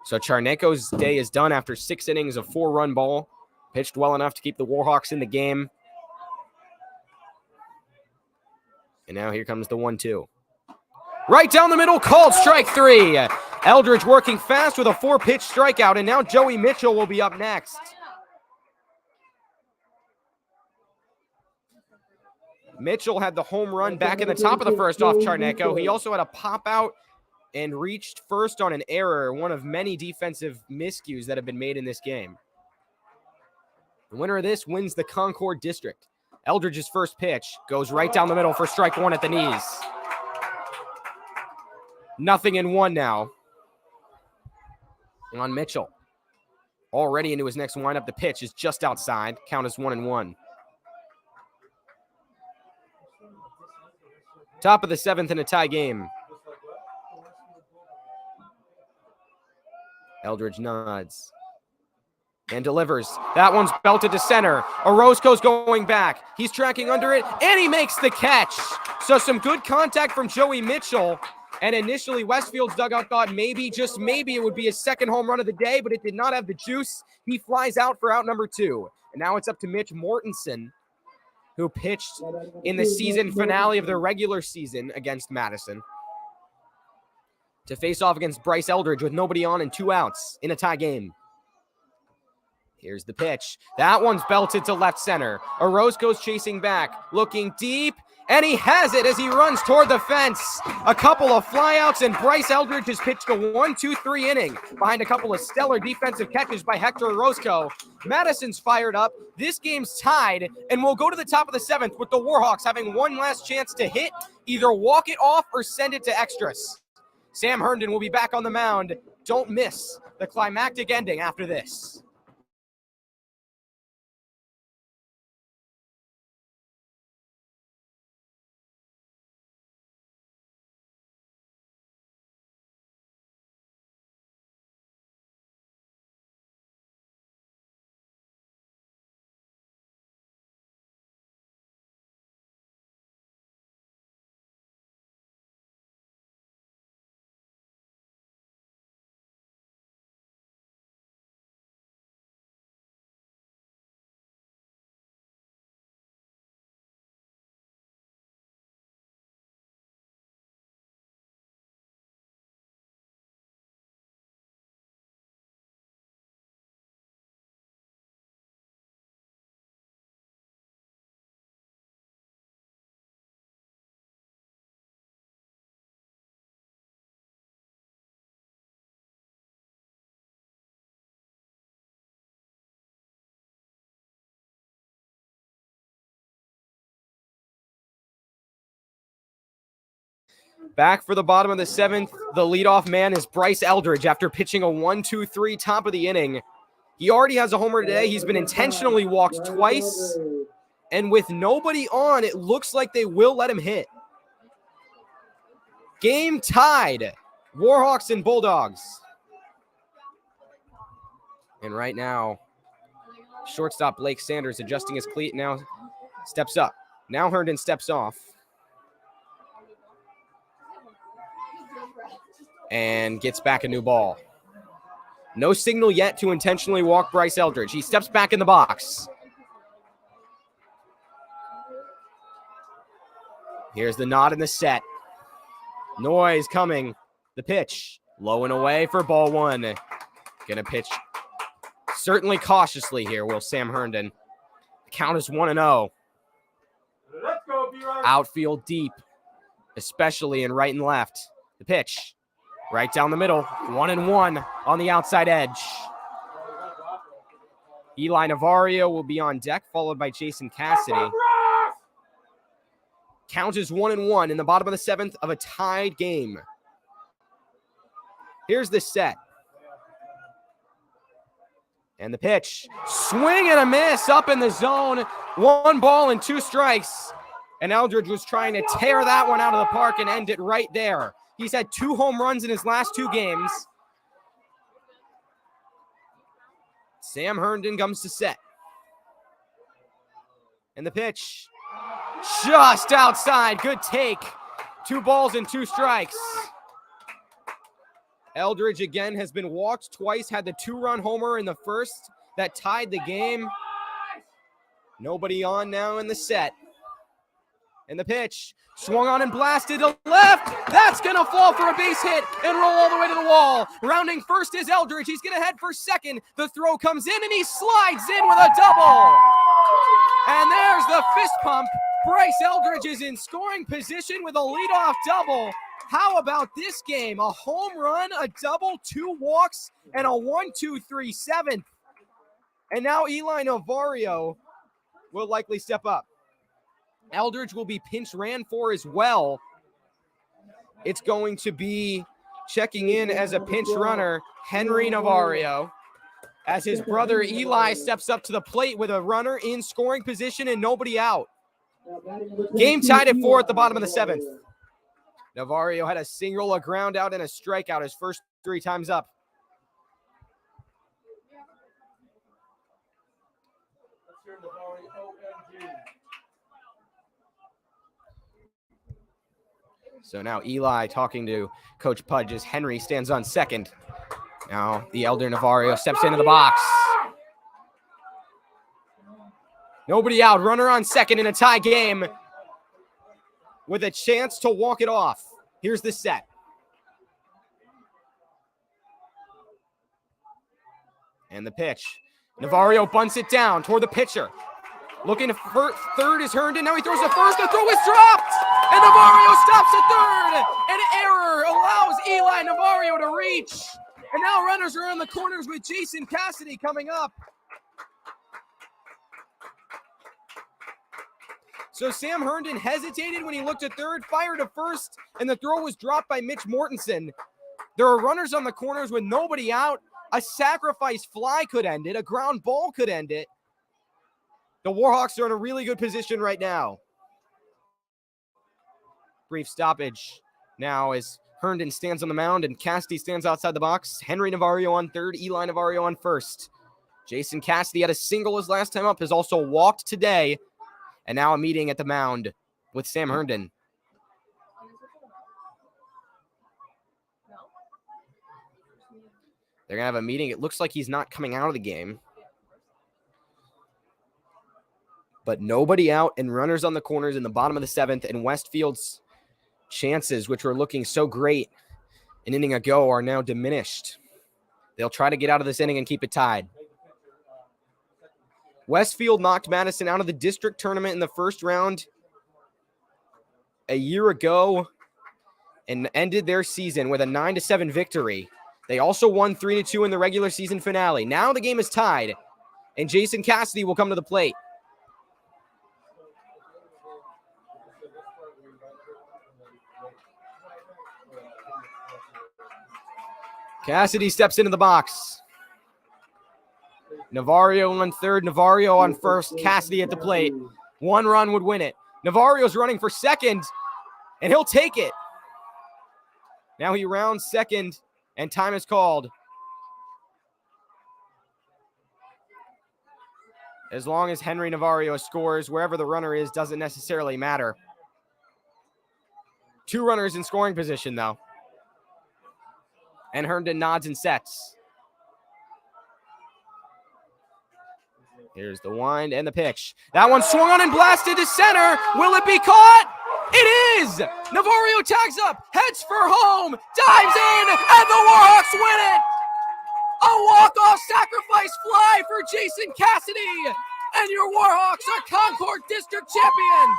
So Charneko's day is done after 6 innings of 4-run ball. Pitched well enough to keep the Warhawks in the game. And now here comes the 1-2. Right down the middle, called strike 3. Eldridge working fast with a 4-pitch strikeout, and now Joey Mitchell will be up next. Mitchell had the home run back in the top of the first off Charneko. He also had a pop out and reached first on an error, one of many defensive miscues that have been made in this game. The winner of this wins the Concorde District. Eldridge's first pitch goes right down the middle for strike 1 at the knees. 0-1 now on Mitchell. Already into his next windup. The pitch is just outside. Count is 1-1. Top of the 7th in a tie game. Eldridge nods and delivers. That one's belted to center. Orozco's going back. He's tracking under it, and he makes the catch. So some good contact from Joey Mitchell. And initially, Westfield's dugout thought maybe, just maybe, it would be his second home run of the day, but it did not have the juice. He flies out for out number 2. And now it's up to Mitch Mortensen, who pitched in the season finale of the regular season against Madison, to face off against Bryce Eldridge with nobody on and 2 outs in a tie game. Here's the pitch. That one's belted to left center. Orozco's chasing back, looking deep, and he has it as he runs toward the fence. A couple of flyouts, and Bryce Eldridge has pitched a 1-2-3 inning behind a couple of stellar defensive catches by Hector Orozco. Madison's fired up. This game's tied, and we'll go to the top of the 7th with the Warhawks having one last chance to hit, either walk it off or send it to extras. Sam Herndon will be back on the mound. Don't miss the climactic ending after this. Back for the bottom of the 7th, the leadoff man is Bryce Eldridge after pitching a 1-2-3 top of the inning. He already has a homer today. He's been intentionally walked twice. And with nobody on, it looks like they will let him hit. Game tied. Warhawks and Bulldogs. And right now, shortstop Blake Sanders adjusting his cleat now steps up. Now Herndon steps off. And gets back a new ball. No signal yet to intentionally walk Bryce Eldridge. He steps back in the box. Here's the nod and the set. Noise coming. The pitch. Low and away for ball one. Gonna pitch certainly cautiously here, will Sam Herndon. The count is 1-0. Let's go, B-Rock. Outfield deep, especially in right and left. The pitch. Right down the middle. 1-1 on the outside edge. Eli Navarro will be on deck, followed by Jason Cassidy. Count is 1-1 in the bottom of the seventh of a tied game. Here's the set. And the pitch. Swing and a miss up in the zone. 1 ball and 2 strikes. And Eldridge was trying to tear that one out of the park and end it right there. He's had 2 home runs in his last 2 games. Sam Herndon comes to set. And the pitch. Just outside. Good take. 2 balls and 2 strikes. Eldridge again has been walked twice, had the 2-run homer in the first that tied the game. Nobody on now in the set. And the pitch. Swung on and blasted to left. That's going to fall for a base hit and roll all the way to the wall. Rounding first is Eldridge. He's going to head for second. The throw comes in and he slides in with a double. And there's the fist pump. Bryce Eldridge is in scoring position with a leadoff double. How about this game? A home run, a double, 2 walks, and a 1-2-3 seventh. And now Eli Navarro will likely step up. Eldridge will be pinch ran for as well. It's going to be checking in as a pinch runner, Henry Navarro, as his brother Eli steps up to the plate with a runner in scoring position and nobody out. Game tied at 4 at the bottom of the 7th. Navarro had a single, a ground out, and a strikeout his first 3 times up. So now Eli talking to Coach Pudge as Henry stands on second. Now the elder Navarro steps into the box. Nobody out. Runner on second in a tie game with a chance to walk it off. Here's the set. And the pitch. Navarro bunts it down toward the pitcher. Looking for third is Herndon. Now he throws to first. The throw is dropped. And Navarro stops at third. An error allows Eli Navarro to reach. And now runners are in the corners with Jason Cassidy coming up. So Sam Herndon hesitated when he looked at third, fired to first, and the throw was dropped by Mitch Mortensen. There are runners on the corners with nobody out. A sacrifice fly could end it. A ground ball could end it. The Warhawks are in a really good position right now. Brief stoppage now as Herndon stands on the mound and Cassidy stands outside the box. Henry Navarro on third, Eli Navarro on first. Jason Cassidy had a single his last time up, has also walked today. And now a meeting at the mound with Sam Herndon. They're going to have a meeting. It looks like he's not coming out of the game. But nobody out and runners on the corners in the bottom of the 7th. And Westfield's chances, which were looking so great an inning ago, are now diminished. They'll try to get out of this inning and keep it tied. Westfield knocked Madison out of the district tournament in the first round a year ago and ended their season with a 9-7 victory. They also won 3-2 in the regular season finale. Now the game is tied, and Jason Cassidy will come to the plate. Cassidy steps into the box. Navarro on third, Navarro on first, Cassidy at the plate. 1 run would win it. Navarro's running for second, and he'll take it. Now he rounds second, and time is called. As long as Henry Navarro scores, wherever the runner is doesn't necessarily matter. 2 runners in scoring position, though. And Herndon nods and sets. Here's the wind and the pitch. That one swung on and blasted to center. Will it be caught? It is! Navarro tags up, heads for home, dives in, and the Warhawks win it! A walk-off sacrifice fly for Jason Cassidy, and your Warhawks are Concorde District champions!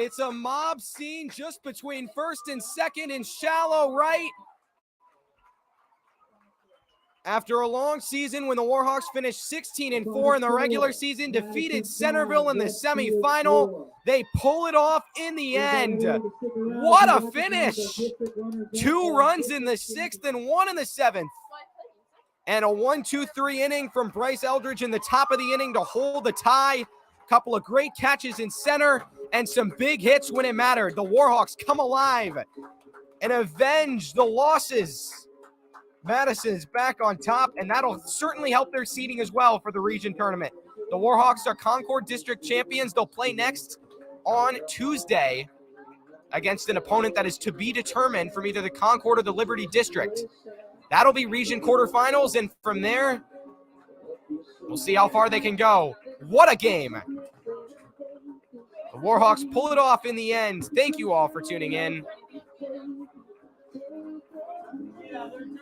It's a mob scene just between first and second in shallow right. After a long season when the Warhawks finished 16-4 in the regular season, defeated Centerville in the semifinal, they pull it off in the end. What a finish! 2 runs in the 6th and 1 in the 7th. And a 1-2-3 inning from Bryce Eldridge in the top of the inning to hold the tie. Couple of great catches in center and some big hits when it mattered. The Warhawks come alive and avenge the losses. Madison is back on top, and that'll certainly help their seeding as well for the region tournament. The Warhawks are Concorde District champions. They'll play next on Tuesday against an opponent that is to be determined from either the Concorde or the Liberty District. That'll be region quarterfinals, and from there, we'll see how far they can go. What a game! The Warhawks pull it off in the end. Thank you all for tuning in.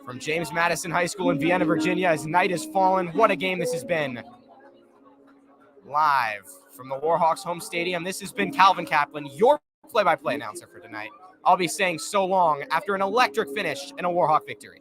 From James Madison High School in Vienna, Virginia, as night has fallen. What a game this has been. Live from the Warhawks home stadium, this has been Calvin Kaplan, your play-by-play announcer for tonight. I'll be saying so long after an electric finish and a Warhawk victory.